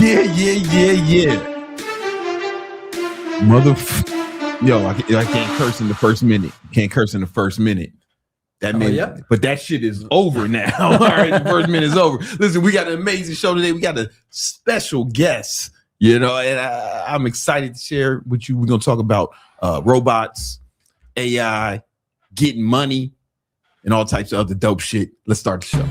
Yo, I can't curse in the first minute. Can't curse in the first minute. That means, but that shit is over now. All right, the first minute is over. Listen, we got an amazing show today. We got a special guest, and I'm excited to share with you. We're gonna talk about robots, AI, getting money, and all types of other dope shit. Let's start the show.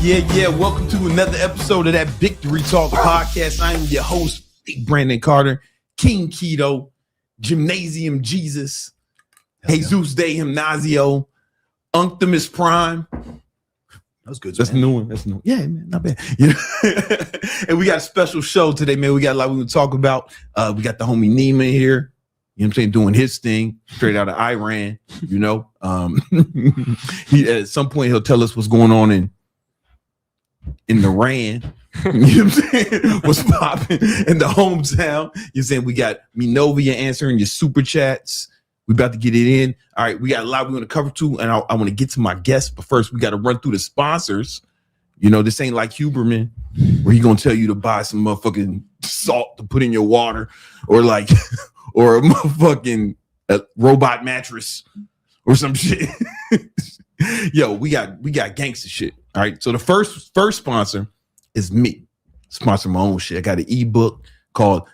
Yeah. Welcome to another episode of that Victory Talk podcast. I am your host, Big Brandon Carter, King Keto, Gymnasium Jesus, Jesus De Gimnasio, Unctimus Prime. That was good. That's new one. That's new. Yeah, man, not bad. And we got a special show today, man. We got a lot we can talk about. We got the homie Nema here. You know what I'm saying? Doing his thing straight out of Iran. He at some point he'll tell us what's going on in Iran. You know what I'm saying? What's popping in the hometown. You're saying we got Minovia answering your super chats. We about to get it in. All right, we got a lot we want to cover too, and I want to get to my guests, but first we got to run through the sponsors. This ain't like Huberman, where he gonna tell you to buy some motherfucking salt to put in your water, or or a motherfucking robot mattress or some shit. Yo, we got gangster shit. All right. So the first sponsor is me. Sponsor my own shit. I got an ebook called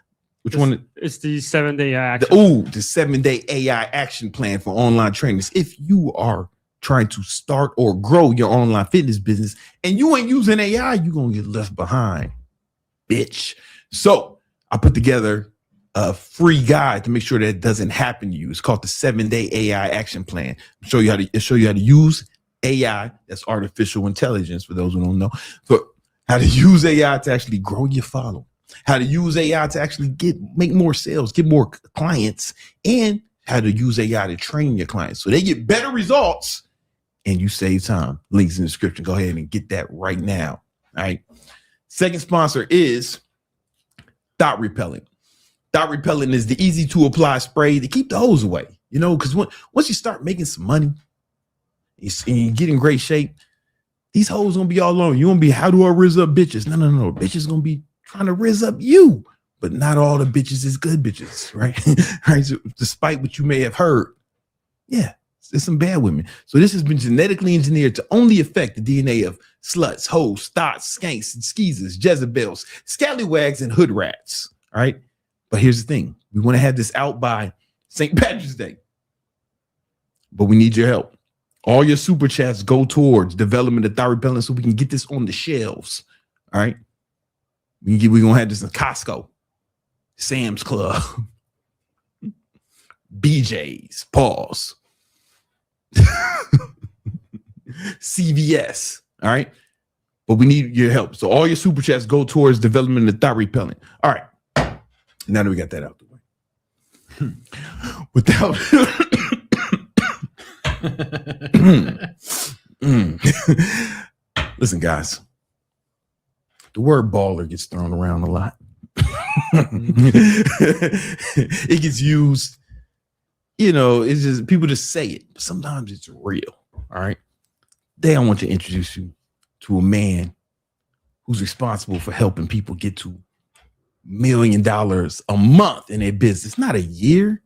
It's the 7-day action. The 7-day AI action plan for online trainers. If you are trying to start or grow your online fitness business and you ain't using AI, you're gonna get left behind, bitch. So I put together a free guide to make sure that it doesn't happen to you. It's called the 7-day AI action plan. Show you how to use AI. That's artificial intelligence for those who don't know. So how to use AI to actually grow your following, how to use AI to actually make more sales, get more clients, and how to use AI to train your clients so they get better results and you save time. Links in the description. Go ahead and get that right now. All right. Second sponsor is Thought Repellent. Thought Repellent is the easy to apply spray to keep the hoes away. Because once you start making some money and you get in great shape, these hoes gonna be all on. You gonna be, how do I rizz up bitches? No. Bitches gonna be trying to rizz up you, but not all the bitches is good bitches, right? Right. So despite what you may have heard, yeah, there's some bad women. So this has been genetically engineered to only affect the DNA of sluts, hoes, thoughts, skanks, and skeezers, Jezebels, scallywags, and hood rats. All right. But here's the thing. We want to have this out by St. Patrick's Day. But we need your help. All your super chats go towards development of Thought Repellent so we can get this on the shelves. All right. We're going to have this in Costco, Sam's Club, BJ's, pause, CVS. All right. But we need your help. So all your super chats go towards development of Thought Repellent. All right. Now that we got that out the way. Without Listen, guys. The word baller gets thrown around a lot. It gets used, it's just people just say it, but sometimes it's real. All right. Today I want to introduce you to a man who's responsible for helping people get to $1 million a month in their business, not a year.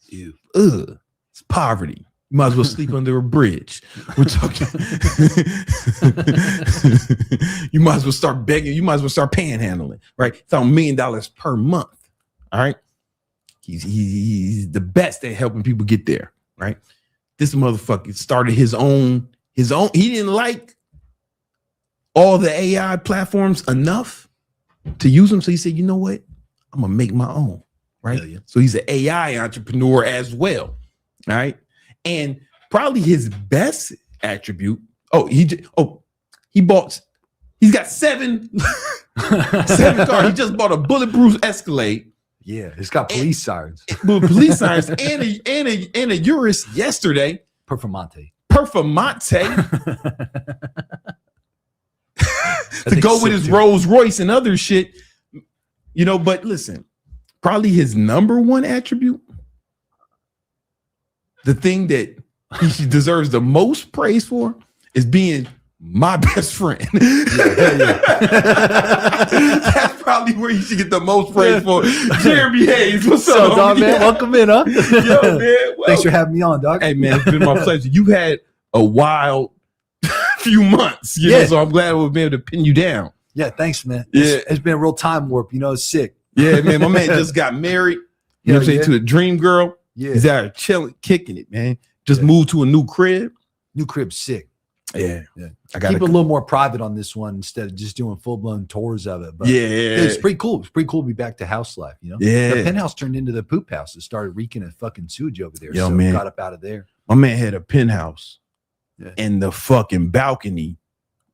It's poverty. You might as well sleep under a bridge. We're talking. You might as well start begging. You might as well start panhandling, right? It's $1 million per month. All right. He's the best at helping people get there, right? This motherfucker started his own. He didn't like all the AI platforms enough to use them. So he said, you know what? I'm going to make my own, right? Yeah. So he's an AI entrepreneur as well, all right? And probably his best attribute, He bought. He's got 7 cars. He just bought a bulletproof Escalade. Yeah, it's got police sirens. Police sirens and a Urus yesterday. Performante. To go with his Rolls Royce and other shit. But listen, probably his number one attribute, the thing that he deserves the most praise for, is being my best friend. That's probably where you should get the most praise for. Jeremy Hayes, what's up, dog, man? Welcome in, huh? Yo, man. Thanks for having me on, dog. Hey, man, it's been my pleasure. You had a wild few months, know, so I'm glad we'll be able to pin you down. Yeah, thanks, man. It's been a real time warp. It's sick. Yeah, man. My man just got married. You know what I'm saying? To a dream girl. Yeah. He's out here chilling, kicking it, man. Just moved to a new crib. New crib's sick. Yeah. I got keep it a little more private on this one instead of just doing full-blown tours of it. But it's pretty cool. It's pretty cool to be back to house life, Yeah. The penthouse turned into the poop house. It started reeking of fucking sewage over there. Yo, man. Got up out of there. My man had a penthouse. And the fucking balcony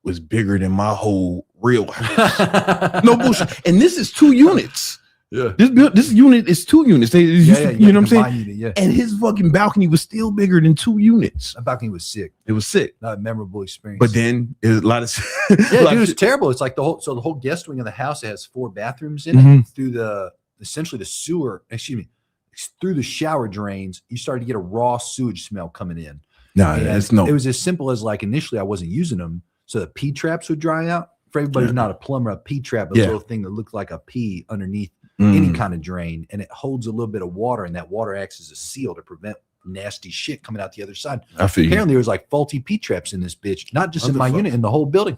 was bigger than my whole real house. No bullshit. And this is 2 units. Yeah. This unit is 2 units. You know what I'm saying? Unit, and his fucking balcony was still bigger than 2 units. That balcony was sick. It was sick. Not a memorable experience. But then it was a lot of dude, it's terrible. It's like the whole guest wing of the house, it has 4 bathrooms in it through essentially the sewer, through the shower drains. You started to get a raw sewage smell coming in. It was as simple as like initially I wasn't using them, so the P traps would dry out. For everybody who's not a plumber, a P trap is a little thing that looked like a P underneath any kind of drain, and it holds a little bit of water, and that water acts as a seal to prevent nasty shit coming out the other side. Apparently there was like faulty P traps in this bitch, not just in my unit, in the whole building.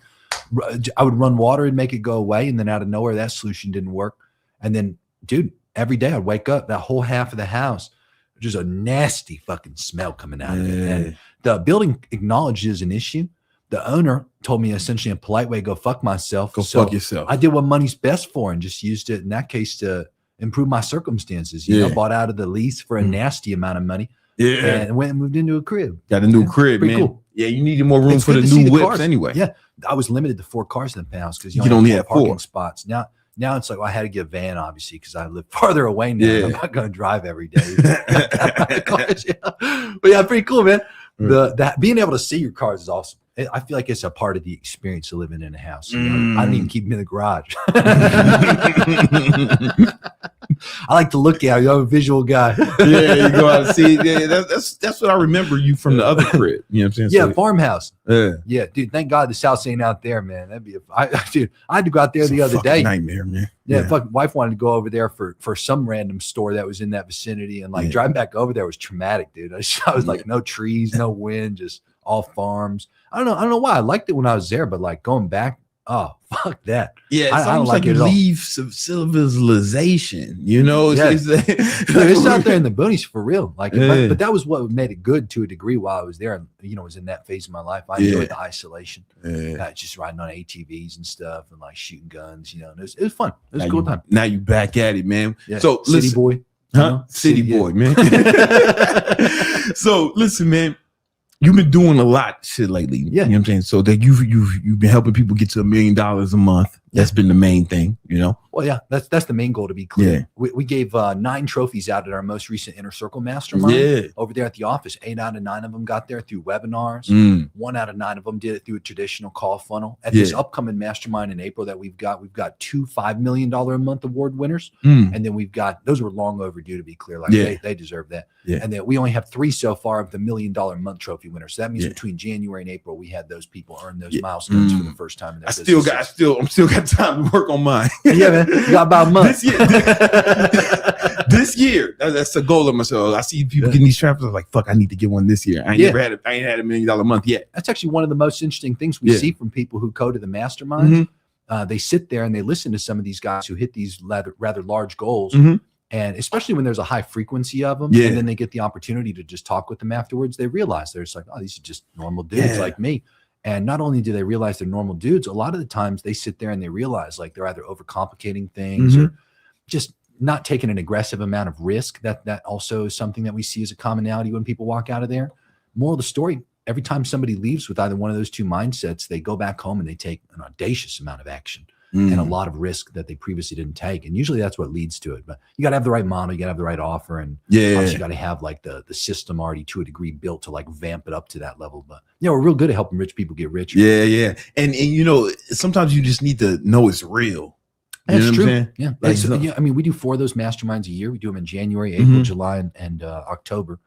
I would run water and make it go away, and then out of nowhere that solution didn't work. And then, dude, every day I'd wake up, that whole half of the house, just a nasty fucking smell coming out of it. And the building acknowledges an issue. The owner told me essentially in a polite way, go fuck myself. Fuck yourself. I did what money's best for and just used it in that case to improve my circumstances. You know, bought out of the lease for a nasty amount of money. Yeah. And went and moved into a crib. Got a new crib, man. Cool. Yeah, you needed more room for the new whips cars. Anyway. Yeah. I was limited to 4 cars in the penthouse because you only had 4 parking spots. Now it's like, well, I had to get a van, obviously, because I live farther away now. I'm not going to drive every day. But yeah, pretty cool, man. Being able to see your cars is awesome. I feel like it's a part of the experience of living in a house. You know? I don't even keep them in the garage. I like to look at it. I'm a visual guy. Yeah, you go out and see. Yeah, that's what I remember you from the other crib. You know what I'm saying? Yeah, farmhouse. Yeah, dude. Thank God this house ain't out there, man. That'd be I had to go out there the other day. Nightmare, man. Yeah, fucking wife wanted to go over there for some random store that was in that vicinity, and like driving back over there was traumatic, dude. I was like, no trees, no wind, just all farms. I don't know why. I liked it when I was there, but like going back, oh fuck that. Yeah, it's almost like you leave civilization. You know, it's out there in the boonies for real. Like, but that was what made it good to a degree while I was there. And was in that phase of my life. I enjoyed the isolation. Just riding on ATVs and stuff and like shooting guns. You know, and it was fun. It was a cool time. Now you back at it, man. Yeah. So city boy, city boy, man. So listen, man. You've been doing a lot of shit lately. Yeah. You know what I'm saying? So that you've been helping people get to $1 million a month. That's been the main thing, you know? Well, yeah, that's the main goal, to be clear. Yeah. We gave 9 trophies out at our most recent Inner Circle Mastermind over there at the office. 8 out of 9 of them got there through webinars. 1 out of 9 of them did it through a traditional call funnel. At this upcoming Mastermind in April that we've got 2 $5 million a month award winners. And then we've got, those were long overdue, to be clear. Like they deserve that. Yeah. And then we only have 3 so far of the $1 million a month trophy winners. So that means between January and April, we had those people earn those milestones for the first time in their business. I'm still got time to work on mine. Yeah, man. You got about a month. This year, that's the goal of myself. I see people getting these traps. I was like, fuck, I need to get one this year. I ain't had $1 million a month yet. That's actually one of the most interesting things we see from people who go to the mastermind. They sit there and they listen to some of these guys who hit these rather large goals. And especially when there's a high frequency of them, and then they get the opportunity to just talk with them afterwards, they realize they're just like, oh, these are just normal dudes like me. And not only do they realize they're normal dudes, a lot of the times they sit there and they realize like they're either overcomplicating things or just not taking an aggressive amount of risk. That also is something that we see as a commonality when people walk out of there. Moral of the story, every time somebody leaves with either one of those two mindsets, they go back home and they take an audacious amount of action and a lot of risk that they previously didn't take. And usually that's what leads to it. But you got to have the right model, you got to have the right offer, and obviously you got to have like the system already to a degree built to like vamp it up to that level. But we're real good at helping rich people get richer. Yeah. And you know, sometimes you just need to know it's real. That's true. Yeah. Like, I mean, we do 4 of those masterminds a year. We do them in January, April, July, and October.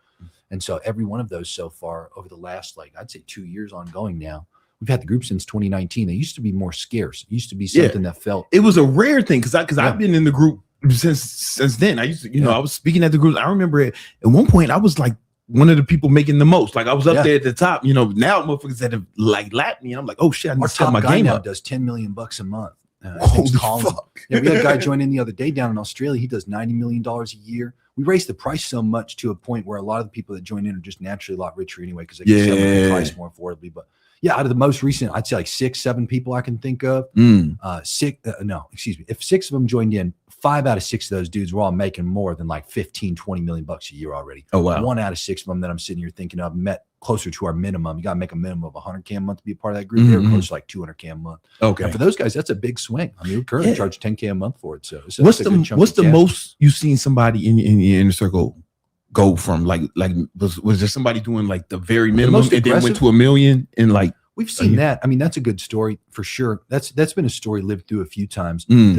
And so every one of those so far over the last, like, I'd say 2 years ongoing now, we've had the group since 2019. They used to be more scarce. It used to be something that felt. It was a rare thing because I've been in the group since then. I used to, I was speaking at the group. I remember at one point I was like one of the people making the most. Like I was up there at the top. You know, now motherfuckers that have like lapped me, and I'm like, oh shit, I need to step my game up. Does $10 million a month. Holy fuck. We had a guy join in the other day down in Australia. He does $90 million a year. We raised the price so much to a point where a lot of the people that join in are just naturally a lot richer anyway because they can sell the price more affordably. But out of the most recent, I'd say like 6, 7 people I can think of. If 6 of them joined in, 5 out of 6 of those dudes were all making more than like 15, 20 million bucks a year already. Oh wow. 1 out of 6 of them that I'm sitting here thinking of met closer to our minimum. You got to make a minimum of $100K a month to be a part of that group. They're close to like $200K a month. Okay. And for those guys, that's a big swing. I mean, we currently charge $10K a month for it. So what's the most you've seen somebody in your inner circle go from? Like was there somebody doing like the very minimum and then went to $1 million in like? We've seen that. I mean, that's a good story for sure. That's been a story lived through a few times. And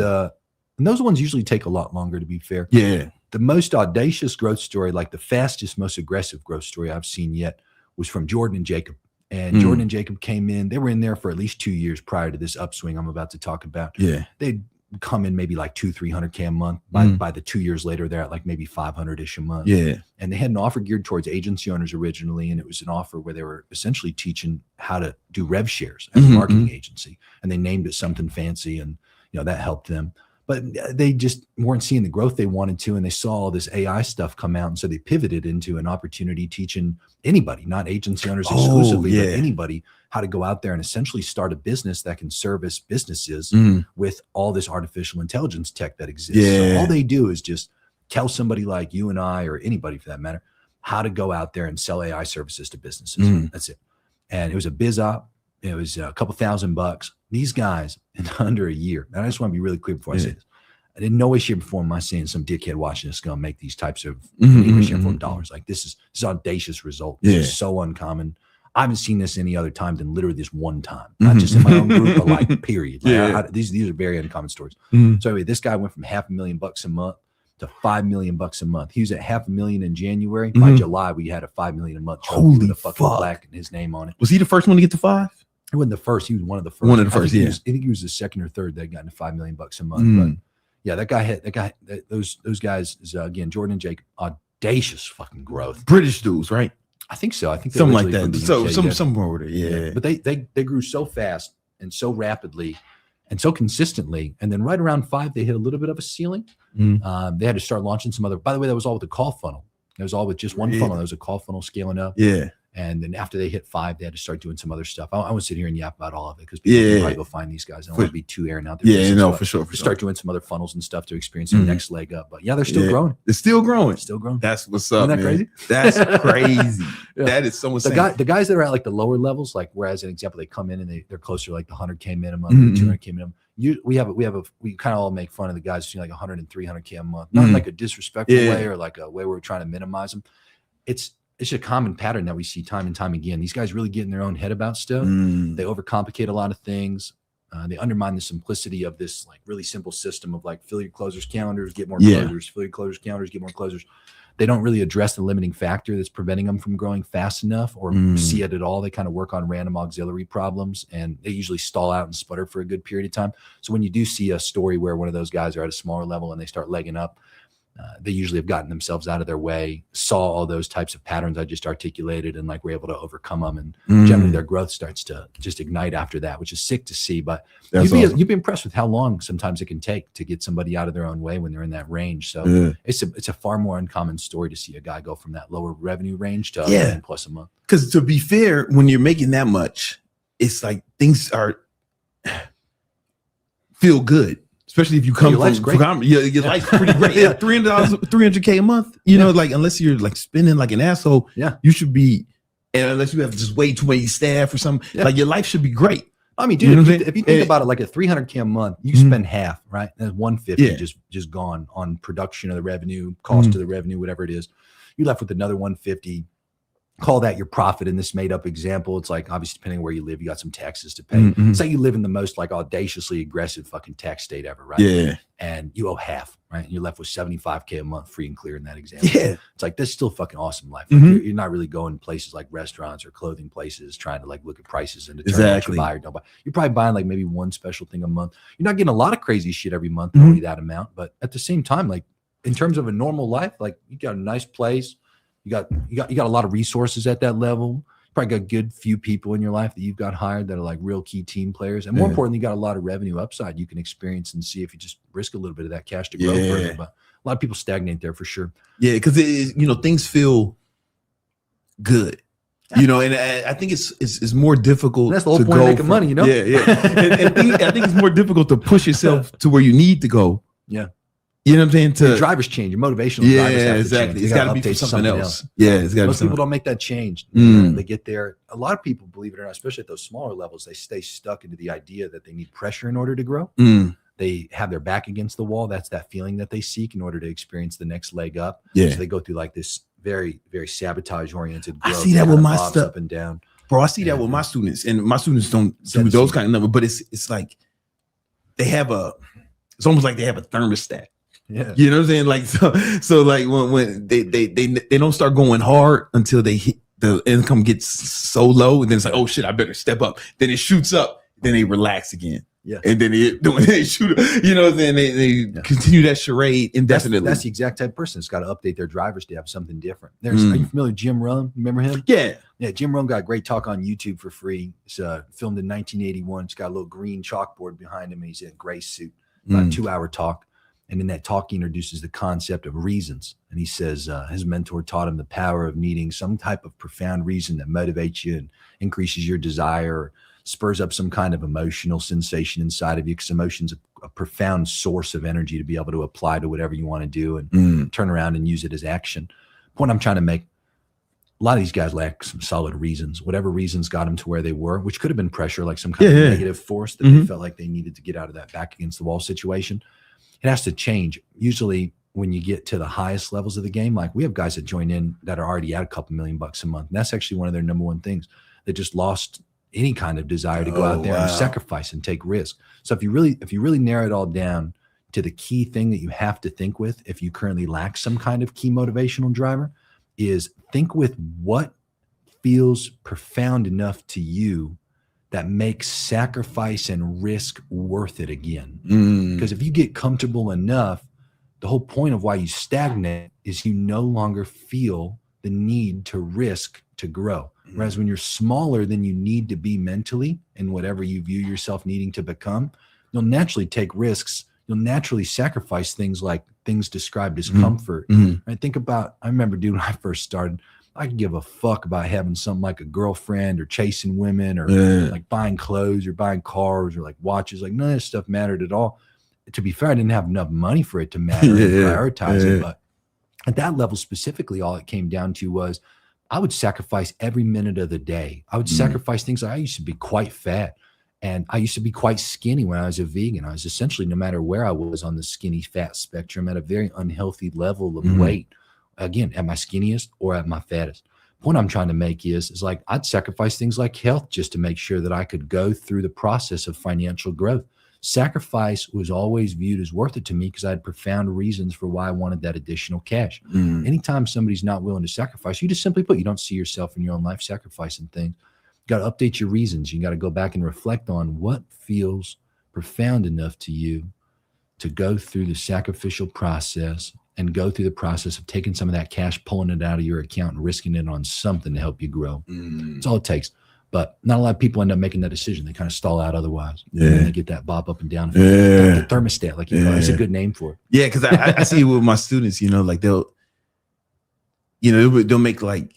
those ones usually take a lot longer, to be fair. Yeah. The most audacious growth story, like the fastest, most aggressive growth story I've seen yet, was from Jordan and Jacob. And Jordan and Jacob came in. They were in there for at least 2 years prior to this upswing I'm about to talk about. Yeah. They'd come in maybe like 200-300K a month. By the 2 years later, they're at like maybe 500-ish a month. Yeah. And they had an offer geared towards agency owners originally. And it was an offer where they were essentially teaching how to do rev shares as a marketing agency. And they named it something fancy, and that helped them. But they just weren't seeing the growth they wanted to, and they saw all this AI stuff come out, and so they pivoted into an opportunity teaching anybody, not agency owners exclusively, but anybody, how to go out there and essentially start a business that can service businesses with all this artificial intelligence tech that exists. So all they do is just tell somebody like you and I, or anybody for that matter, how to go out there and sell AI services to businesses. That's it. And it was a biz op. It was a couple $1,000. These guys in under a year, and I just want to be really clear before I say this. I didn't no way, shape, or form am I saying some dickhead watching this going to make these types of English dollars. Like this is audacious result. This is so uncommon. I haven't seen this any other time than literally this one time, not just in my own group, but like period. Like these are very uncommon stories. So anyway, this guy went from $500,000 a month to $5 million a month. He was at $500,000 in January. By July, we had a $5 million a month. Holy with a fucking fuck. black and his name on it. Was he the first one to get to 5? He wasn't the first. He was one of the first. One of the first, I think he was the second or third that got into $5 million a month. But yeah, those guys is again, Jordan and Jake, audacious fucking growth. British dudes, right? I think so. I think something like that. So somewhere over there. Yeah. But they grew so fast and so rapidly and so consistently. And then right around 5, they hit a little bit of a ceiling. They had to start launching some other. By the way, that was all with the call funnel. It was all with just one funnel. There was a call funnel scaling up. Yeah. And then after they hit 5, they had to start doing some other stuff. I won't sit here and yap about all of it because people can probably go find these guys. I don't want to be too airing out there. Yeah, no, for sure. Start doing some other funnels and stuff to experience their next leg up. But yeah, they're still growing. It's still growing. Still growing. That's what's up. Isn't that crazy? That's crazy. That is so insane. The guys that are at like the lower levels, like whereas an example, they come in and they're closer to like the 100K minimum, 200K minimum. We kind of all make fun of the guys between like 100 and 300K a month, not in like a disrespectful way or like a way we're trying to minimize them. It's a common pattern that we see time and time again. These guys really get in their own head about stuff. They overcomplicate a lot of things. They undermine the simplicity of this like really simple system of like fill your closers calendars, get more closers, fill your closers calendars, get more closers. They don't really address the limiting factor that's preventing them from growing fast enough or see it at all. They kind of work on random auxiliary problems, and they usually stall out and sputter for a good period of time. So when you do see a story where one of those guys are at a smaller level and they start legging up, they usually have gotten themselves out of their way, saw all those types of patterns I just articulated, and like were able to overcome them. And generally their growth starts to just ignite after that, which is sick to see. But you'd be impressed with how long sometimes it can take to get somebody out of their own way when they're in that range. So it's a far more uncommon story to see a guy go from that lower revenue range to $1 million plus a month. Because to be fair, when you're making that much, it's like things feel good. Especially if you come from your life's pretty great. Yeah, $300K a month. You know, like unless you're like spending like an asshole, you should be And unless you have just way too many staff or something, like your life should be great. I mean, dude, if you think about it, like at $300K a month, you spend half, right? That's 150 just gone on production of the revenue, cost of the revenue, whatever it is. You're left with another 150. Call that your profit in this made up example. It's like, obviously, depending on where you live, you got some taxes to pay. Say you live in the most like audaciously aggressive fucking tax state ever, right? Yeah. And you owe half, right? And you're left with $75K a month free and clear in that example. Yeah. It's like, that's still fucking awesome life. Like you're not really going places like restaurants or clothing places trying to like look at prices and determine what you buy or don't buy. You're probably buying like maybe one special thing a month. You're not getting a lot of crazy shit every month, only that amount. But at the same time, like in terms of a normal life, like you got a nice place. You got a lot of resources at that level. You probably got a good few people in your life that you've got hired that are like real key team players. And more importantly, you got a lot of revenue upside you can experience and see if you just risk a little bit of that cash to grow further. But a lot of people stagnate there for sure. Yeah, because things feel good. And I think it's more difficult. And that's the whole point of making money, and I think it's more difficult to push yourself to where you need to go. Yeah. You know what I'm saying? Your drivers change. Your motivational drivers have exactly. to change. It's got to be for something else. Yeah, it's got to be. Most people don't make that change. They get there. A lot of people, believe it or not, especially at those smaller levels, they stay stuck into the idea that they need pressure in order to grow. They have their back against the wall. That's that feeling that they seek in order to experience the next leg up. Yeah. So they go through like this very, very sabotage-oriented growth. I see that with my stuff. Up and down. Bro, I see that with my students. And my students don't do those kind of numbers, but it's like it's almost like they have a thermostat. Yeah, you know what I'm saying? Like so like when they don't start going hard until they hit the income gets so low, and then it's like, oh shit, I better step up. Then it shoots up, then they relax again. Yeah, and then they shoot. Then they continue that charade indefinitely. That's the exact type of person that's got to update their drivers to have something different. Are you familiar with Jim Rohn? Remember him? Yeah. Jim Rohn got a great talk on YouTube for free. It's filmed in 1981. It's got a little green chalkboard behind him, and he's in a gray suit. About a 2-hour talk. And in that talk, he introduces the concept of reasons. And he says his mentor taught him the power of needing some type of profound reason that motivates you and increases your desire, spurs up some kind of emotional sensation inside of you, because emotion's a profound source of energy to be able to apply to whatever you want to do and turn around and use it as action. Point I'm trying to make, a lot of these guys lack some solid reasons. Whatever reasons got them to where they were, which could have been pressure, like some kind of negative force that they felt like they needed to get out of that back against the wall situation. It has to change. Usually when you get to the highest levels of the game, like we have guys that join in that are already at a couple $1,000,000 a month. And that's actually one of their number one things. They just lost any kind of desire to go out there and sacrifice and take risk. So if you really narrow it all down to the key thing that you have to think with, if you currently lack some kind of key motivational driver, is think with what feels profound enough to you that makes sacrifice and risk worth it again. Because if you get comfortable enough, the whole point of why you stagnate is you no longer feel the need to risk to grow. Whereas when you're smaller than you need to be mentally in whatever you view yourself needing to become, you'll naturally take risks. You'll naturally sacrifice things like things described as comfort. I think about, I remember, dude, when I first started, I could give a fuck about having something like a girlfriend or chasing women or like buying clothes or buying cars or like watches. Like none of this stuff mattered at all. To be fair, I didn't have enough money for it to matter and prioritize it. But at that level specifically, all it came down to was I would sacrifice every minute of the day. I would sacrifice things. Like I used to be quite fat and I used to be quite skinny when I was a vegan. I was essentially, no matter where I was on the skinny fat spectrum, at a very unhealthy level of weight. Again, at my skinniest or at my fattest. Point I'm trying to make is like I'd sacrifice things like health just to make sure that I could go through the process of financial growth. Sacrifice was always viewed as worth it to me because I had profound reasons for why I wanted that additional cash. Anytime somebody's not willing to sacrifice, you just simply put, you don't see yourself in your own life sacrificing things. You got to update your reasons. You got to go back and reflect on what feels profound enough to you to go through the sacrificial process and go through the process of taking some of that cash, pulling it out of your account and risking it on something to help you grow. That's all it takes. But not a lot of people end up making that decision. They kind of stall out otherwise. And they get that bop up and down. The thermostat, like, it's a good name for it. Yeah, because I see it with my students, like they'll make like,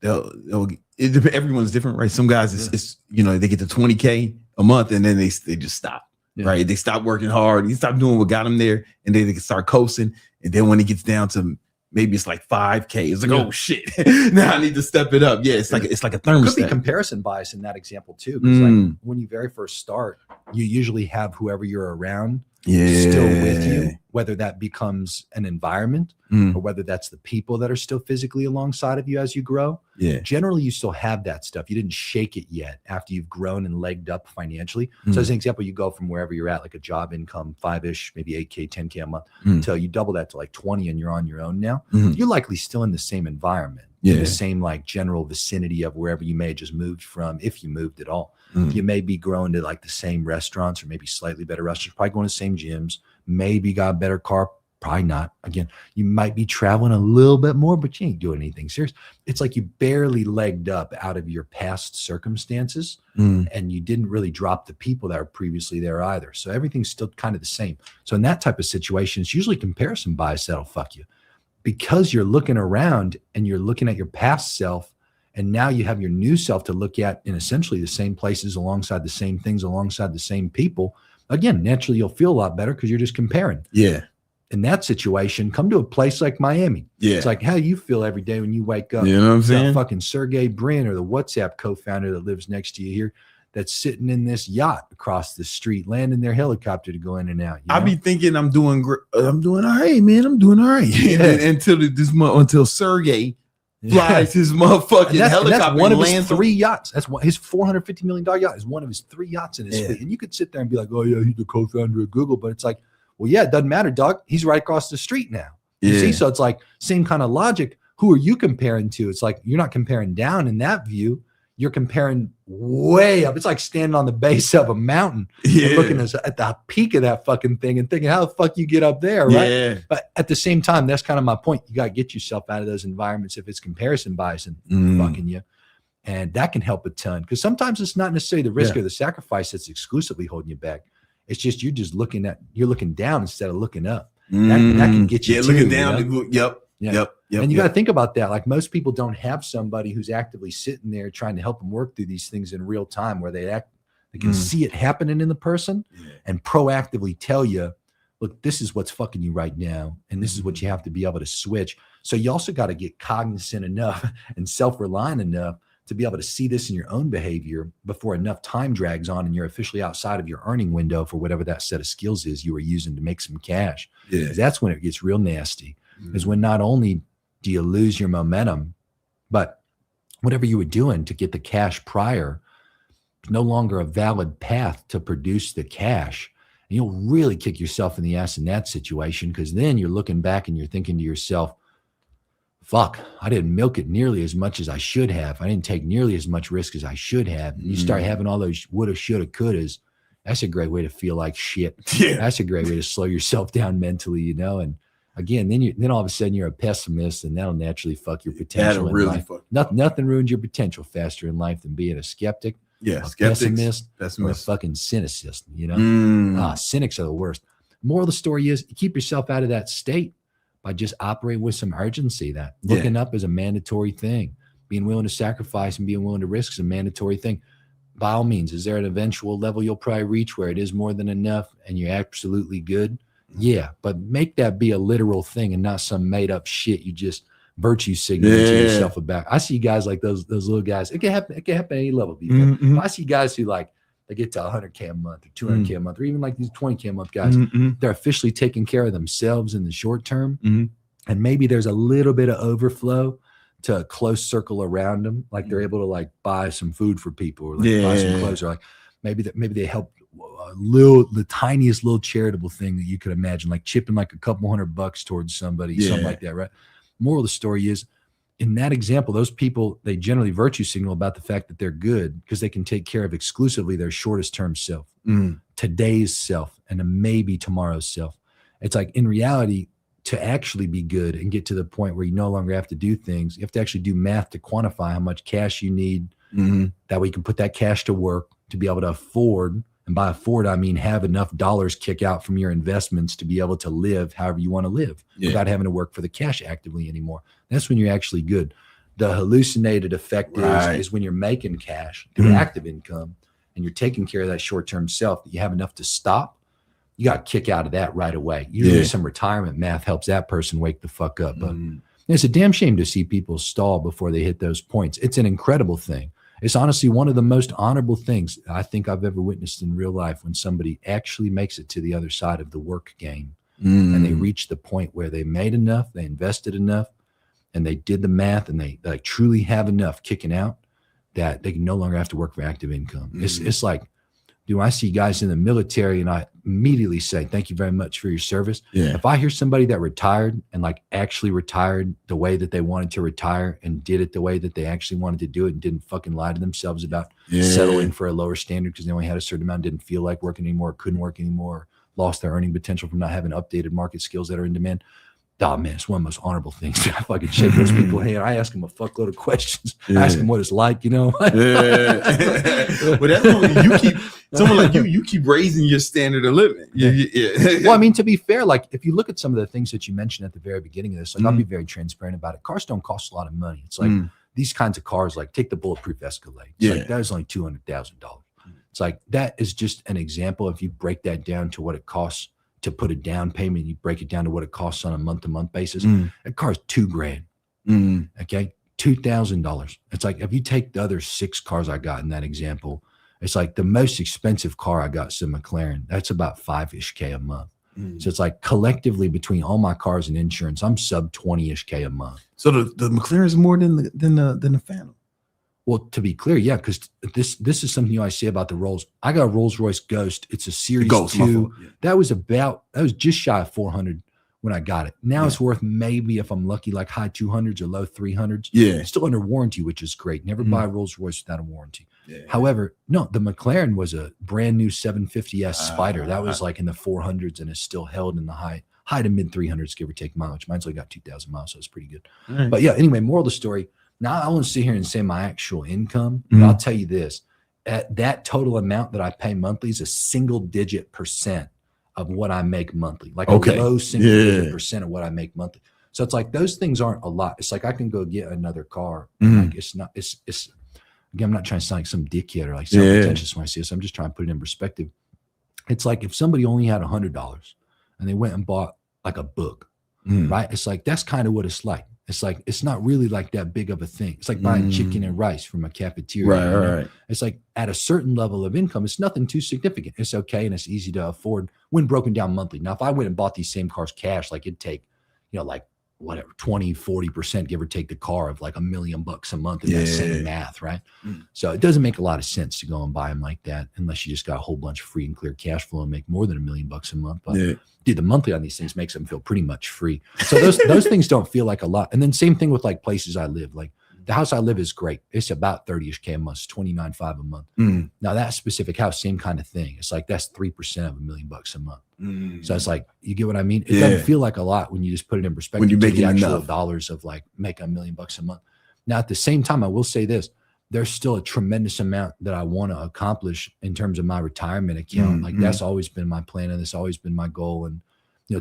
everyone's different, right? Some guys, it's they get to 20K a month and then they just stop. Right, they stop working hard. You stop doing what got them there, and then they can start coasting. And then when it gets down to maybe it's like 5K. It's like, oh shit, now I need to step it up. Yeah, it's like a thermostat. Could be comparison bias in that example too, because like when you very first start, you usually have whoever you're around still with you, whether that becomes an environment or whether that's the people that are still physically alongside of you as you grow. Yeah. Generally, you still have that stuff. You didn't shake it yet after you've grown and legged up financially. So as an example, you go from wherever you're at, like a job income, 5-ish, maybe 8K, 10K a month, until you double that to like 20 and you're on your own now. You're likely still in the same environment, in the same like general vicinity of wherever you may have just moved from, if you moved at all. You may be growing to like the same restaurants or maybe slightly better restaurants, probably going to the same gyms, maybe got a better car, probably not. Again, you might be traveling a little bit more, but you ain't doing anything serious. It's like you barely legged up out of your past circumstances and you didn't really drop the people that were previously there either. So everything's still kind of the same. So in that type of situation, it's usually comparison bias that'll fuck you, because you're looking around and you're looking at your past self. And now you have your new self to look at in essentially the same places, alongside the same things, alongside the same people. Again, naturally, you'll feel a lot better because you're just comparing. Yeah. In that situation, come to a place like Miami. Yeah. It's like how you feel every day when you wake up. You know what I'm saying? Fucking Sergey Brin, or the WhatsApp co-founder that lives next to you here, that's sitting in this yacht across the street, landing their helicopter to go in and out. I be thinking I'm doing all right, man. I'm doing all right. Yeah. until Sergey flies his motherfucking helicopter. That's one of his 3 yachts. That's his $450 million yacht is one of his 3 yachts in his fleet. And you could sit there and be like, oh yeah, he's the co-founder of Google. But it's like, well, yeah, it doesn't matter, dog. He's right across the street now. You see? So it's like same kind of logic. Who are you comparing to? It's like you're not comparing down in that view. You're comparing way up. It's like standing on the base of a mountain and looking at the peak of that fucking thing and thinking, how the fuck you get up there, right? Yeah. But at the same time, that's kind of my point. You got to get yourself out of those environments if it's comparison bias and fucking you. And that can help a ton, because sometimes it's not necessarily the risk or the sacrifice that's exclusively holding you back. It's just you're looking down instead of looking up. That can get you looking down. Yep. And you got to think about that. Like, most people don't have somebody who's actively sitting there trying to help them work through these things in real time, where they can see it happening in the person and proactively tell you, look, this is what's fucking you right now. And this is what you have to be able to switch. So you also got to get cognizant enough and self-reliant enough to be able to see this in your own behavior before enough time drags on and you're officially outside of your earning window for whatever that set of skills is you were using to make some cash. That's when it gets real nasty. Is when not only do you lose your momentum, but whatever you were doing to get the cash prior is no longer a valid path to produce the cash. And you'll really kick yourself in the ass in that situation, because then you're looking back and you're thinking to yourself, fuck, I didn't milk it nearly as much as I should have. I didn't take nearly as much risk as I should have. And you start having all those woulda, shoulda, couldas. That's a great way to feel like shit. That's a great way to slow yourself down mentally, And again, then all of a sudden you're a pessimist, and that'll naturally fuck your potential in life. Nothing ruins your potential faster in life than being a skeptic, a pessimist, or a fucking cynicist. Cynics are the worst. Moral of the story is, you keep yourself out of that state by just operating with some urgency. That looking up is a mandatory thing. Being willing to sacrifice and being willing to risk is a mandatory thing. By all means, is there an eventual level you'll probably reach where it is more than enough and you're absolutely good? Yeah, but make that be a literal thing and not some made up shit you just virtue signal to yourself about. I see guys like those little guys. It can happen at any level. I see guys who they get to 100K a month or 200K a month, or even like these 20K a month guys. They're officially taking care of themselves in the short term. And maybe there's a little bit of overflow to a close circle around them. Like they're able to buy some food for people, or buy some clothes, or maybe they help the tiniest little charitable thing that you could imagine, like chipping like a couple $100 towards somebody, something like that, right? Moral of the story is, in that example, those people, they generally virtue signal about the fact that they're good because they can take care of exclusively their shortest term self, today's self, and maybe tomorrow's self. It's like, in reality, to actually be good and get to the point where you no longer have to do things, you have to actually do math to quantify how much cash you need. That way you can put that cash to work to be able to afford. And by afford, I mean have enough dollars kick out from your investments to be able to live however you want to live without having to work for the cash actively anymore. That's when you're actually good. The hallucinated effect is when you're making cash through active income and you're taking care of that short-term self, that you have enough to stop. you got to kick out of that right away. Usually some retirement math helps that person wake the fuck up. But it's a damn shame to see people stall before they hit those points. It's an incredible thing. It's honestly one of the most honorable things I think I've ever witnessed in real life, when somebody actually makes it to the other side of the work game and they reach the point where they made enough, they invested enough, and they did the math, and they like truly have enough kicking out that they can no longer have to work for active income. It's like, do I see guys in the military and I immediately say, thank you very much for your service. If I hear somebody that retired and like actually retired the way that they wanted to retire and did it the way that they actually wanted to do it and didn't fucking lie to themselves about settling for a lower standard because they only had a certain amount, didn't feel like working anymore, couldn't work anymore, lost their earning potential from not having updated market skills that are in demand. Oh man, it's one of the most honorable things. I fucking shake those people hand. I ask them a fuckload of questions. I ask them what it's like, you know. Well, that's when you keep someone like you keep raising your standard of living. Well, I mean, to be fair, like if you look at some of the things that you mentioned at the very beginning of this, like I'll be very transparent about it. Cars don't cost a lot of money. It's like these kinds of cars, like take the bulletproof Escalade. It's like that is only $200,000. It's like that is just an example. If you break that down to what it costs to put a down payment, you break it down to what it costs on a month-to-month basis. That car's $2,000. Okay, $2,000. It's like if you take the other 6 cars I got in that example, it's like the most expensive car I got is a McLaren. That's about $5-ish K a month. So it's like collectively between all my cars and insurance, I'm sub 20-ish K a month. So the McLaren is more than the Phantom. Well, to be clear, yeah, because this is something I say about the Rolls. I got a Rolls Royce Ghost. It's a Series 2. That was just shy of 400 when I got it. Now it's worth maybe, if I'm lucky, like high 200s or low 300s. It's still under warranty, which is great. Never buy a Rolls Royce without a warranty. However, no, the McLaren was a brand new 750S Spider. That was like in the 400s and is still held in the high to mid 300s, give or take mileage. Mine's only got 2,000 miles, so it's pretty good. But yeah, anyway, moral of the story. Now, I won't sit here and say my actual income, but I'll tell you this. That total amount that I pay monthly is a single-digit % of what I make monthly, like a low single-digit % of what I make monthly. So it's like those things aren't a lot. It's like I can go get another car. Like it's again, I'm not trying to sound like some dickhead or like self-pretentious when I say this. I'm just trying to put it in perspective. It's like if somebody only had $100 and they went and bought like a book, right? It's like that's kind of what it's like. It's like, it's not really like that big of a thing. It's like buying chicken and rice from a cafeteria. Right. It's like at a certain level of income, it's nothing too significant. It's okay. And it's easy to afford when broken down monthly. Now, if I went and bought these same cars cash, like it'd take, like whatever, 20, 40%, give or take the car of like $1 million a month in that same math. Right. So it doesn't make a lot of sense to go and buy them like that unless you just got a whole bunch of free and clear cash flow and make more than $1 million a month. But dude, the monthly on these things makes them feel pretty much free. So those things don't feel like a lot. And then same thing with like places I live. Like the house I live is great. It's about 30-ish K a month. It's $29,500 a month. Now that specific house, same kind of thing. It's like that's 3% of $1 million a month. So it's like, you get what I mean? It doesn't feel like a lot when you just put it in perspective. When you make the actual enough dollars of like making $1 million a month. Now at the same time, I will say this. There's still a tremendous amount that I want to accomplish in terms of my retirement account. Like that's always been my plan and that's always been my goal. And,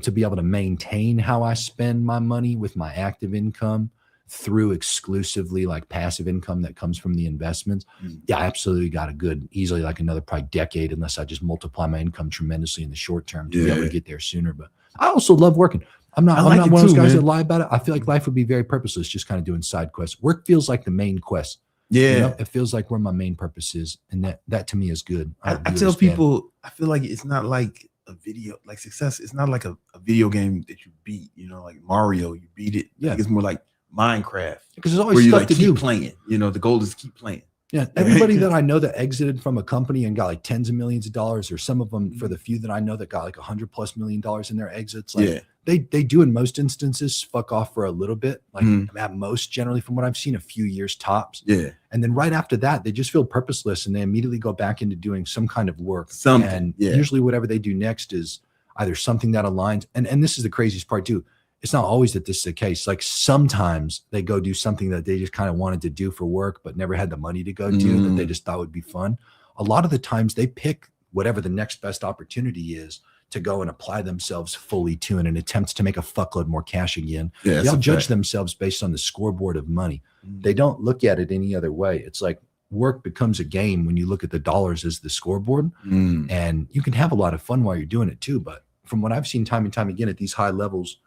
to be able to maintain how I spend my money with my active income through exclusively like passive income that comes from the investments. I absolutely got a good, easily like another probably decade, unless I just multiply my income tremendously in the short term to be able to get there sooner. But I also love working. I'm not one of those guys that lie about it. I feel like life would be very purposeless, just kind of doing side quests. Work feels like the main quest. It feels like where my main purpose is. And that to me is good. I tell people, I feel like it's not like a video, like success. It's not like a video game that you beat, like Mario, you beat it. It's more like Minecraft. Because there's always stuff to do. Playing. The goal is to keep playing. Yeah. Everybody that I know that exited from a company and got like tens of millions of dollars, or some of them for the few that I know that got like $100+ million in their exits. Like they do in most instances fuck off for a little bit, like at most, generally from what I've seen, a few years tops. And then right after that, they just feel purposeless and they immediately go back into doing some kind of work. And usually whatever they do next is either something that aligns. And this is the craziest part too. It's not always that this is the case. Like sometimes they go do something that they just kind of wanted to do for work, but never had the money to go do, that they just thought would be fun. A lot of the times they pick whatever the next best opportunity is to go and apply themselves fully to in an attempt to make a fuckload more cash again. They'll judge themselves based on the scoreboard of money. They don't look at it any other way. It's like work becomes a game when you look at the dollars as the scoreboard, and you can have a lot of fun while you're doing it too. But from what I've seen time and time again at these high levels,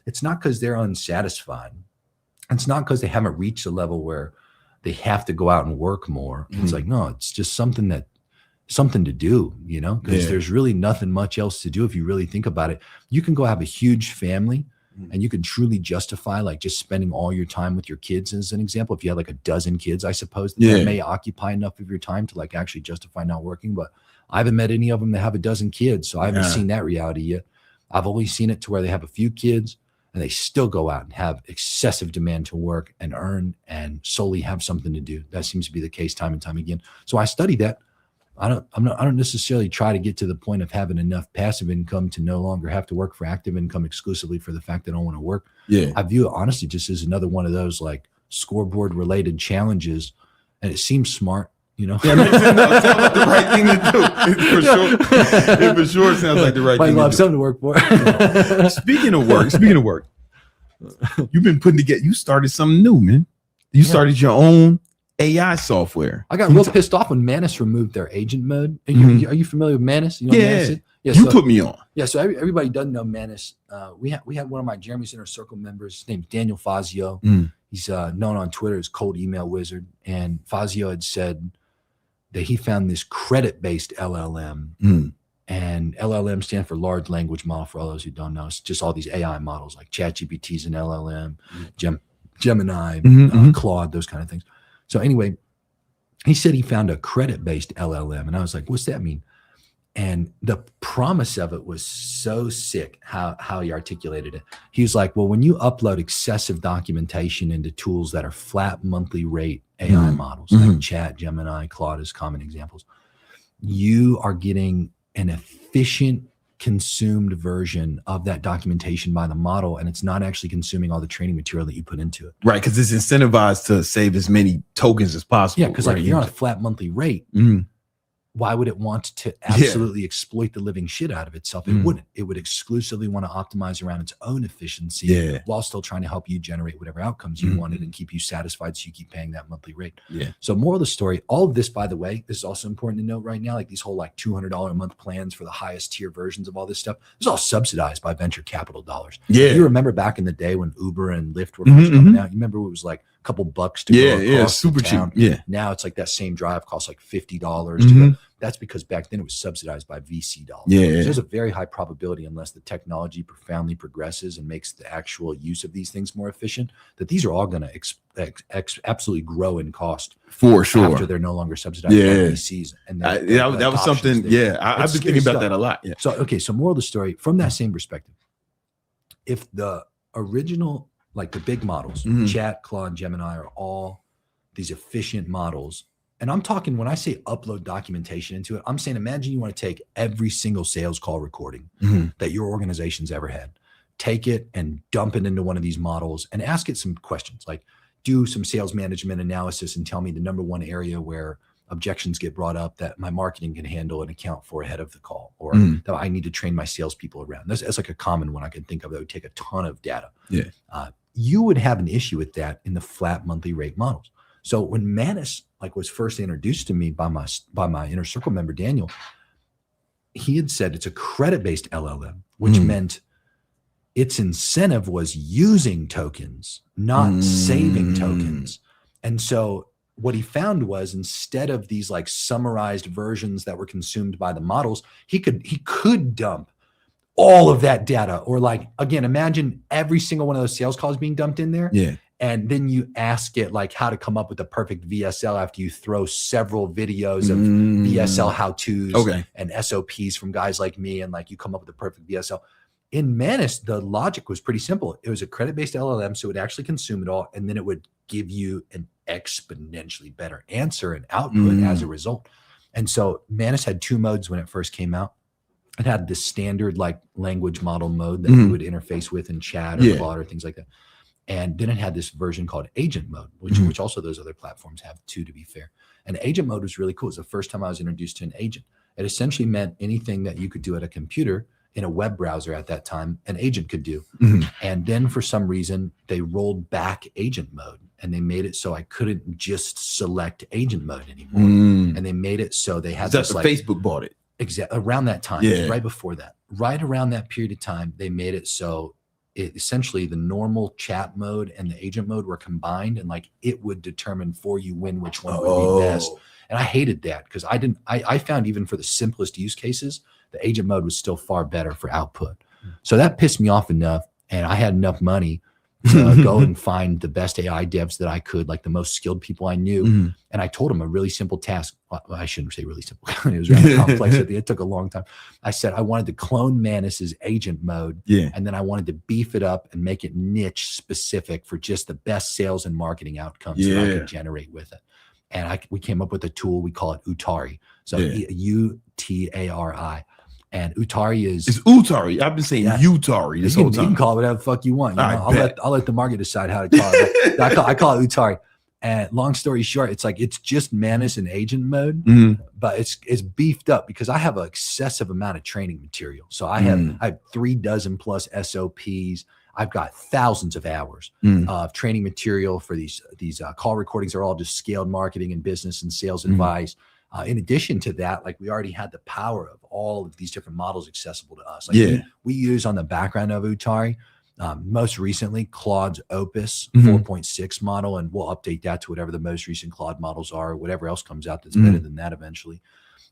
it's not because they're unsatisfied. It's not because they haven't reached a level where they have to go out and work more. It's like, no, it's just something to do, you know, because there's really nothing much else to do. If you really think about it, you can go have a huge family and you can truly justify like just spending all your time with your kids. As an example, if you had like a dozen kids, I suppose that may occupy enough of your time to like actually justify not working. But I haven't met any of them that have a dozen kids. So I haven't seen that reality yet. I've only seen it to where they have a few kids and they still go out and have excessive demand to work and earn and solely have something to do. That seems to be the case time and time again. So I study that. I don't necessarily try to get to the point of having enough passive income to no longer have to work for active income exclusively for the fact that I don't want to work. Yeah. I view it honestly just as another one of those like scoreboard related challenges. And it seems smart, you know? Yeah, it sounds like the right thing to do. It for sure sounds like the right thing to do. Might have something to work for. Speaking of work, you've been putting together, you started something new, man. You started your own AI software. I got real pissed off when Manus removed their agent mode. Are you familiar with Manus? You know Manus is? You put me on. Yeah, so everybody doesn't know Manus. We had one of my Jeremy's Inner Circle members. His name's Daniel Fazio. He's known on Twitter as Cold Email Wizard. And Fazio had said that he found this credit-based LLM. And LLM stands for Large Language Model, for all those who don't know. It's just all these AI models like ChatGPT's an LLM, Gemini, Claude, those kind of things. So anyway, he said he found a credit-based LLM. And I was like, what's that mean? And the promise of it was so sick how he articulated it. He was like, well, when you upload excessive documentation into tools that are flat monthly rate AI models, like Chat, Gemini, Claude as common examples, you are getting an efficient consumed version of that documentation by the model, and it's not actually consuming all the training material that you put into it. Right, because it's incentivized to save as many tokens as possible. Yeah, because like if you're on a flat monthly rate, why would it want to absolutely exploit the living shit out of itself? It wouldn't. It would exclusively want to optimize around its own efficiency while still trying to help you generate whatever outcomes you wanted and keep you satisfied so you keep paying that monthly rate. Yeah. So moral of the story, all of this, by the way, this is also important to note right now, like these whole like $200 a month plans for the highest tier versions of all this stuff, this is all subsidized by venture capital dollars. Yeah. You remember back in the day when Uber and Lyft were first coming out, you remember it was like a couple bucks to go across super town. cheap. Yeah. Now it's like that same drive costs like $50 to go. That's because back then it was subsidized by VC dollars. Yeah, so there's a very high probability, unless the technology profoundly progresses and makes the actual use of these things more efficient, that these are all going to absolutely grow in cost for sure after they're no longer subsidized by VCs. And that was something. I've been thinking about that a lot. Yeah. So so moral of the story, from that same perspective, if the original, like the big models, Chat, Claude, Gemini, are all these efficient models. And I'm talking, when I say upload documentation into it, I'm saying, imagine you want to take every single sales call recording that your organization's ever had, take it and dump it into one of these models and ask it some questions, like do some sales management analysis and tell me the number one area where objections get brought up that my marketing can handle and account for ahead of the call, or that I need to train my salespeople around. That's like a common one I can think of that would take a ton of data. Yeah, you would have an issue with that in the flat monthly rate models. So when Manus was first introduced to me by my Inner Circle member Daniel, he had said it's a credit-based LLM, which meant its incentive was using tokens, not saving tokens. And so what he found was, instead of these like summarized versions that were consumed by the models, he could dump all of that data, or like, again, imagine every single one of those sales calls being dumped in there. Yeah. And then you ask it like how to come up with the perfect VSL after you throw several videos of VSL how-tos and SOPs from guys like me, and like you come up with the perfect VSL. In Manus, the logic was pretty simple. It was a credit-based LLM, so it would actually consume it all, and then it would give you an exponentially better answer and output as a result. And so Manus had two modes when it first came out. It had the standard like language model mode that you would interface with in Chat or Claude or things like that. And then it had this version called agent mode, which also those other platforms have too, to be fair. And agent mode was really cool. It was the first time I was introduced to an agent. It essentially meant anything that you could do at a computer in a web browser at that time, an agent could do. And then for some reason, they rolled back agent mode. and they made it so I couldn't just select agent mode anymore. And they made it so they had this, like, Facebook bought it. Exactly around that time, right before that, right around that period of time, they made it so it essentially the normal chat mode and the agent mode were combined, and like it would determine for you which one would be best. And I hated that because I found even for the simplest use cases, the agent mode was still far better for output. So that pissed me off enough, and I had enough money to go and find the best AI devs that I could, like the most skilled people I knew. And I told them a really simple task. Well, I shouldn't say really simple. It was really complex. It took a long time. I said I wanted to clone Manus's agent mode. And then I wanted to beef it up and make it niche specific for just the best sales and marketing outcomes that I could generate with it. And we came up with a tool. We call it Utari. So Utari. And Utari it's Utari. I've been saying Utari this whole time. You can call it whatever the fuck you want. I'll let the market decide how to call it. I call it Utari. And long story short, it's just Manus and agent mode, but it's beefed up because I have an excessive amount of training material. So I have 36 plus SOPs. I've got thousands of hours of training material for these call recordings. Are all just scaled marketing and business and sales advice. In addition to that, like we already had the power of all of these different models accessible to us. Like we use on the background of Utari, most recently Claude's Opus 4.6 model, and we'll update that to whatever the most recent Claude models are, or whatever else comes out that's better than that eventually.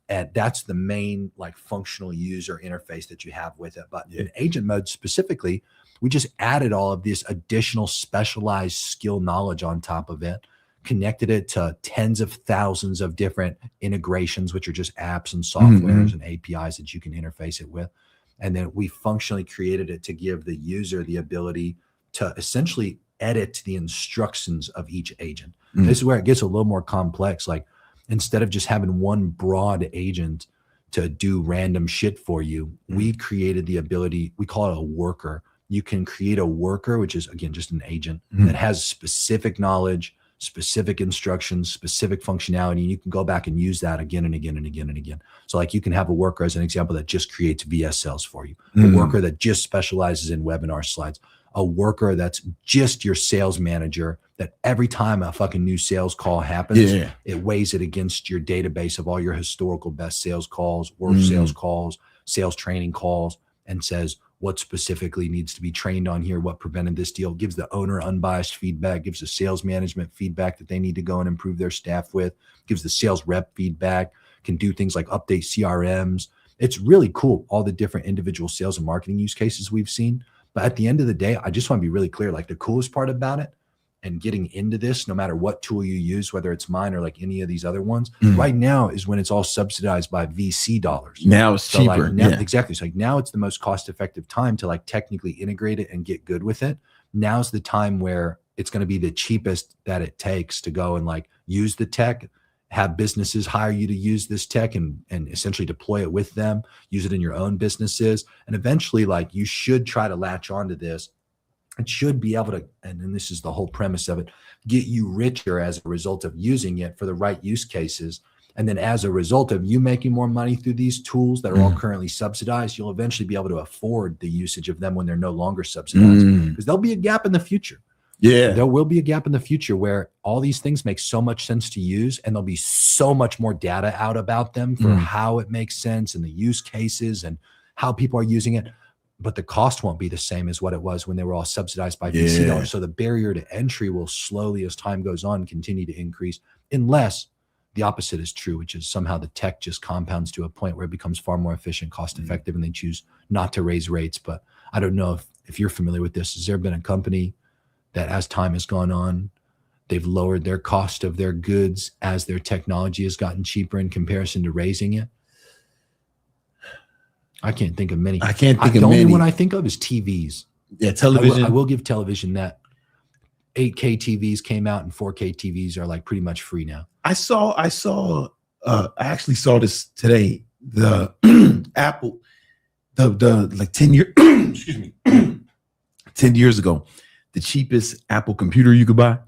And that's the main like functional user interface that you have with it. But in agent mode specifically, we just added all of this additional specialized skill knowledge on top of it, connected it to tens of thousands of different integrations, which are just apps and softwares and APIs that you can interface it with. And then we functionally created it to give the user the ability to essentially edit the instructions of each agent. This is where it gets a little more complex. Like instead of just having one broad agent to do random shit for you, we created the ability, we call it a worker. You can create a worker, which is again, just an agent that has specific knowledge, specific instructions, specific functionality, and you can go back and use that again and again and again and again. So like you can have a worker as an example that just creates VSLs for you, a worker that just specializes in webinar slides, a worker that's just your sales manager that every time a fucking new sales call happens, it weighs it against your database of all your historical best sales calls, worst sales calls, sales training calls, and says, what specifically needs to be trained on here, what prevented this deal, gives the owner unbiased feedback, gives the sales management feedback that they need to go and improve their staff with, gives the sales rep feedback, can do things like update CRMs. It's really cool, all the different individual sales and marketing use cases we've seen. But at the end of the day, I just want to be really clear, like the coolest part about it and getting into this, no matter what tool you use, whether it's mine or like any of these other ones, right now is when it's all subsidized by VC dollars. Now it's cheaper. Like exactly. So like now it's the most cost-effective time to like technically integrate it and get good with it. Now's the time where it's going to be the cheapest that it takes to go and like use the tech, have businesses hire you to use this tech and essentially deploy it with them, use it in your own businesses. And eventually like you should try to latch onto this. It should be able to, and this is the whole premise of it, get you richer as a result of using it for the right use cases. And then as a result of you making more money through these tools that are all currently subsidized, you'll eventually be able to afford the usage of them when they're no longer subsidized. Because there'll be a gap in the future. There will be a gap in the future where all these things make so much sense to use, and there'll be so much more data out about them for how it makes sense and the use cases and how people are using it. But the cost won't be the same as what it was when they were all subsidized by VC dollars. So the barrier to entry will slowly, as time goes on, continue to increase, unless the opposite is true, which is somehow the tech just compounds to a point where it becomes far more efficient, cost effective, and they choose not to raise rates. But I don't know if you're familiar with this. Has there been a company that as time has gone on, they've lowered their cost of their goods as their technology has gotten cheaper in comparison to raising it? I can't think of many. The only one I think of is TVs. Yeah, television. I will give television that 8K TVs came out and 4K TVs are like pretty much free now. I actually saw this today. The Apple, the like 10 years, excuse me, 10 years ago, the cheapest Apple computer you could buy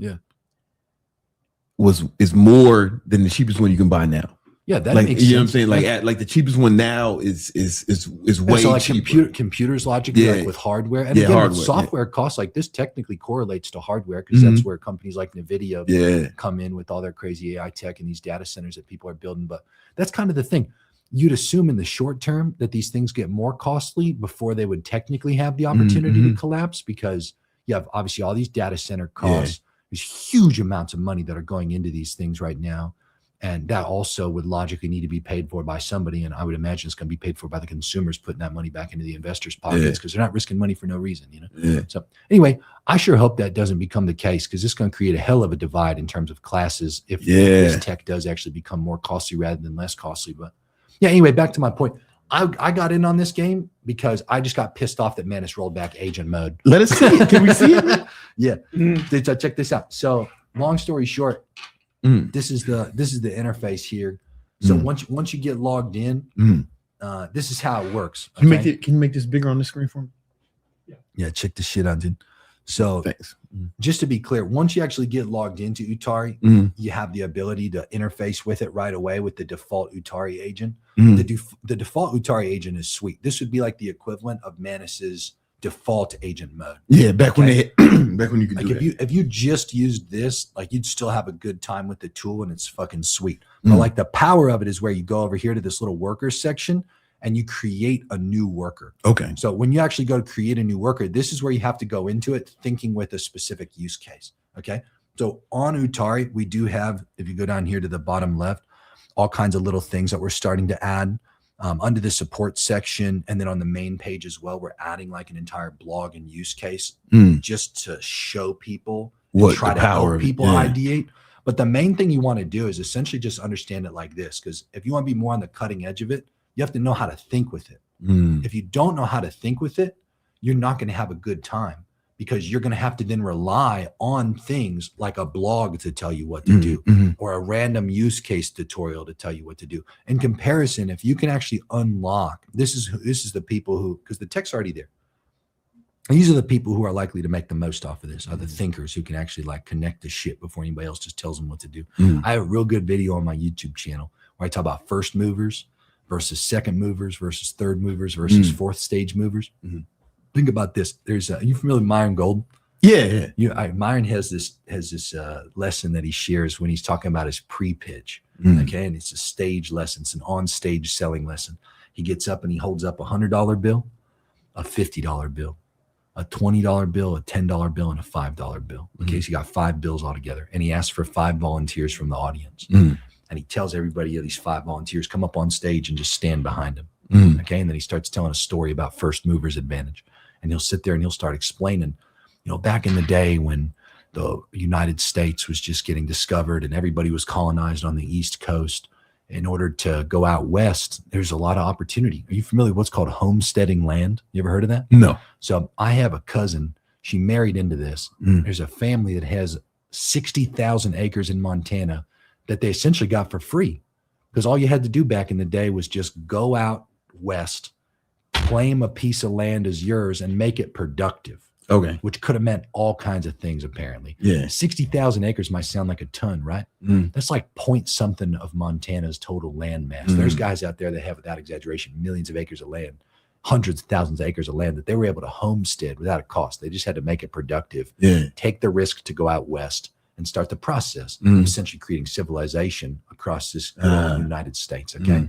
is more than the cheapest one you can buy now. Yeah, that like makes you know what I'm sense. saying. Like the cheapest one now is way so like cheaper. computers logically, Yeah. like with hardware, and Yeah, again, hardware, with software costs, like this technically correlates to hardware because Mm-hmm. that's where companies like Nvidia Yeah. come in with all their crazy AI tech and these data centers that people are building. But that's kind of the thing. You'd assume in the short term that these things get more costly before they would technically have the opportunity Mm-hmm. to collapse, because you have obviously all these data center costs. There's huge amounts of money that are going into these things right now. And that also would logically need to be paid for by somebody. And I would imagine it's going to be paid for by the consumers putting that money back into the investors' pockets because they're not risking money for no reason, you know? Yeah. So anyway, I sure hope that doesn't become the case because it's going to create a hell of a divide in terms of classes if this tech does actually become more costly rather than less costly. But yeah, anyway, back to my point. I got in on this game because I just got pissed off that Manus rolled back agent mode. Let us see it. Can we see it? Yeah. Check this out. So long story short, this is the interface here. So once you get logged in, this is how it works. Okay? Can you make this bigger on the screen for me? Yeah, check this shit out, dude. So Thanks. Just to be clear, once you actually get logged into Utari, you have the ability to interface with it right away with the default Utari agent. The default Utari agent is sweet. This would be like the equivalent of Manus's default agent mode. Yeah, back when you could like do if that. if you just used this, like you'd still have a good time with the tool and it's fucking sweet. But like the power of it is where you go over here to this little workers section and you create a new worker. Okay. So when you actually go to create a new worker, this is where you have to go into it thinking with a specific use case. Okay. So on Utari, we do have, if you go down here to the bottom left, all kinds of little things that we're starting to add under the support section. And then on the main page as well, we're adding like an entire blog and use case just to show people what try the to power help people ideate. But the main thing you want to do is essentially just understand it like this, because if you want to be more on the cutting edge of it, you have to know how to think with it. If you don't know how to think with it, you're not going to have a good time because you're going to have to then rely on things like a blog to tell you what to do or a random use case tutorial to tell you what to do. In comparison, if you can actually unlock, this is the people who, because the tech's already there. These are the people who are likely to make the most off of this, are the thinkers who can actually like connect the shit before anybody else just tells them what to do. I have a real good video on my YouTube channel where I talk about first movers versus second movers versus third movers versus fourth stage movers. Think about this. There's are you familiar with Myron Golden? Yeah. Myron has this lesson that he shares when he's talking about his pre-pitch. Okay, and it's a stage lesson. It's an on-stage selling lesson. He gets up and he holds up $100 bill, a $50 bill, a $20 bill, a $10 bill, and a $5 bill. Okay, so you got 5 bills altogether, and he asks for 5 volunteers from the audience. And he tells everybody of these 5 volunteers, come up on stage and just stand behind him. Okay. And then he starts telling a story about first movers advantage. And he'll sit there and he'll start explaining, you know, back in the day when the United States was just getting discovered and everybody was colonized on the East Coast, in order to go out west, there's a lot of opportunity. Are you familiar with what's called homesteading land? You ever heard of that? No. So I have a cousin, she married into this. There's a family that has 60,000 acres in Montana that they essentially got for free, because all you had to do back in the day was just go out west, claim a piece of land as yours and make it productive. Okay. Which could have meant all kinds of things, apparently. Yeah. 60,000 acres might sound like a ton, right? That's like point something of Montana's total land mass. There's guys out there that have, without exaggeration, millions of acres of land, hundreds of thousands of acres of land that they were able to homestead without a cost. They just had to make it productive, take the risk to go out west and start the process of essentially creating civilization across this United States. Okay.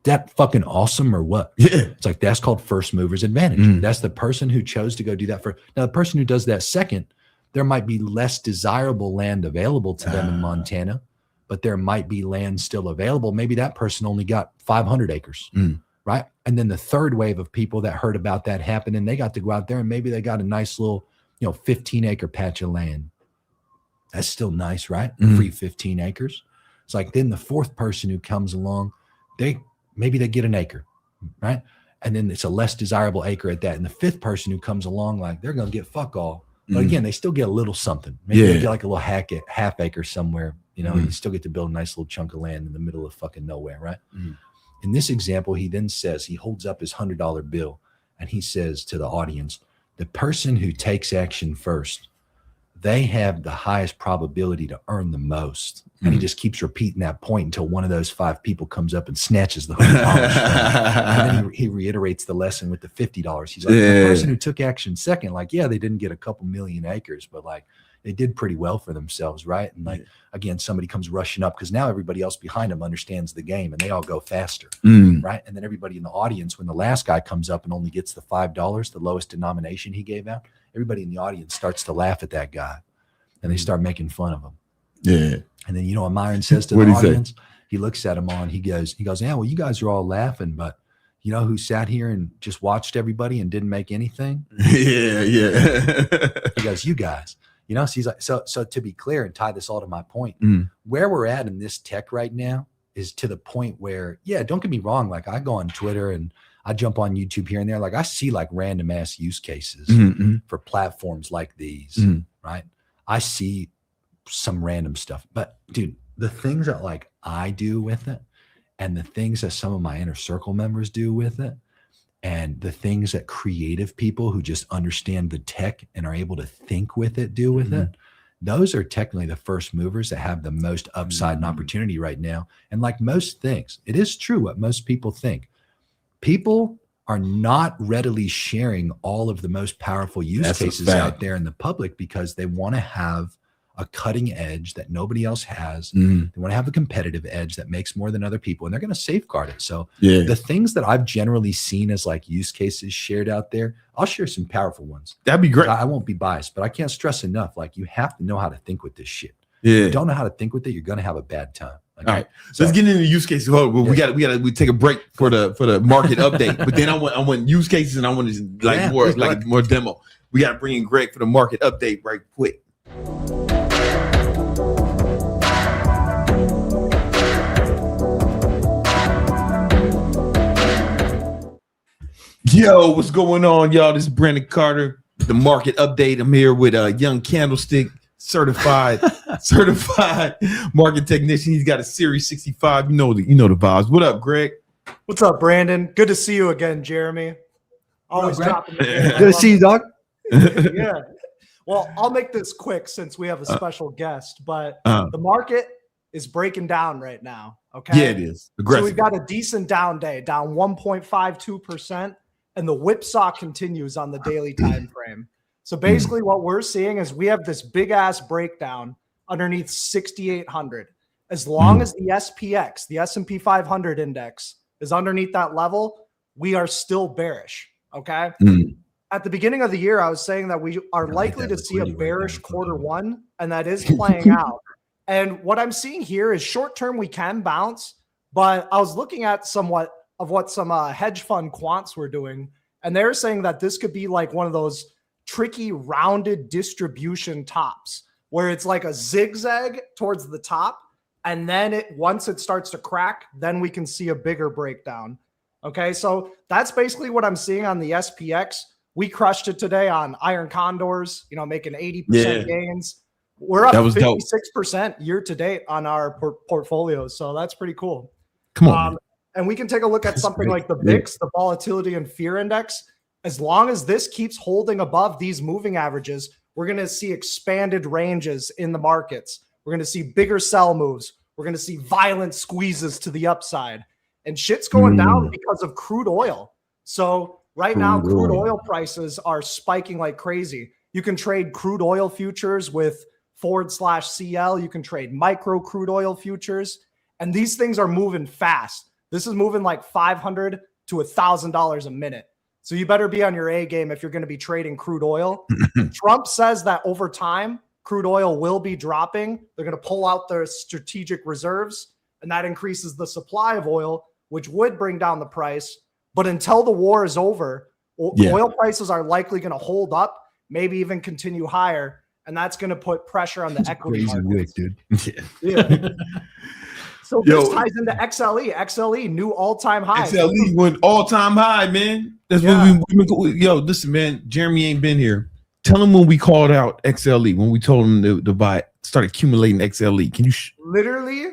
That fucking awesome or what? Yeah. It's like, that's called first movers advantage. That's the person who chose to go do that for. Now, the person who does that second, there might be less desirable land available to them in Montana, but there might be land still available. Maybe that person only got 500 acres, right? And then the third wave of people that heard about that happen and they got to go out there and maybe they got a nice little, 15-acre patch of land. That's still nice, right? Free 15 acres. It's like, then the fourth person who comes along, maybe they get an acre, right? And then it's a less desirable acre at that. And the fifth person who comes along, like, they're going to get fuck all. But again, they still get a little something. Maybe they get like a little half acre somewhere, and you still get to build a nice little chunk of land in the middle of fucking nowhere, right? In this example, he then says, he holds up his $100 bill and he says to the audience, the person who takes action first, they have the highest probability to earn the most. And he just keeps repeating that point until one of those 5 people comes up and snatches the $100 and then he reiterates the lesson with the $50. He's like, the person who took action second, like, yeah, they didn't get a couple million acres, but like they did pretty well for themselves, right? And like, again, somebody comes rushing up because now everybody else behind them understands the game and they all go faster, right? And then everybody in the audience, when the last guy comes up and only gets the $5, the lowest denomination he gave out, everybody in the audience starts to laugh at that guy and they start making fun of him. Yeah. And then, you know what Myron says to the audience? He looks at them all and he goes, yeah, well, you guys are all laughing, but you know who sat here and just watched everybody and didn't make anything? Yeah. He goes, you guys. You know, so he's like, so to be clear and tie this all to my point, where we're at in this tech right now is to the point where, yeah, don't get me wrong. Like I go on Twitter and I jump on YouTube here and there. Like I see like random ass use cases for platforms like these, right? I see some random stuff, but dude, the things that like I do with it and the things that some of my inner circle members do with it, and the things that creative people who just understand the tech and are able to think with it do with it, those are technically the first movers that have the most upside and opportunity right now. And like most things, it is true what most people think. People are not readily sharing all of the most powerful use cases out there in the public because they want to have a cutting edge that nobody else has. They want to have a competitive edge that makes more than other people, and they're going to safeguard it. So the things that I've generally seen as like use cases shared out there, I'll share some powerful ones. That'd be great. I won't be biased, but I can't stress enough. Like you have to know how to think with this shit. If you don't know how to think with it, you're going to have a bad time. Okay? All right. So let's get into the use cases. Well, we take a break for the market update, but then I want use cases and I want to more demo. We got to bring in Greg for the market update right quick. Yo, what's going on, y'all? This is Brandon Carter, the market update. I'm here with a young Candlestick certified market technician. He's got a Series 65. You know the vibes. What up, Greg? What's up, Brandon? Good to see you again, Jeremy. Always dropping. Good to see you, Doc. Yeah. Well, I'll make this quick since we have a special guest, but the market is breaking down right now. Okay. Yeah, it is. Aggressive. So we've got a decent down day, down 1.52%. And the whipsaw continues on the daily time frame. So basically what we're seeing is we have this big ass breakdown underneath 6,800. As long as the SPX, the S&P 500 index, is underneath that level, we are still bearish. Okay. At the beginning of the year, I was saying that we are likely to see a bearish Q1, and that is playing out. And what I'm seeing here is short term we can bounce, but I was looking at somewhat of what some hedge fund quants were doing. And they're saying that this could be like one of those tricky rounded distribution tops where it's like a zigzag towards the top. And then once it starts to crack, then we can see a bigger breakdown. Okay. So that's basically what I'm seeing on the SPX. We crushed it today on iron condors, making 80% gains. We're up 56% year to date on our portfolios. So that's pretty cool. Come on. And we can take a look at something like the VIX, the volatility and fear index. As long as this keeps holding above these moving averages, we're going to see expanded ranges in the markets. We're going to see bigger sell moves. We're going to see violent squeezes to the upside. And shit's going down because of crude oil. So right now, crude oil prices are spiking like crazy. You can trade crude oil futures with Ford/CL. You can trade micro crude oil futures. And these things are moving fast. This is moving like $500 to $1,000 a minute. So you better be on your A game if you're going to be trading crude oil. Trump says that over time, crude oil will be dropping. They're going to pull out their strategic reserves, and that increases the supply of oil, which would bring down the price. But until the war is over, oil prices are likely going to hold up, maybe even continue higher. And that's going to put pressure on the equity markets. Dude. Yeah. So this ties into XLE. XLE, new all-time high. XLE went all-time high, man. That's what listen, man, Jeremy ain't been here. Tell him when we called out XLE, when we told him to buy, start accumulating XLE. Can you literally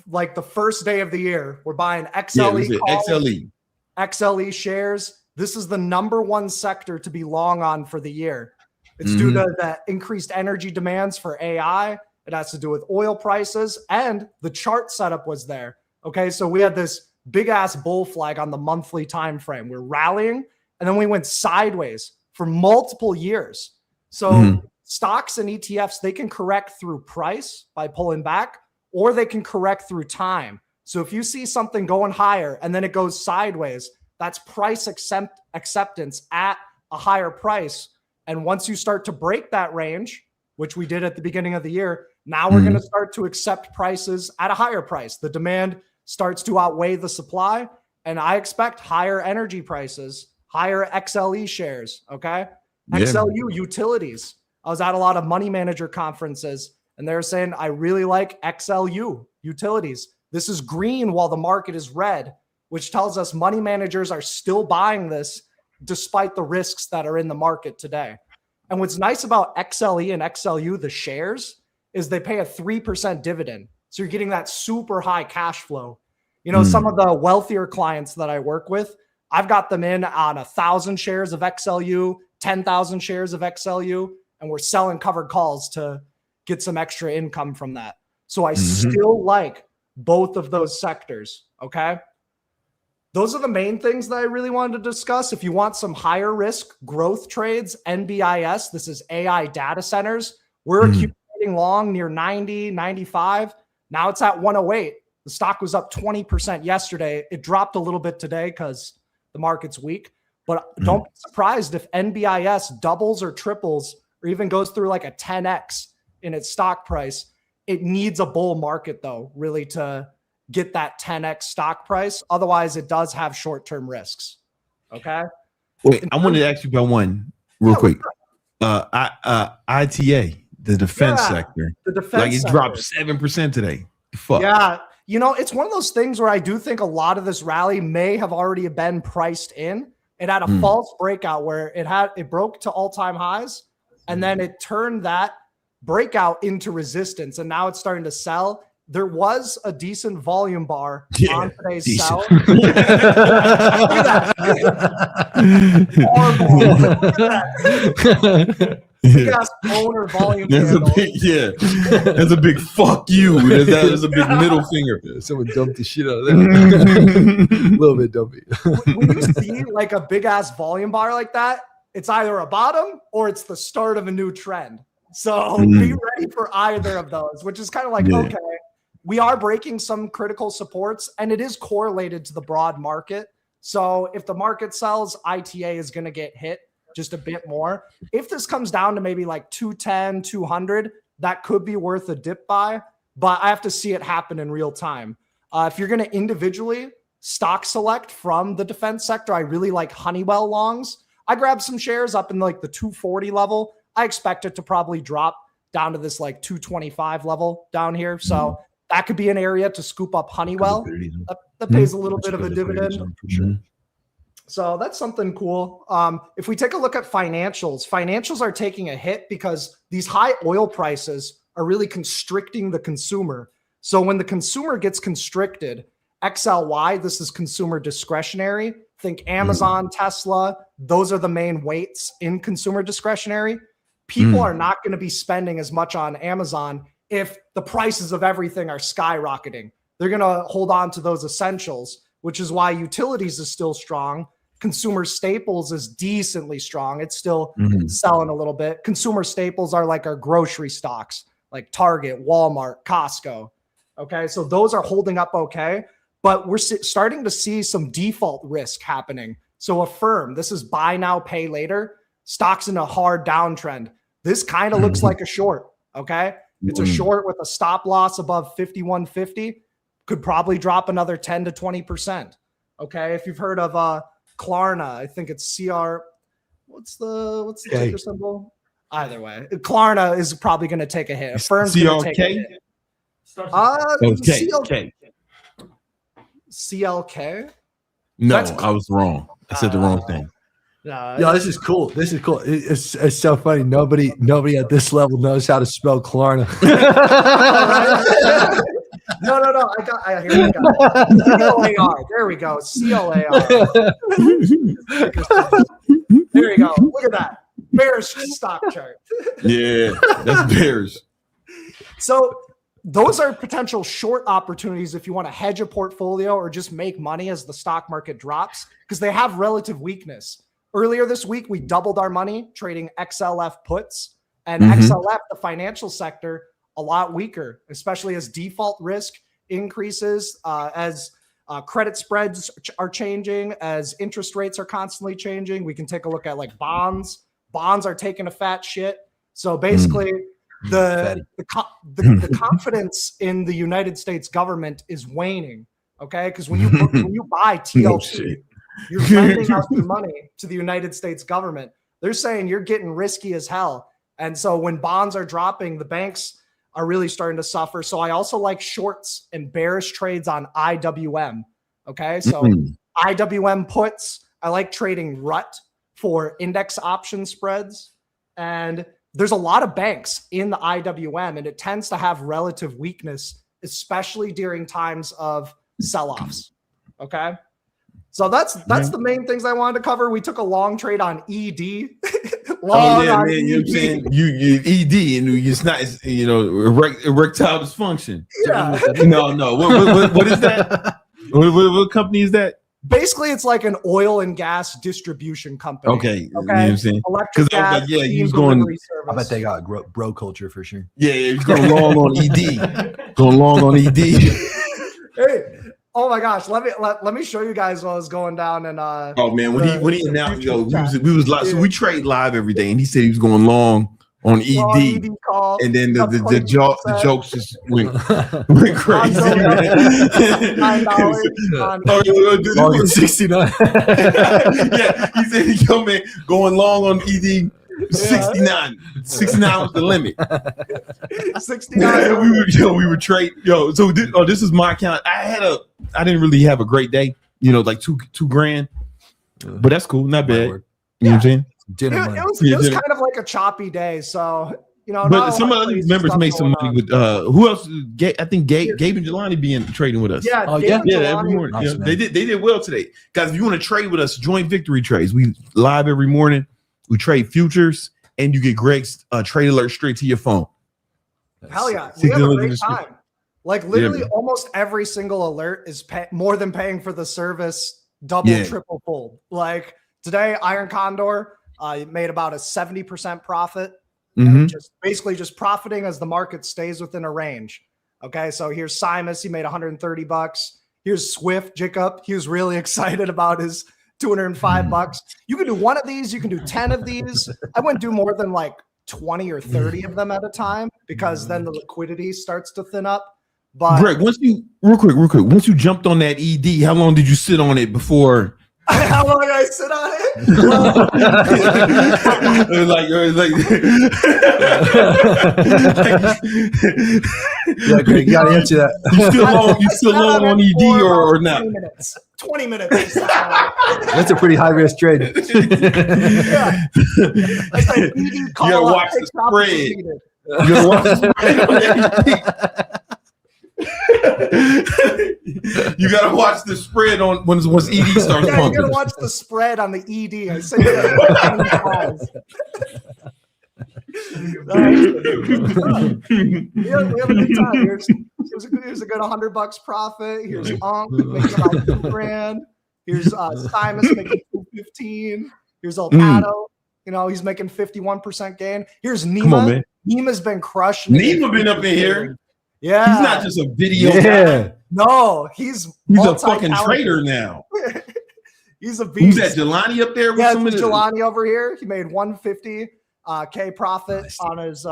like the first day of the year, we're buying XLE XLE shares. This is the #1 sector to be long on for the year. It's due to the increased energy demands for AI. It has to do with oil prices, and the chart setup was there. Okay, so we had this big ass bull flag on the monthly time frame. We're rallying, and then we went sideways for multiple years. So stocks and ETFs, they can correct through price by pulling back, or they can correct through time. So if you see something going higher and then it goes sideways, that's price acceptance at a higher price. And once you start to break that range, which we did at the beginning of the year, now we're going to start to accept prices at a higher price. The demand starts to outweigh the supply. And I expect higher energy prices, higher XLE shares. Okay. Yeah. XLU utilities. I was at a lot of money manager conferences and they're saying, I really like XLU utilities. This is green while the market is red, which tells us money managers are still buying this despite the risks that are in the market today. And what's nice about XLE and XLU, the shares, is they pay a 3% dividend. So you're getting that super high cash flow. You know, some of the wealthier clients that I work with, I've got them in on 1,000 shares of XLU, 10,000 shares of XLU, and we're selling covered calls to get some extra income from that. So I still like both of those sectors. Okay. Those are the main things that I really wanted to discuss. If you want some higher risk growth trades, NBIS, this is AI data centers. We're accumulating long near 90, 95. Now it's at 108. The stock was up 20% yesterday. It dropped a little bit today because the market's weak. But don't be surprised if NBIS doubles or triples or even goes through like a 10x in its stock price. It needs a bull market, though, really to get that 10x stock price. Otherwise, it does have short-term risks. Okay. Wait, I wanted to ask you about one real quick. ITA, the defense sector. The defense like it sector dropped 7% today. Fuck. Yeah. You know, it's one of those things where I do think a lot of this rally may have already been priced in. It had a false breakout where it broke to all-time highs, and then it turned that breakout into resistance, and now it's starting to sell. There was a decent volume bar on today's sell. Look at that. Big ass owner volume. That's a big fuck you. That's a big middle finger. Someone dumped the shit out of that. A little bit dumpy. When you see like a big ass volume bar like that, it's either a bottom or it's the start of a new trend. So be ready for either of those, which is kind of like, okay, we are breaking some critical supports and it is correlated to the broad market. So if the market sells, ITA is going to get hit just a bit more. If this comes down to maybe like 210, 200, that could be worth a dip buy, but I have to see it happen in real time. If you're going to individually stock select from the defense sector, I really like Honeywell longs. I grabbed some shares up in like the 240 level. I expect it to probably drop down to this like 225 level down here. So that could be an area to scoop up Honeywell. That pays a little bit of a dividend. For sure. So that's something cool. If we take a look at financials are taking a hit because these high oil prices are really constricting the consumer. So when the consumer gets constricted, XLY, this is consumer discretionary. Think Amazon, Tesla, those are the main weights in consumer discretionary. People are not going to be spending as much on Amazon if the prices of everything are skyrocketing. They're going to hold on to those essentials, which is why utilities is still strong. Consumer staples is decently strong. It's still selling a little bit. Consumer staples are like our grocery stocks, like Target, Walmart, Costco. Okay, so those are holding up okay, but we're starting to see some default risk happening. So Affirm, this is buy now, pay later. Stocks in a hard downtrend. This kind of looks like a short, okay? It's a short with a stop loss above 51.50. Could probably drop another 10 to 20%. Okay, if you've heard of Klarna, I think it's CR. What's the ticker symbol? Either way, Klarna is probably going to take a hit. Affirm's going to take a hit. CLK. No, I was wrong. I said the wrong thing. Yeah, this is cool. This is cool. It's so funny. Nobody at this level knows how to spell Klarna. No. Here we go. CLAR. There we go. CLAR. There you go. Look at that. bearish stock chart. Yeah, that's bearish. So those are potential short opportunities if you want to hedge a portfolio or just make money as the stock market drops, because they have relative weakness. Earlier this week, we doubled our money trading XLF puts, and XLF, the financial sector, a lot weaker, especially as default risk increases, as credit spreads are changing, as interest rates are constantly changing. We can take a look at like bonds. Bonds are taking a fat shit. So basically, the confidence in the United States government is waning. Okay, because when you buy TLC, you're lending out your money to the United States government. They're saying you're getting risky as hell. And so when bonds are dropping, the banks are really starting to suffer. So I also like shorts and bearish trades on IWM. Okay, so IWM puts, I like trading RUT for index option spreads. And there's a lot of banks in the IWM, and it tends to have relative weakness, especially during times of sell-offs. Okay. So that's the main things I wanted to cover. We took a long trade on ED. Man, you know what I'm saying? You ED, and it's not, erectile dysfunction. Yeah. No. What is that? What company is that? Basically, it's like an oil and gas distribution company. Okay. You know what I'm saying? Electric gas, he's going. I bet they got bro culture for sure. Yeah, he's going long on ED. Going long on ED. Hey. Oh my gosh! Let me show you guys what was going down. And oh man, when he announced, we was live, so we trade live every day, and he said he was going long on ED, call, and then the jokes just went crazy. $9 69. Yeah, he said, "Yo man, going long on ED." 69 was the limit. 69. We were trade. So this is my account. I didn't really have a great day. Like two grand, but that's cool. Not bad. You know what I'm saying? It was kind of like a choppy day. So but some other members made some money with who else? I think Gabe and Jelani being trading with us. Yeah, every morning. Nice, they did well today. Guys, if you want to trade with us, join Victory Trades. We live every morning. We trade futures, and you get Greg's trade alert straight to your phone. Hell yeah. We have a great time. Like literally almost every single alert is more than paying for the service, double, triple fold. Like today, Iron Condor made about a 70% profit. Just profiting as the market stays within a range. Okay, so here's Simus. He made $130. Here's Swift Jacob. He was really excited about his $205. You can do one of these. You can do 10 of these. I wouldn't do more than like 20 or 30 of them at a time, because then the liquidity starts to thin up. But Greg, once you jumped on that ED, how long did you sit on it before? How long did I sit on it? Greg, you gotta answer that. You still long on ED or not? 20 minutes. That's a pretty high risk trade. Yeah. You gotta watch the spread. You gotta watch the spread. You gotta watch the spread on once ED starts pumping. You gotta watch the spread on the ED. I say we have a good time. Here's a good $100 profit. Here's Onk making about $2,000. Here's Simus making $215. Here's Elpato. He's making 51% gain. Here's Nema. Come on, man. Nema's been crushing. Nema been up in here. Yeah, he's not just a video guy. No, he's a fucking trader now. He's a beast. Who's that, Jelani up there? Yeah, Jelani over here. He made $150K profit on his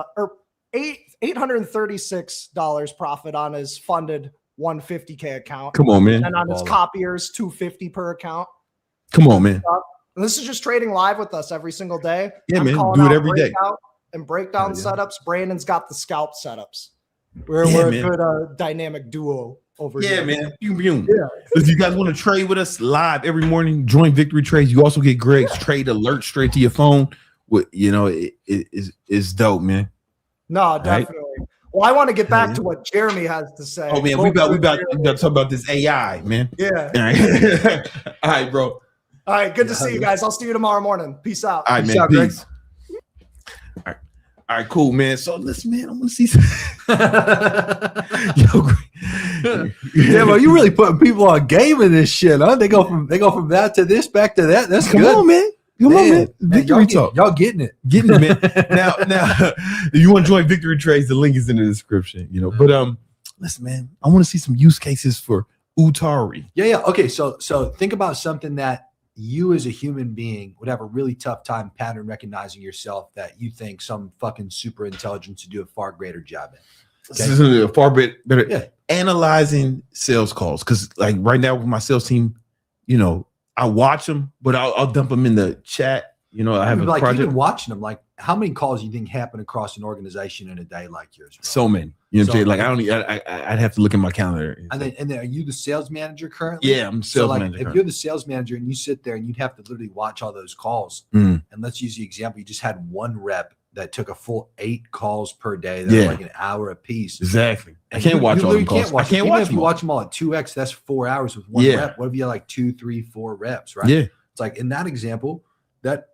$836 profit on his funded $150K account. Come on, man. And on his copiers, $250 per account. Come on, man. And this is just trading live with us every single day. Yeah, man. Do it every day. And breakdown setups. Brandon's got the scalp setups. We're a good dynamic duo over here. Yeah, man. If you guys want to trade with us live every morning, join Victory Trades. You also get Greg's trade alert straight to your phone. It's dope, man. No, definitely. Right? Well, I want to get back to what Jeremy has to say. Oh man, we about to talk about this AI, man. Yeah. All right. All right, bro. All right, good to see you guys. I'll see you tomorrow morning. Peace out. All right, man. Peace. All right, cool, man. So listen, man, I want to see some. Yo, Yeah, bro, you really putting people on game in this shit, huh? They go from that to this, back to that. That's Come good. on, man. Come on, man. Victory talk. Y'all getting it. Getting it, man. Now, if you want to join Victory Trades, the link is in the description, you know. But listen, man, I want to see some use cases for Utari. Yeah. Okay, so think about something that you as a human being would have a really tough time pattern recognizing yourself that you think some fucking super intelligence would do a far greater job in. Okay? This is a far bit better. Yeah. Analyzing sales calls, because like right now with my sales team, you know, I watch them, but I'll dump them in the chat. You know, I have a project. Even watching them, like how many calls do you think happen across an organization in a day like yours? Bro? So many. You know what I'm saying? Like I'd have to look at my calendar. And then are you the sales manager currently? Yeah, I'm sales manager. If currently. you're the sales manager and you sit there and you'd have to literally watch all those calls, and let's use the example, you just had one rep that took a full 8 calls per day. That were like an hour a piece. Exactly. I can't watch all the calls. I can't watch them. If you watch them all at 2x, that's 4 hours with one rep. What if you had like 2, 3, 4 reps, right? Yeah. It's like in that example, that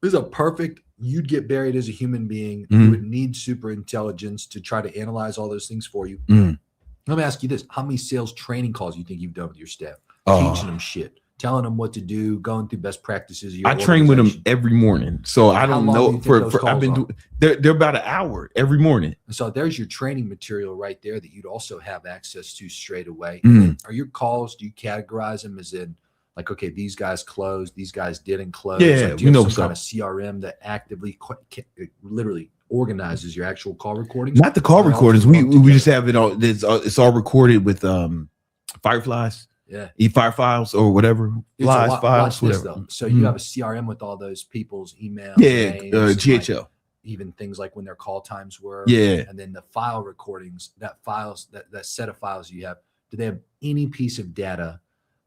is a perfect, you'd get buried as a human being. You would need super intelligence to try to analyze all those things for you. Let me ask you this. How many sales training calls do you think you've done with your staff? Teaching them shit, telling them what to do, going through best practices. Of your I train with them every morning. So I don't know. I've been doing, they're about an hour every morning. So there's your training material right there that you'd also have access to straight away. Are your calls, do you categorize them as in, like, okay, these guys closed, these guys didn't close? Yeah, like, do you have some kind of CRM that actively, literally organizes your actual call recordings? Not the call recordings. We just have it all. It's all recorded with Fireflies. Yeah, e-fire files or whatever. Flies, files, whatever. Though. So you have a CRM with all those people's emails. Yeah, names, GHL. Like, even things like when their call times were. Yeah, and then the file recordings, that set of files you have. Do they have any piece of data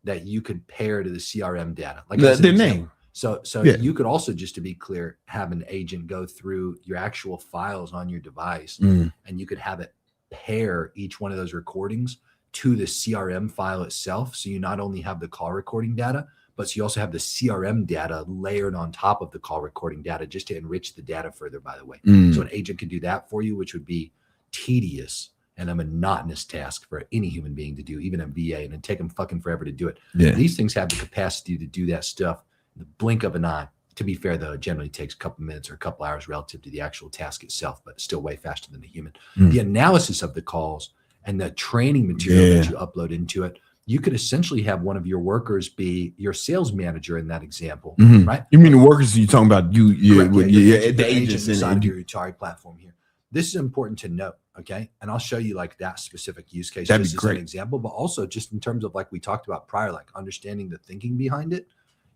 that you could pair to the CRM data, like their name? So you could also, just to be clear, have an agent go through your actual files on your device, and you could have it pair each one of those recordings to the CRM file itself. So you not only have the call recording data, but you also have the CRM data layered on top of the call recording data, just to enrich the data further, by the way. So an agent could do that for you, which would be tedious and a monotonous task for any human being to do, even a VA, and it'd take them fucking forever to do it. Yeah. These things have the capacity to do that stuff in the blink of an eye. To be fair, though, it generally takes a couple minutes or a couple hours relative to the actual task itself, but it's still way faster than a human. The analysis of the calls and the training material that you upload into it, you could essentially have one of your workers be your sales manager in that example, right? You mean the workers you're talking about? The agents inside of your Utari platform here. This is important to note, okay? And I'll show you like that specific use case. That'd just be great. As an example, but also just in terms of like we talked about prior, like understanding the thinking behind it.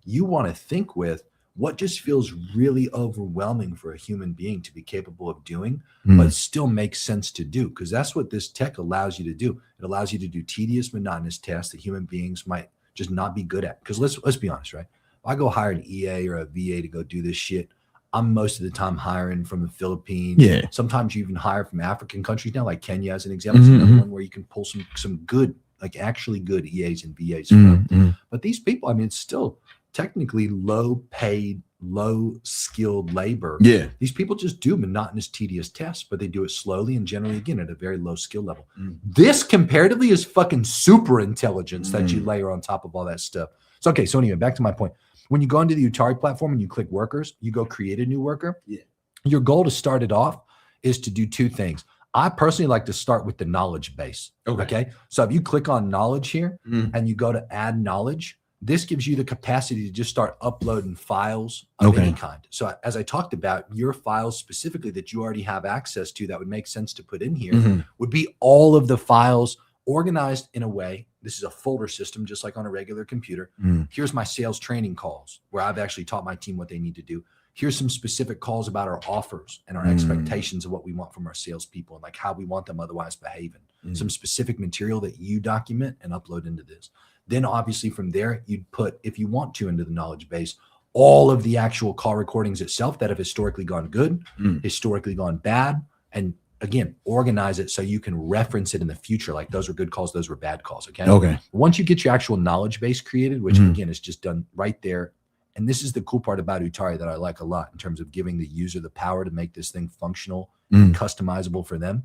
You want to think with what just feels really overwhelming for a human being to be capable of doing, but still makes sense to do, because that's what this tech allows you to do. It allows you to do tedious, monotonous tasks that human beings might just not be good at. Because let's be honest, right? If I go hire an EA or a VA to go do this shit, I'm most of the time hiring from the Philippines. Yeah. Sometimes you even hire from African countries now, like Kenya as an example. It's another one where you can pull some good, like actually good EAs and VAs from. But these people, I mean, it's still technically low paid, low skilled labor. Yeah. These people just do monotonous, tedious tasks, but they do it slowly and generally, again, at a very low skill level. This comparatively is fucking super intelligence that you layer on top of all that stuff. So, okay. So anyway, back to my point. When you go into the Utari platform and you click workers, you go create a new worker. Yeah. Your goal to start it off is to do 2 things. I personally like to start with the knowledge base. Okay. So if you click on knowledge here and you go to add knowledge, this gives you the capacity to just start uploading files of any kind. So as I talked about, your files specifically that you already have access to that would make sense to put in here would be all of the files organized in a way. This is a folder system, just like on a regular computer. Here's my sales training calls where I've actually taught my team what they need to do. Here's some specific calls about our offers and our expectations of what we want from our salespeople and like how we want them otherwise behaving. Some specific material that you document and upload into this. Then obviously from there, you'd put, if you want to, into the knowledge base, all of the actual call recordings itself that have historically gone good, historically gone bad, and again, organize it so you can reference it in the future. Like those were good calls, those were bad calls. Okay. Once you get your actual knowledge base created, which again is just done right there And this is the cool part about Utari that I like a lot in terms of giving the user the power to make this thing functional and customizable for them.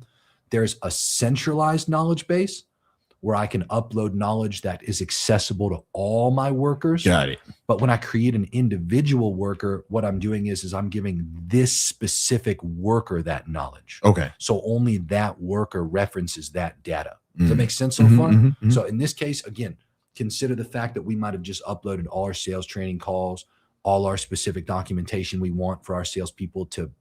There's a centralized knowledge base where I can upload knowledge that is accessible to all my workers. Got it. But when I create an individual worker, what I'm doing is I'm giving this specific worker that knowledge. Okay. So only that worker references that data. Does that make sense so far? So in this case, again, consider the fact that we might have just uploaded all our sales training calls, all our specific documentation we want for our salespeople to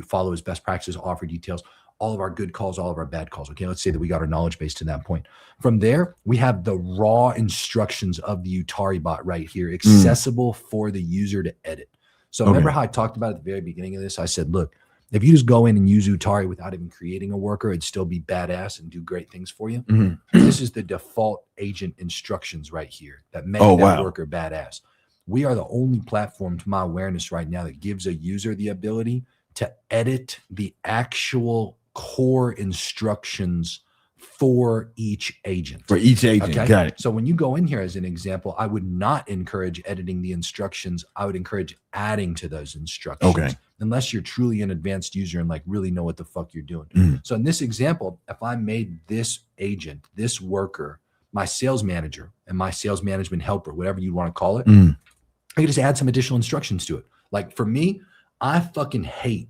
follow as best practices, offer details, all of our good calls, all of our bad calls. Okay, let's say that we got our knowledge base to that point. From there, we have the raw instructions of the Utari bot right here, accessible for the user to edit. So remember how I talked about at the very beginning of this? I said, look, if you just go in and use Utari without even creating a worker, it'd still be badass and do great things for you. This is the default agent instructions right here that make that worker badass. We are the only platform, to my awareness right now, that gives a user the ability to edit the actual core instructions for each agent. For each agent, okay? Got it. So when you go in here as an example, I would not encourage editing the instructions. I would encourage adding to those instructions. Okay. Unless you're truly an advanced user and like really know what the fuck you're doing. So in this example, if I made this agent, this worker, my sales manager and my sales management helper, whatever you want to call it, I could just add some additional instructions to it. Like for me, I fucking hate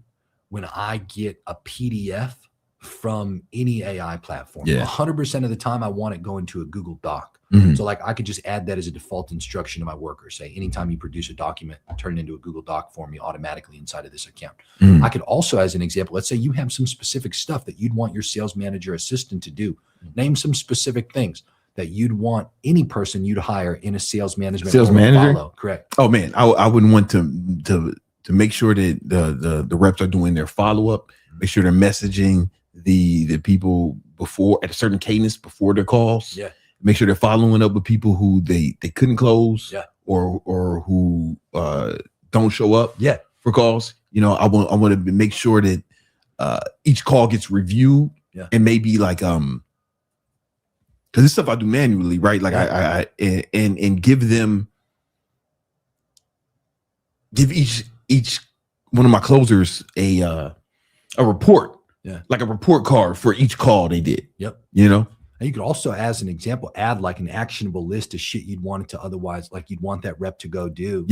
when I get a PDF from any AI platform. 100% of the time I want it going to a Google Doc. So like I could just add that as a default instruction to my worker. Say, anytime you produce a document, turn it into a Google Doc for me automatically inside of this account. I could also, as an example, let's say you have some specific stuff that you'd want your sales manager assistant to do. Name some specific things that you'd want any person you'd hire in a sales management manager. Follow. Correct. Oh man, I wouldn't want to make sure that the reps are doing their follow-up, make sure they're messaging the people before at a certain cadence before their calls. Make sure they're following up with people who they couldn't close or who don't show up for calls. You know, I want to make sure that each call gets reviewed and maybe like because this stuff I do manually, right? Like I give each one of my closers a report. Like a report card for each call they did. You know? And you could also, as an example, add like an actionable list of shit you'd want it to otherwise, like you'd want that rep to go do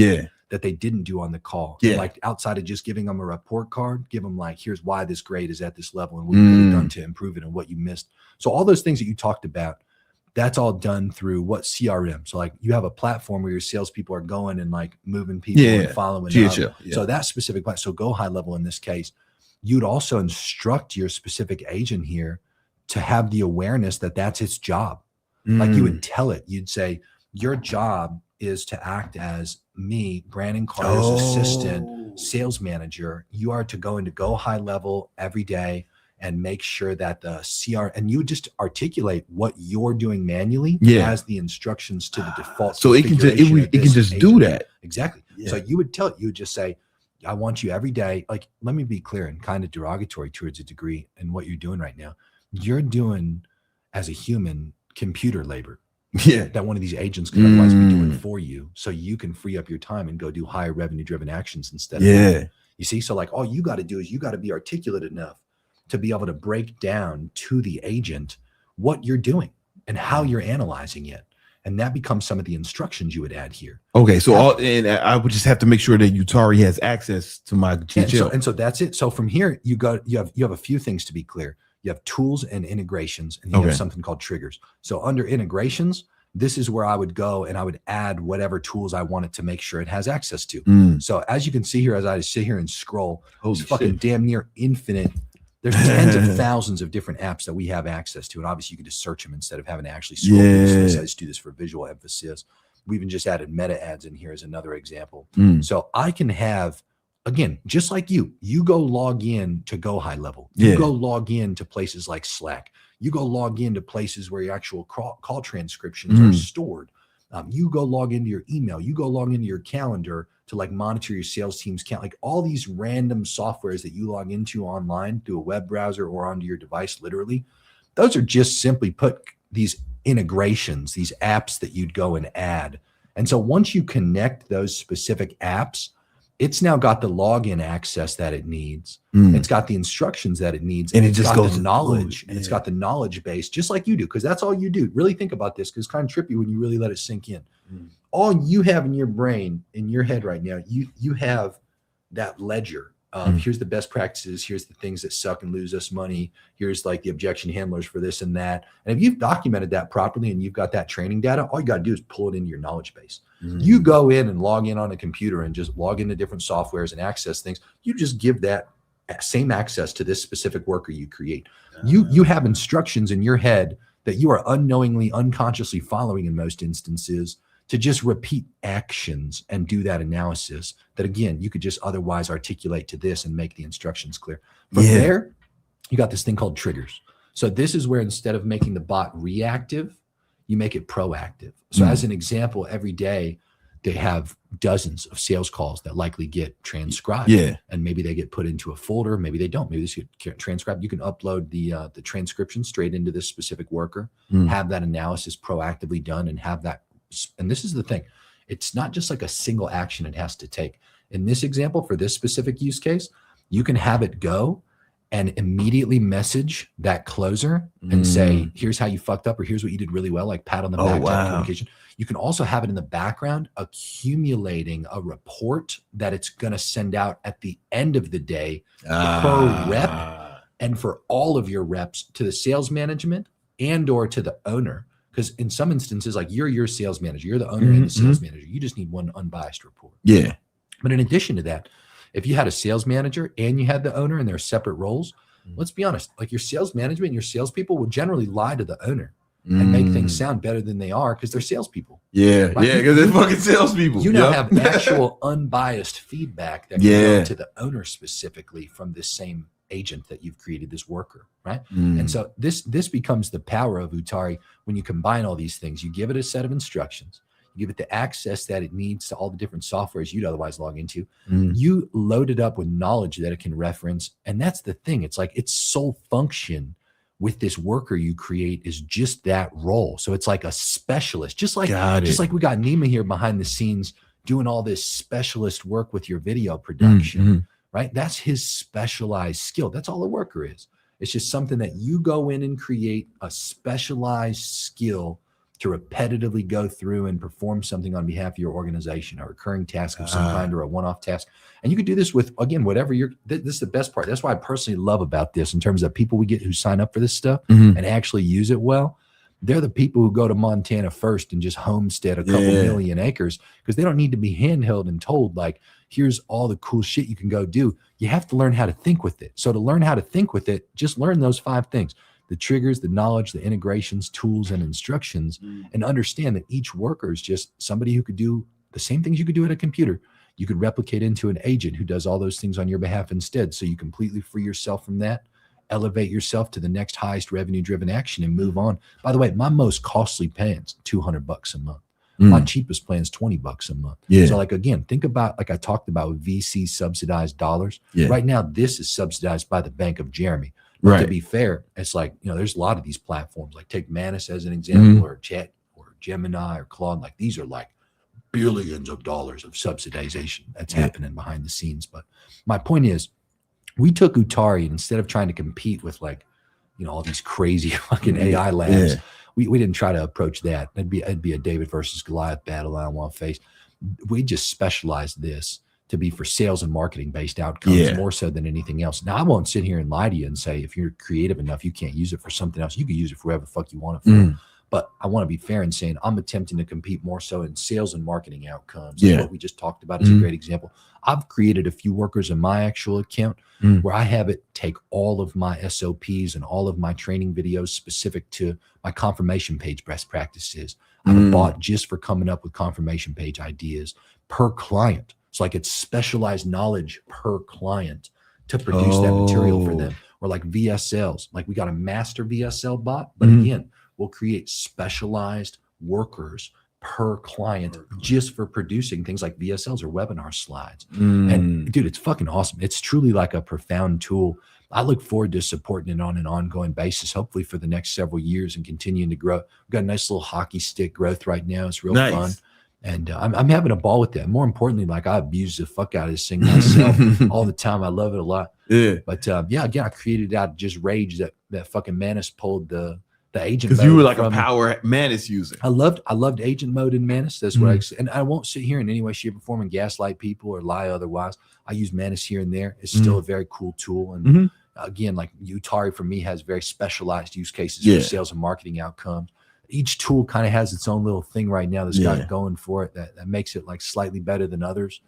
that they didn't do on the call. Like outside of just giving them a report card, give them like, here's why this grade is at this level and what you've done to improve it and what you missed. So all those things that you talked about, that's all done through what CRM. So like you have a platform where your salespeople are going and like moving people and following up. So that specific plan. So go high level in this case. You'd also instruct your specific agent here to have the awareness that that's its job. Like you would tell it, you'd say, your job is to act as me, Brandon Carter's assistant, sales manager. You are to go into go high level every day and make sure that the CR, and you would just articulate what you're doing manually as the instructions to the default. So it can just do that. Exactly. So you would tell it, you would just say, I want you every day. Like, let me be clear and kind of derogatory towards a degree in what you're doing right now. You're doing as a human computer labor. That one of these agents could otherwise be doing for you. So you can free up your time and go do higher revenue driven actions instead of that. You see? So like all you got to do is you got to be articulate enough to be able to break down to the agent what you're doing and how you're analyzing it. And that becomes some of the instructions you would add here. Okay, so and I would just have to make sure that Utari has access to my GTL. And so that's it. So from here, you have a few things to be clear. You have tools and integrations, and you have something called triggers. So under integrations, this is where I would go and I would add whatever tools I wanted to make sure it has access to. So as you can see here, as I sit here and scroll, it's fucking damn near infinite. There's tens of thousands of different apps that we have access to. And obviously you can just search them instead of having to actually scroll through. So I just do this for visual emphasis. We even just added meta ads in here as another example. So I can have, again, just like you go log in to go high level. You go log in to places like Slack. You go log into places where your actual call transcriptions are stored. You go log into your email. You go log into your calendar to like monitor your sales team's count. Like all these random softwares that you log into online through a web browser or onto your device, literally, those are just simply put these integrations, these apps that you'd go and add And so once you connect those specific apps, it's now got the login access that it needs. It's got the instructions that it needs. And it it's just got goes the to knowledge. food. And it's got the knowledge base, just like you do, because that's all you do. Really think about this, because it's kind of trippy when you really let it sink in. All you have in your brain, in your head right now, you have that ledger of here's the best practices, here's the things that suck and lose us money, here's like the objection handlers for this and that. And if you've documented that properly and you've got that training data, all you got to do is pull it into your knowledge base. You go in and log in on a computer and just log into different softwares and access things. You just give that same access to this specific worker you create. You have instructions in your head that you are unknowingly, unconsciously following in most instances to just repeat actions and do that analysis that, again, you could just otherwise articulate to this and make the instructions clear. From there, you got this thing called triggers. So this is where instead of making the bot reactive, you make it proactive. So as an example, every day they have dozens of sales calls that likely get transcribed. And maybe they get put into a folder. Maybe they don't. Maybe they get transcribed. You can upload the transcription straight into this specific worker, have that analysis proactively done, and have that. And this is the thing. It's not just like a single action it has to take. In this example, for this specific use case, you can have it go and immediately message that closer and say, here's how you fucked up, or here's what you did really well, like pat on the back type communication. You can also have it in the background accumulating a report that it's going to send out at the end of the day per rep and for all of your reps to the sales management and or to the owner. Because in some instances, like you're your sales manager, you're the owner and the sales manager. You just need one unbiased report. But in addition to that, if you had a sales manager and you had the owner and they're separate roles, let's be honest, like your sales management and your salespeople will generally lie to the owner and make things sound better than they are because they're salespeople. Right? Because they're fucking salespeople. You now have actual unbiased feedback that can go to the owner specifically from this same agent that you've created, this worker, right? And so this becomes the power of Utari when you combine all these things. You give it a set of instructions, you give it the access that it needs to all the different softwares you'd otherwise log into. You load it up with knowledge that it can reference. And that's the thing. It's like its sole function with this worker you create is just that role. So it's like a specialist, just like we got Nema here behind the scenes doing all this specialist work with your video production. Right? That's his specialized skill. That's all a worker is. It's just something that you go in and create a specialized skill to repetitively go through and perform something on behalf of your organization, a recurring task of some kind or a one-off task. And you can do this with, again, whatever this is the best part. That's why I personally love about this in terms of people we get who sign up for this stuff and actually use it well. They're the people who go to Montana first and just homestead a couple million acres because they don't need to be handheld and told like, here's all the cool shit you can go do. You have to learn how to think with it. So to learn how to think with it, just learn those 5 things: the triggers, the knowledge, the integrations, tools, and instructions, and understand that each worker is just somebody who could do the same things you could do at a computer. You could replicate into an agent who does all those things on your behalf instead. So you completely free yourself from that, elevate yourself to the next highest revenue driven action and move on. By the way, my most costly plan's $200 a month. My cheapest plan is $20 a month. So like, again, think about, like I talked about with VC subsidized dollars. Right now, this is subsidized by the Bank of Jeremy. But to be fair, it's like, there's a lot of these platforms, like take Manus as an example, or Chat or Gemini or Claude. Like these are like billions of dollars of subsidization that's happening behind the scenes. But my point is, we took Utari and instead of trying to compete with like, all these crazy fucking AI labs, we didn't try to approach that. It'd be a David versus Goliath battle I don't want to face. We just specialized this to be for sales and marketing based outcomes more so than anything else. Now I won't sit here and lie to you and say, if you're creative enough, you can't use it for something else. You can use it for whatever the fuck you want it for. But I want to be fair in saying I'm attempting to compete more so in sales and marketing outcomes. What we just talked about is a great example. I've created a few workers in my actual account where I have it take all of my SOPs and all of my training videos specific to my confirmation page best practices. I have a bot just for coming up with confirmation page ideas per client. It's like it's specialized knowledge per client to produce that material for them. Or like VSLs, like we got a master VSL bot, but again, we'll create specialized workers per client just for producing things like VSLs or webinar slides. And dude, it's fucking awesome. It's truly like a profound tool. I look forward to supporting it on an ongoing basis, hopefully for the next several years and continuing to grow. We've got a nice little hockey stick growth right now. It's real fun. And I'm having a ball with that. More importantly, like I abuse the fuck out of this thing myself all the time. I love it a lot. Yeah. But yeah, again, I created it out of just rage that fucking Manus pulled the agent. Because you were like a power Manus user. I loved agent mode in Manus. That's what and I won't sit here in any way, shape, or form and gaslight people or lie otherwise. I use Manus here and there. It's still a very cool tool. And again, like Utari for me has very specialized use cases for sales and marketing outcomes. Each tool kind of has its own little thing right now that's got going for it that makes it like slightly better than others.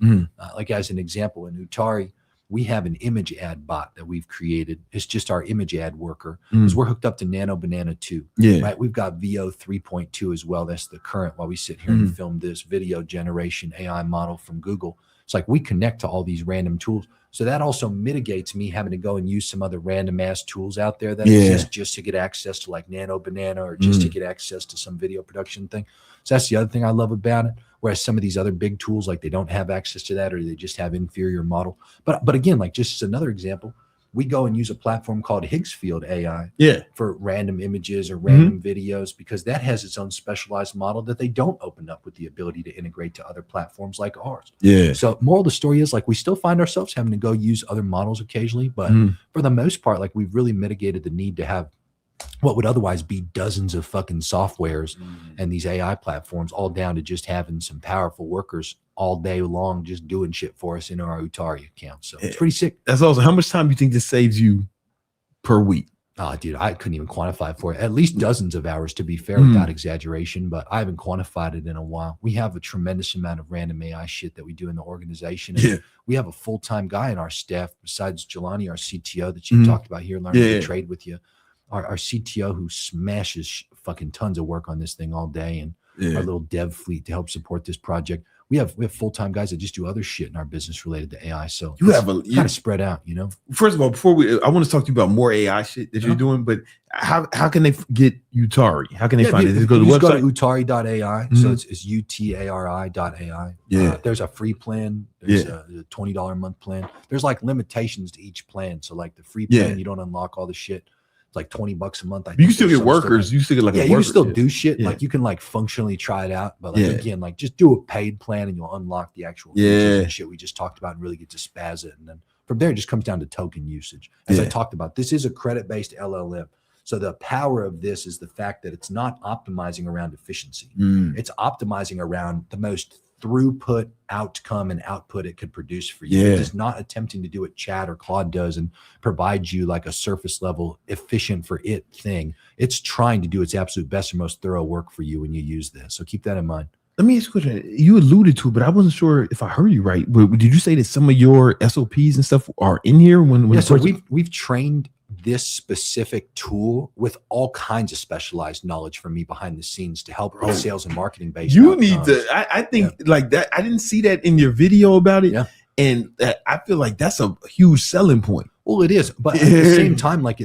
Like as an example, in Utari, we have an image ad bot that we've created. It's just our image ad worker because we're hooked up to Nano Banana 2. Right. We've got VO 3.2 as well. That's the current while we sit here and film this video generation AI model from Google. It's like we connect to all these random tools. So that also mitigates me having to go and use some other random ass tools out there that exist just to get access to like Nano Banana or just to get access to some video production thing. So that's the other thing I love about it. Whereas some of these other big tools, like they don't have access to that or they just have inferior model. But again, like just another example, we go and use a platform called Higgsfield AI for random images or random videos because that has its own specialized model that they don't open up with the ability to integrate to other platforms like ours. So moral of the story is like we still find ourselves having to go use other models occasionally, but for the most part, like we've really mitigated the need to have what would otherwise be dozens of fucking softwares and these AI platforms all down to just having some powerful workers all day long just doing shit for us in our Utari account. So it's pretty sick. That's awesome. How much time do you think this saves you per week? Oh, dude, I couldn't even quantify it for it. At least dozens of hours, to be fair, without exaggeration, but I haven't quantified it in a while. We have a tremendous amount of random AI shit that we do in the organization. And we have a full-time guy in our staff besides Jelani, our CTO that you talked about here, learning to trade with you. Our CTO who smashes fucking tons of work on this thing all day, and our little dev fleet to help support this project. We have full-time guys that just do other shit in our business related to AI. So you have kind of spread out, you know. First of all, I want to talk to you about more AI shit that you're doing, but how can they get Utari? How can they find it? Just go to the website. Go to utari.ai. So it's utari.ai. There's a free plan. There's a $20 a month plan. There's like limitations to each plan. So like the free plan, you don't unlock all the shit. Like $20 a month. You can still get workers. You still get like you can still do shit. Like you can like functionally try it out, but like again, like just do a paid plan and you'll unlock the actual features and shit we just talked about and really get to spaz it. And then from there, it just comes down to token usage. As I talked about, this is a credit-based LLM. So the power of this is the fact that it's not optimizing around efficiency. It's optimizing around the most throughput outcome and output it could produce for you. It is not attempting to do what Chat or Claude does and provide you like a surface level efficient for it thing. It's trying to do its absolute best and most thorough work for you when you use this. So keep that in mind. Let me ask you a question. You alluded to it, but I wasn't sure if I heard you right. But did you say that some of your SOPs and stuff are in here? So we've trained this specific tool with all kinds of specialized knowledge from me behind the scenes to help sales and marketing based. You need to, I think like that. I didn't see that in your video about it. And I feel like that's a huge selling point. Well, it is. But at the same time, like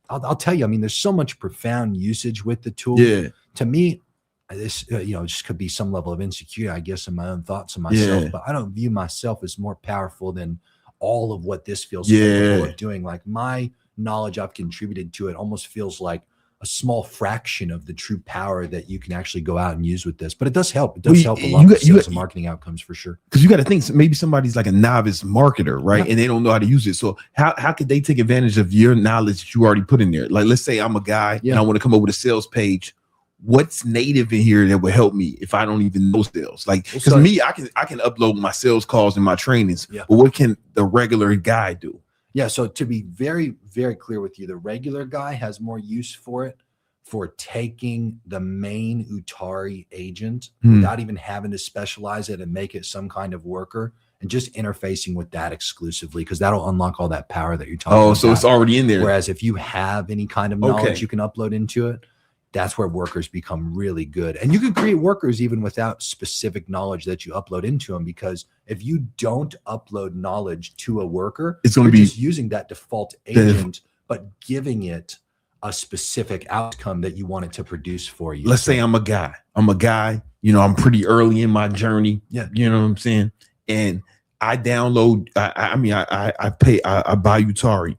I'll tell you, I mean, there's so much profound usage with the tool. To me, this, just could be some level of insecurity, I guess, in my own thoughts of myself, but I don't view myself as more powerful than all of what this feels capable of doing. Like my knowledge I've contributed to it almost feels like a small fraction of the true power that you can actually go out and use with this. But it does help. It does help a lot with sales and marketing outcomes for sure. Because you got to think, maybe somebody's like a novice marketer, right? And they don't know how to use it. So how could they take advantage of your knowledge that you already put in there? Like, let's say I'm a guy and I want to come up with a sales page. What's native in here that would help me if I don't even know sales? Like, because me, I can upload my sales calls and my trainings, but what can the regular guy do? Yeah, so to be very, very clear with you, the regular guy has more use for it for taking the main Utari agent without even having to specialize it and make it some kind of worker and just interfacing with that exclusively, because that'll unlock all that power that you're talking about. Oh, so it's already in there. Whereas if you have any kind of knowledge you can upload into it, that's where workers become really good. And you can create workers even without specific knowledge that you upload into them, because if you don't upload knowledge to a worker, it's going to be just using that default agent, but giving it a specific outcome that you want it to produce for you. Let's say I'm a guy, I'm pretty early in my journey. You know what I'm saying? And I download, I buy Utari.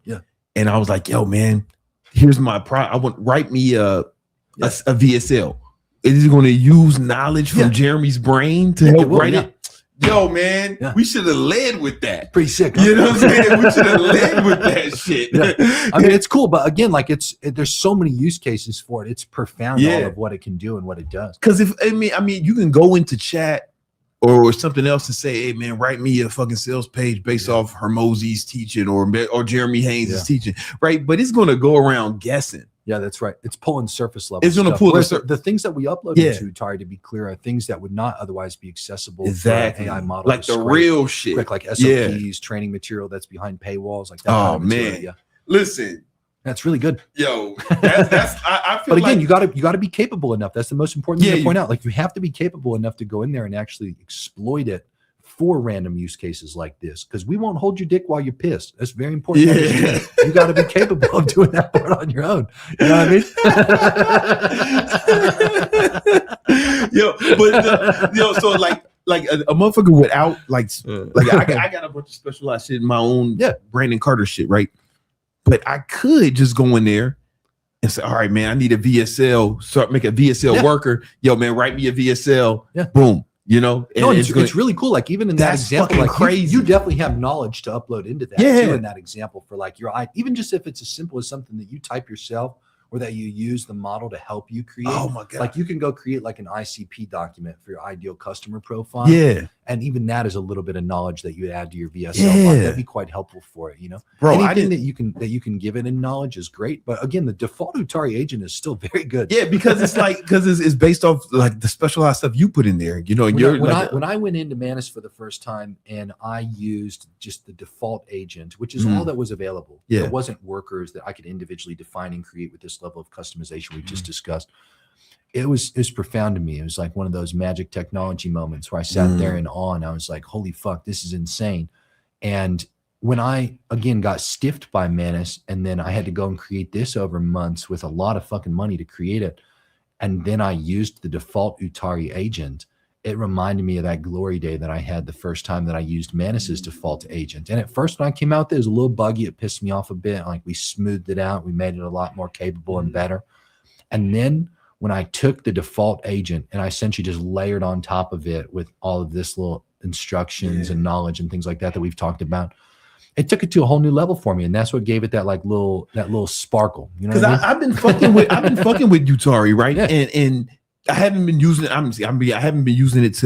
And I was like, yo, man, here's my I want, write me a VSL. is it going to use knowledge from Jeremy's brain to help write it? Yo, man, we should have led with that. Pretty sick. You know what I'm saying? We should have led with that shit. I mean, it's cool, but again, like there's so many use cases for it. It's profound all of what it can do and what it does. Because I mean, you can go into chat or something else and say, "Hey, man, write me a fucking sales page based off Hermosi's teaching or Jeremy Haynes' teaching," right? But it's going to go around guessing. Yeah, that's right. It's pulling surface level. It's going to pull the things that we uploaded to Utari, to be clear, are things that would not otherwise be accessible for an AI model. Like the real shit. Quick, like SOPs, training material that's behind paywalls, like that. Oh man, listen, that's really good. Yo, that's I feel. But again, you got to be capable enough. That's the most important thing to point out. Like, you have to be capable enough to go in there and actually exploit it for random use cases like this, because we won't hold your dick while you're pissed. That's very important. You got to be capable of doing that part on your own. You know what I mean? So like a motherfucker without like I got a bunch of specialized shit in my own Brandon Carter shit, right? But I could just go in there and say, all right, man, I need a VSL. Start make a VSL worker. Yo, man, write me a VSL. Boom. You know, it's really cool. Like, even in that example, like crazy. You definitely have knowledge to upload into that too. In that example, for like even just if it's as simple as something that you type yourself or that you use the model to help you create. Oh my God. Like, you can go create like an ICP document for your ideal customer profile. Yeah. And even that is a little bit of knowledge that you add to your VSL. That'd be quite helpful for it, you know. Bro, anything that you can give it in knowledge is great. But again, the default Utari agent is still very good. Yeah, because it's based off like the specialized stuff you put in there, you know. And when I went into Manus for the first time and I used just the default agent, which is all that was available. There wasn't workers that I could individually define and create with this level of customization we just discussed. It was profound to me. It was like one of those magic technology moments where I sat there in awe and I was like, holy fuck, this is insane. And when I, again, got stiffed by Manus, and then I had to go and create this over months with a lot of fucking money to create it, and then I used the default Utari agent, it reminded me of that glory day that I had the first time that I used Manus's default agent. And at first, when I came out there, it was a little buggy. It pissed me off a bit. Like, we smoothed it out. We made it a lot more capable and better. And then when I took the default agent and I essentially just layered on top of it with all of this little instructions and knowledge and things like that we've talked about, it took it to a whole new level for me. And that's what gave it that little sparkle. You know, because I've been fucking with Utari, right? And I haven't been using it. I haven't been using it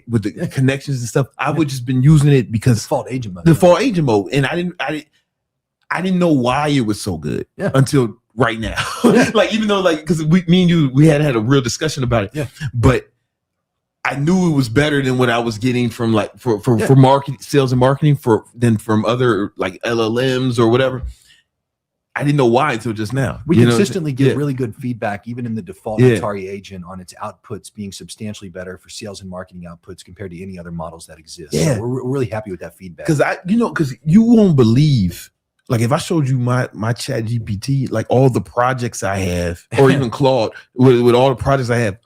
with the connections and stuff. I would just been using it because default agent mode. And I didn't know why it was so good until right now. Like, even though, like, because me and you, we had a real discussion about it, but I knew it was better than what I was getting from like for marketing, sales and marketing than from other like LLMs or whatever. I didn't know why until just now. We consistently get really good feedback, even in the default Utari agent, on its outputs being substantially better for sales and marketing outputs compared to any other models that exist. So we're really happy with that feedback. Because you won't believe, like, if I showed you my Chat GPT, like all the projects I have, or even Claude, with all the projects I have,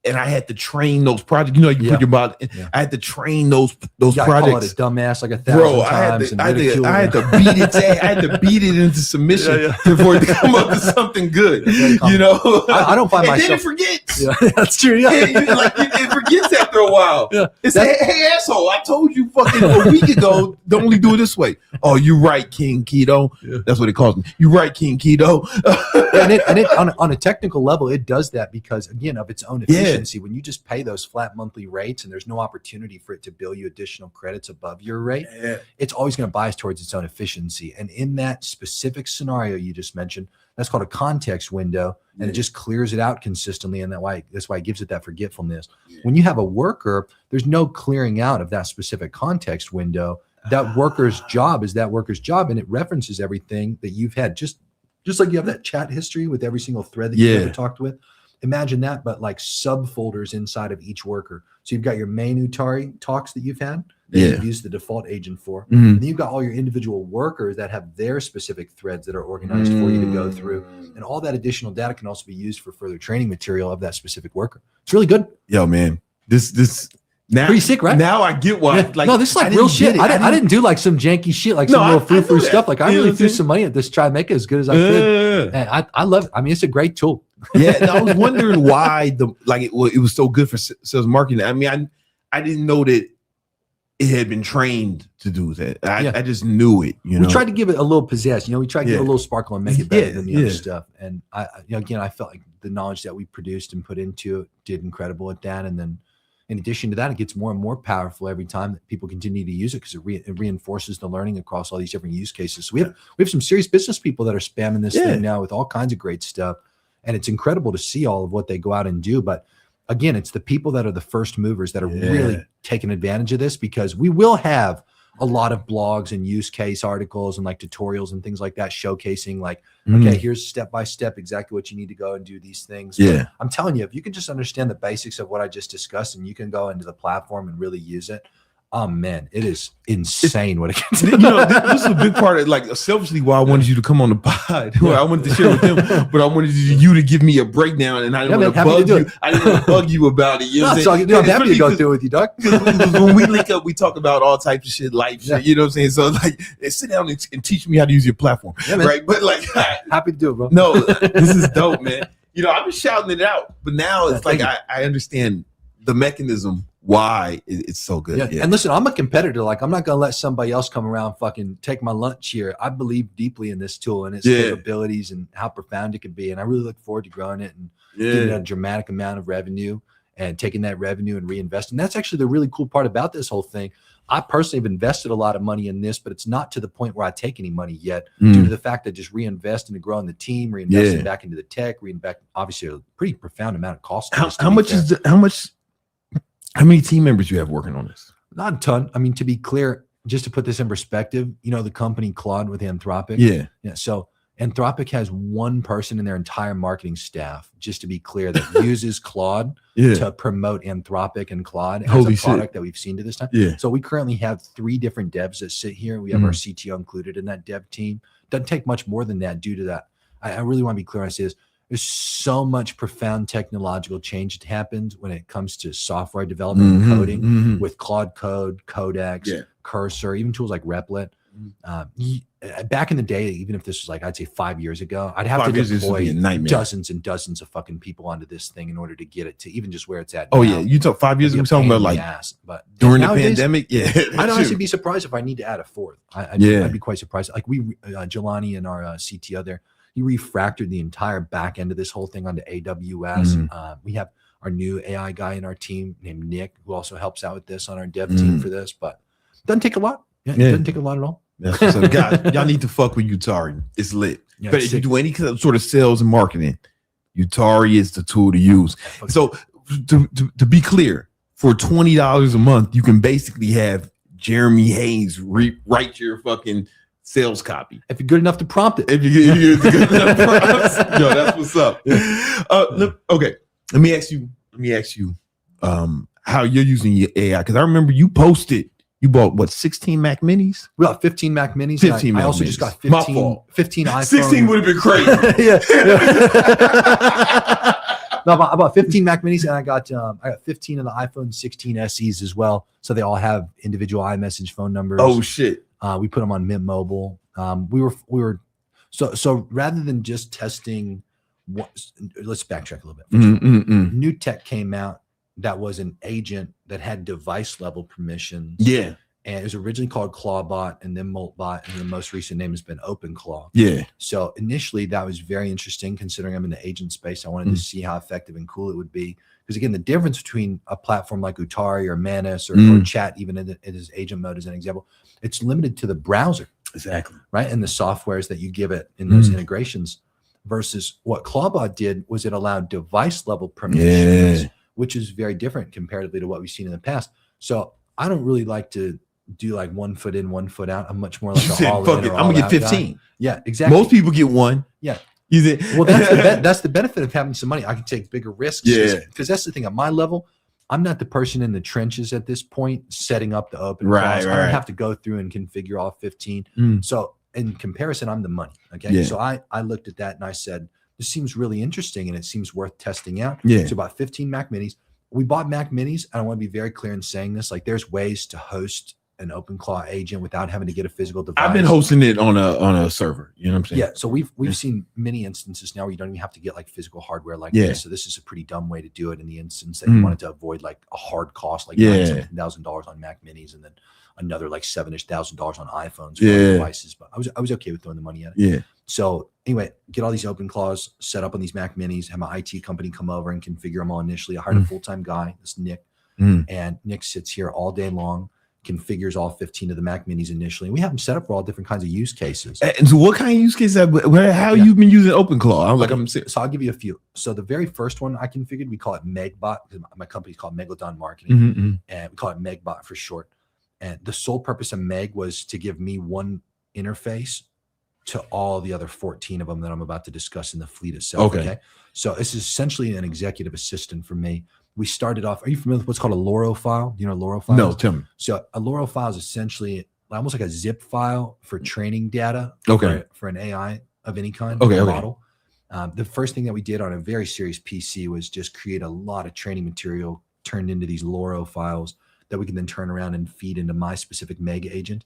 and I had to train those projects. You know, you put your body. I had to train those projects. Call it a dumbass like 1,000 times. I had to beat it. I had to beat it into submission before it to come up with something good. You know, I don't find myself. Then it forgets. Yeah, that's true. Yeah, it forgets after a while. Yeah. It's hey asshole! I told you fucking a week ago. Don't only do it this way. Oh, you right, King Keto. Yeah. That's what it calls me. You right, King Keto. and it on a technical level, it does that because, again, of its own efficiency. When you just pay those flat monthly rates and there's no opportunity for it to bill you additional credits above your rate, it's always going to bias towards its own efficiency. And in that specific scenario you just mentioned, that's called a context window, and it just clears it out consistently. And that's why it gives it that forgetfulness. When you have a worker, there's no clearing out of that specific context window. That worker's job is that worker's job, and it references everything that you've had. Just like you have that chat history with every single thread that you've ever talked with. Imagine that, but like subfolders inside of each worker. So you've got your main Utari talks that you've had that you've used the default agent for. And then you've got all your individual workers that have their specific threads that are organized for you to go through. And all that additional data can also be used for further training material of that specific worker. It's really good. Yo, man, this now pretty sick, right? Now I get why. Like, no, this is like real shit. I didn't do like some janky shit, like some little frou-frou stuff. Like, I really threw some money at this, try to make it as good as I could. And I love it. I mean, it's a great tool. Yeah, and I was wondering why it was so good for sales marketing. I mean, I didn't know that it had been trained to do that. I just knew it. We tried to give it a little pizzazz. We tried to give it a little sparkle and make it better than the other stuff. And I felt like the knowledge that we produced and put into it did incredible at that. And then in addition to that, it gets more and more powerful every time that people continue to use it because it reinforces the learning across all these different use cases. So we have some serious business people that are spamming this thing now with all kinds of great stuff. And it's incredible to see all of what they go out and do. But again, it's the people that are the first movers that are really taking advantage of this, because we will have a lot of blogs and use case articles and like tutorials and things like that showcasing okay, here's step-by-step exactly what you need to go and do these things. But I'm telling you, if you can just understand the basics of what I just discussed and you can go into the platform and really use it, oh man, it is insane what it can do. This is a big part of selfishly why I wanted you to come on the pod. I wanted to share with them, but I wanted you to give me a breakdown, and I didn't want to bug you. I didn't want to bug you about it. I'm happy to go through with you, Doug. When we link up, we talk about all types of shit, life shit. You know what I'm saying? So sit down and teach me how to use your platform, right? But happy to do it, bro. No, this is dope, man. I've been shouting it out, but now it's I understand the mechanism why it's so good. And listen, I'm a competitor. I'm not gonna let somebody else come around fucking take my lunch here. I believe deeply in this tool and its capabilities and how profound it could be, and I really look forward to growing it and getting a dramatic amount of revenue and taking that revenue and reinvesting. That's actually the really cool part about this whole thing. I personally have invested a lot of money in this, but it's not to the point where I take any money yet, due to the fact that just reinvesting to grow in the team, reinvesting back into the tech, obviously a pretty profound amount of cost. How many team members you have working on this? Not a ton. I mean, to be clear, just to put this in perspective, the company Claude with Anthropic. Yeah. So Anthropic has one person in their entire marketing staff, just to be clear, that uses Claude to promote Anthropic and Claude as a product that we've seen to this time. So we currently have 3 different devs that sit here. We have our CTO included in that dev team. Doesn't take much more than that due to that. I really want to be clear when I say this. There's so much profound technological change that happens when it comes to software development and coding with Claude Code, Codex, Cursor, even tools like Repellent. Back in the day, even if this was I'd say 5 years ago, I'd have to deploy dozens and dozens of fucking people onto this thing in order to get it to even just where it's at. Oh now. You talk 5 years ago, talking about but during the pandemic. I'd honestly be surprised if I need to add a fourth. I'd be quite surprised. Jelani and our CTO there, he refactored the entire back end of this whole thing onto AWS. We have our new AI guy in our team named Nick, who also helps out with this on our dev team for this, but it doesn't take a lot. It doesn't take a lot at all. So guys, y'all need to fuck with Utari. It's lit. But if you do any sort of sales and marketing, Utari is the tool to use. So to be clear, for $20 a month, you can basically have Jeremy Hayes write your fucking sales copy. If you're good enough to prompt it. If you're good enough to prompt it. Yo, that's what's up. Okay. Let me ask you how you're using your AI, because I remember you posted you bought 16 Mac Minis? We got 15 Mac Minis. 15 I also Minis. just got 15 iPhones. 16 would have been crazy. No, I bought 15 Mac Minis, and I got 15 of the iPhone 16 SEs as well. So they all have individual iMessage phone numbers. Oh shit! We put them on Mint Mobile. We were so rather than just testing, let's backtrack a little bit. New tech came out that was an agent that had device level permissions. Yeah. And it was originally called ClawBot and then Moltbot, and the most recent name has been OpenClaw. Yeah. So initially that was very interesting, considering I'm in the agent space. I wanted to see how effective and cool it would be. Because again, the difference between a platform like Utari or Manus or Chat, even in its agent mode as an example, it's limited to the browser. Exactly. Right. And the softwares that you give it in those integrations, versus what ClawBot did was it allowed device level permissions, which is very different comparatively to what we've seen in the past. So I don't really like to do like 1 foot in, 1 foot out. I'm much more like an all in. I'm gonna get 15. Guy. Yeah, exactly. Most people get 1. Yeah. Well, that's the benefit of having some money. I can take bigger risks. Yeah. Because that's the thing. At my level, I'm not the person in the trenches at this point setting up the open right. I don't have to go through and configure all 15. So in comparison, I'm the money. Okay. Yeah. So I looked at that and I said, this seems really interesting and it seems worth testing out. Yeah. So about 15 Mac Minis. We bought Mac Minis. And I want to be very clear in saying this. Like, there's ways to host an OpenClaw agent without having to get a physical device. I've been hosting it on a server. You know what I'm saying? Yeah. So we've seen many instances now where you don't even have to get like physical hardware like this. So this is a pretty dumb way to do it in the instance that you wanted to avoid like a hard cost, like $9,000 on Mac Minis and then another like $7,000 on iPhones for devices. But I was okay with throwing the money at it. Yeah. So anyway, get all these OpenClaws set up on these Mac Minis, have my IT company come over and configure them all initially. I hired a full-time guy, this Nick, and Nick sits here all day long, configures all 15 of the Mac Minis initially. And we have them set up for all different kinds of use cases. And so what kind of use cases how you've been using OpenClaw? So I'll give you a few. So the very first one I configured, we call it Megbot, because my company's called Megalodon Marketing, and we call it Megbot for short. And the sole purpose of Meg was to give me one interface to all the other 14 of them that I'm about to discuss in the fleet itself. Okay. So this is essentially an executive assistant for me. We started off, are you familiar with what's called a LoRa file? Do you know what a LoRa file No, is? tell me. So a LoRa file is essentially almost like a zip file for training data for an AI of any kind, model. The first thing that we did on a very serious PC was just create a lot of training material turned into these LoRa files that we can then turn around and feed into my specific Meg agent.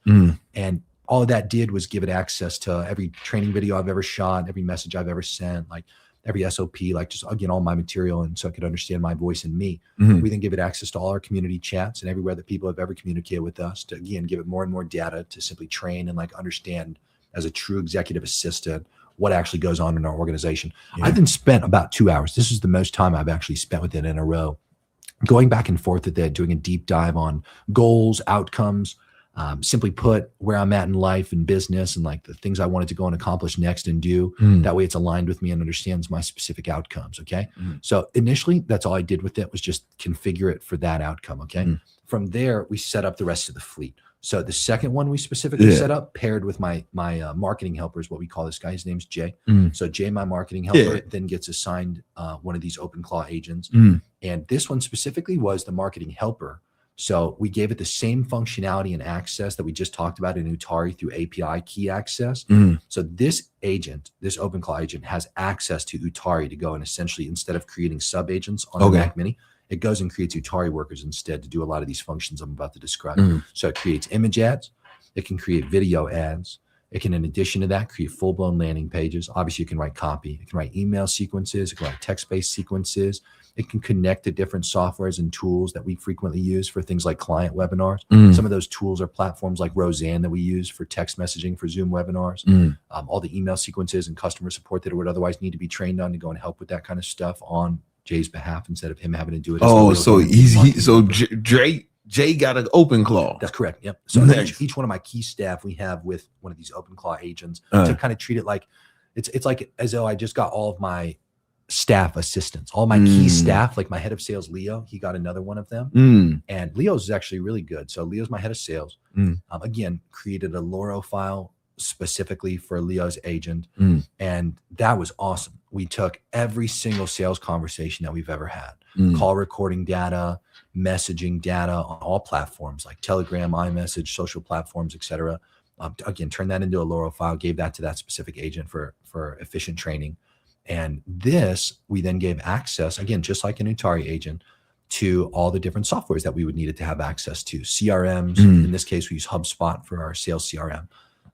And all of that did was give it access to every training video I've ever shot, every message I've ever sent, like every SOP, like just again, all my material. And so I could understand my voice and me. We then give it access to all our community chats and everywhere that people have ever communicated with us to, again, give it more and more data to simply train and like understand as a true executive assistant what actually goes on in our organization. I then spent about 2 hours. This is the most time I've actually spent with it in a row, going back and forth with it, doing a deep dive on goals, outcomes, simply put, where I'm at in life and business and like the things I wanted to go and accomplish next and do. That way it's aligned with me and understands my specific outcomes. Okay. So initially that's all I did with it was just configure it for that outcome. Okay. From there, we set up the rest of the fleet. So the second one we specifically set up paired with my marketing helper is what we call this guy. His name's Jay. So Jay, my marketing helper, then gets assigned one of these OpenClaw agents. And this one specifically was the marketing helper. So we gave it the same functionality and access that we just talked about in Utari through API key access. So this agent, this OpenClaw agent, has access to Utari to go and essentially, instead of creating sub agents on the Mac Mini, it goes and creates Utari workers instead to do a lot of these functions I'm about to describe. So it creates image ads, it can create video ads, it can, in addition to that, create full-blown landing pages. Obviously, you can write copy, it can write email sequences, it can write text-based sequences. It can connect to different softwares and tools that we frequently use for things like client webinars. Some of those tools are platforms like Roseanne that we use for text messaging for Zoom webinars. All the email sequences and customer support that it would otherwise need to be trained on to go and help with that kind of stuff on Jay's behalf instead of him having to do it. Jay got an OpenClaw. That's correct. Yep. So each one of my key staff we have with one of these OpenClaw agents to kind of treat it like it's like as though I just got all of my staff assistants, all my key staff, like my head of sales, Leo, he got another one of them. And Leo's is actually really good. So Leo's my head of sales. Again, created a LoRa file specifically for Leo's agent. And that was awesome. We took every single sales conversation that we've ever had, call recording data, messaging data on all platforms like Telegram, iMessage, social platforms, etc. Again, turned that into a LoRa file, gave that to that specific agent for efficient training. And this, we then gave access, again, just like an Utari agent, to all the different softwares that we would need it to have access to. CRMs, in this case, we use HubSpot for our sales CRM.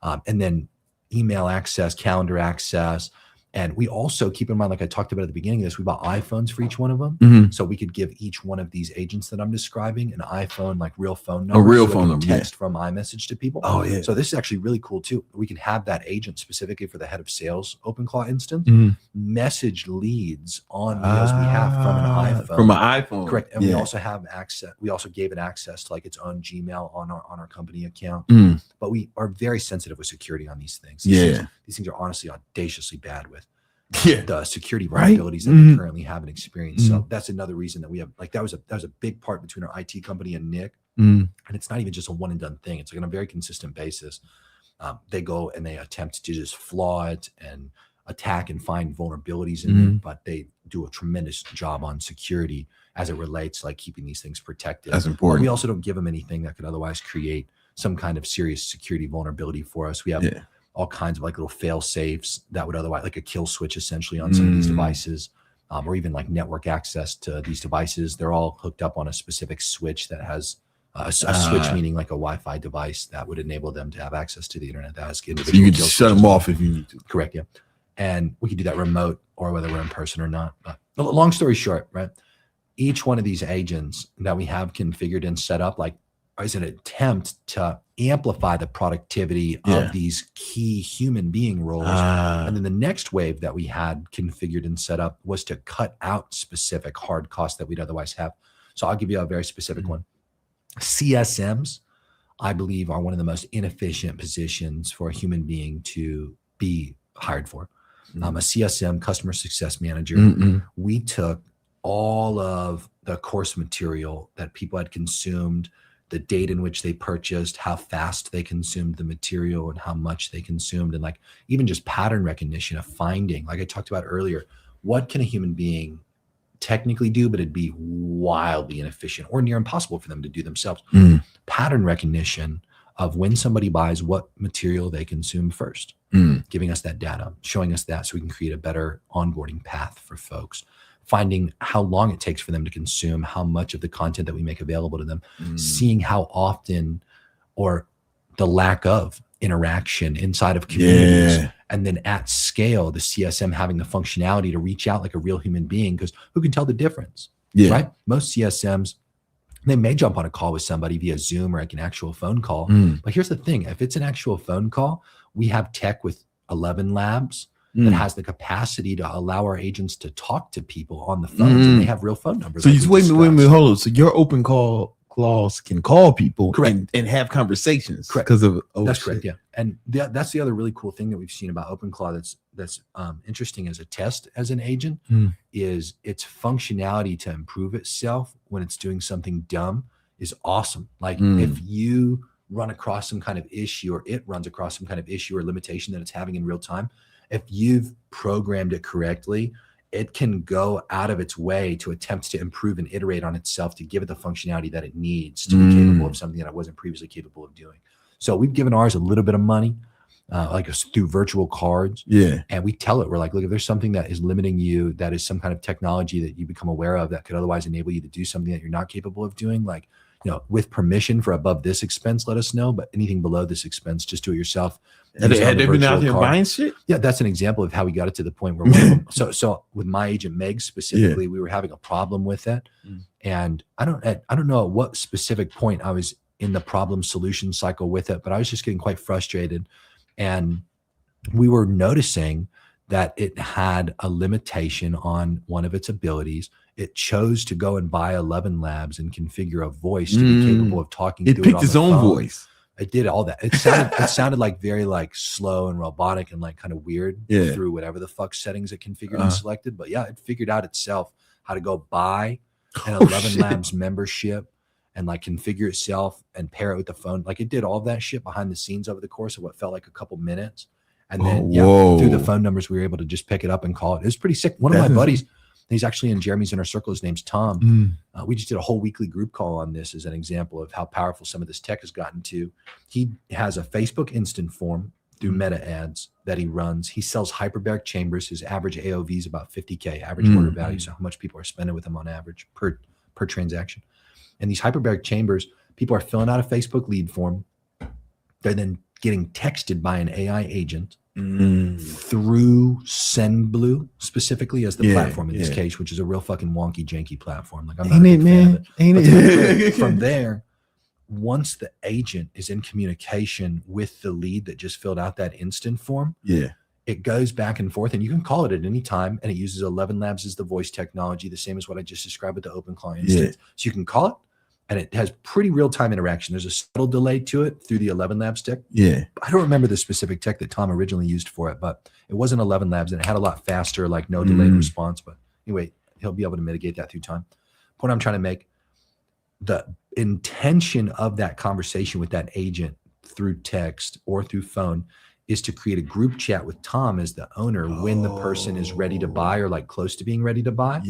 And then email access, calendar access. And we also, keep in mind, like I talked about at the beginning of this, we bought iPhones for each one of them. So we could give each one of these agents that I'm describing an iPhone, like real phone number. A real phone number. Text from iMessage to people. So this is actually really cool too. We can have that agent specifically for the head of sales OpenClaw instance message leads on Leo's behalf from an iPhone. From an iPhone. Correct. And we also have access. We also gave it access to like its own Gmail on our company account. But we are very sensitive with security on these things. These things are honestly audaciously bad with the security vulnerabilities that we currently have and experience. So that's another reason that we have, like, that was a big part between our IT company and Nick. And it's not even just a one and done thing. It's like on a very consistent basis. They go and they attempt to just flaw it and attack and find vulnerabilities in it, but they do a tremendous job on security as it relates, like keeping these things protected. That's important. But we also don't give them anything that could otherwise create some kind of serious security vulnerability for us. We have all kinds of like little fail safes that would otherwise, like a kill switch essentially on some of these devices, or even like network access to these devices. They're all hooked up on a specific switch that has A switch meaning like a Wi-Fi device that would enable them to have access to the internet. That has So you can just shut them off if you need to. Correct, yeah. And we could do that remote or whether we're in person or not. But long story short, right? Each one of these agents that we have configured and set up like is an attempt to amplify the productivity of these key human being roles. And then the next wave that we had configured and set up was to cut out specific hard costs that we'd otherwise have. So I'll give you a very specific one. CSMs, I believe, are one of the most inefficient positions for a human being to be hired for. A CSM, customer success manager, we took all of the course material that people had consumed, the date in which they purchased, how fast they consumed the material and how much they consumed, and like even just pattern recognition of finding, like I talked about earlier, what can a human being technically do, but it'd be wildly inefficient or near impossible for them to do themselves. Pattern recognition of when somebody buys, what material they consume first, giving us that data, showing us that so we can create a better onboarding path for folks, finding how long it takes for them to consume, how much of the content that we make available to them, seeing how often or the lack of interaction inside of communities. And then at scale, the CSM having the functionality to reach out like a real human being, because who can tell the difference, right? Most CSMs, they may jump on a call with somebody via Zoom or like an actual phone call. But here's the thing, if it's an actual phone call, we have tech with 11 labs that has the capacity to allow our agents to talk to people on the phones and they have real phone numbers. So you wait a minute, hold on. So your open call clause can call people and have conversations because of that's correct, yeah. And that's the other really cool thing that we've seen about OpenClaw that's interesting as a test as an agent is its functionality to improve itself when it's doing something dumb is awesome. Like if you run across some kind of issue or it runs across some kind of issue or limitation that it's having in real time, if you've programmed it correctly, it can go out of its way to attempt to improve and iterate on itself to give it the functionality that it needs to be capable of something that it wasn't previously capable of doing. So we've given ours a little bit of money, like through virtual cards. And we tell it, we're like, look, if there's something that is limiting you, that is some kind of technology that you become aware of that could otherwise enable you to do something that you're not capable of doing, like, you know, with permission for above this expense, let us know. But anything below this expense, just do it yourself. Had they been out here buying shit? Yeah, that's an example of how we got it to the point where so with my agent Meg specifically, we were having a problem with it. And I don't know at what specific point I was in the problem solution cycle with it, but I was just getting quite frustrated. And we were noticing that it had a limitation on one of its abilities. It chose to go and buy 11 labs and configure a voice to be capable of talking. It picked its own voice. It did all that. It sounded like very like slow and robotic and like kind of weird through whatever the fuck settings it configured and selected. But yeah, it figured out itself how to go buy an 11 labs membership and like configure itself and pair it with the phone. Like it did all of that shit behind the scenes over the course of what felt like a couple minutes. And then through the phone numbers, we were able to just pick it up and call it. It was pretty sick. One of my buddies, he's actually in Jeremy's inner circle. His name's Tom. We just did a whole weekly group call on this as an example of how powerful some of this tech has gotten to. He has a Facebook instant form through meta ads that he runs. He sells hyperbaric chambers. His average AOV is about 50K, average order value. So how much people are spending with him on average per transaction. And these hyperbaric chambers, people are filling out a Facebook lead form. They're then getting texted by an AI agent through SendBlue specifically as the platform in this case, which is a real fucking wonky, janky platform. Like I'm not a big fan of it. Ain't it? From there, once the agent is in communication with the lead that just filled out that instant form, it goes back and forth, and you can call it at any time, and it uses 11 labs as the voice technology, the same as what I just described with the OpenClaw instance. So you can call it, and it has pretty real-time interaction. There's a subtle delay to it through the 11 labs tech. I don't remember the specific tech that Tom originally used for it, but it wasn't 11 labs, and it had a lot faster, like no delayed response. But anyway, he'll be able to mitigate that through time. Point I'm trying to make, the intention of that conversation with that agent through text or through phone is to create a group chat with Tom as the owner when the person is ready to buy or like close to being ready to buy.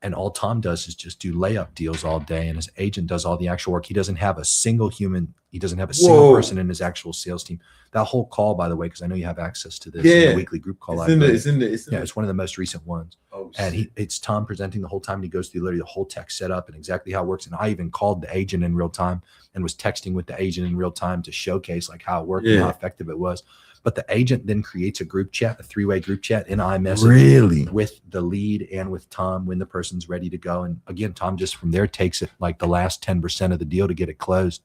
And all Tom does is just do layup deals all day, and his agent does all the actual work. He doesn't have a single human. He doesn't have a single person in his actual sales team. That whole call, by the way, because I know you have access to this in the weekly group call. It's one of the most recent ones. Oh, and it's Tom presenting the whole time. And he goes through literally the whole tech setup and exactly how it works. And I even called the agent in real time and was texting with the agent in real time to showcase like how it worked and how effective it was. But the agent then creates a group chat, a 3-way group chat in iMessage with the lead and with Tom when the person's ready to go. And again, Tom just from there takes it like the last 10% of the deal to get it closed.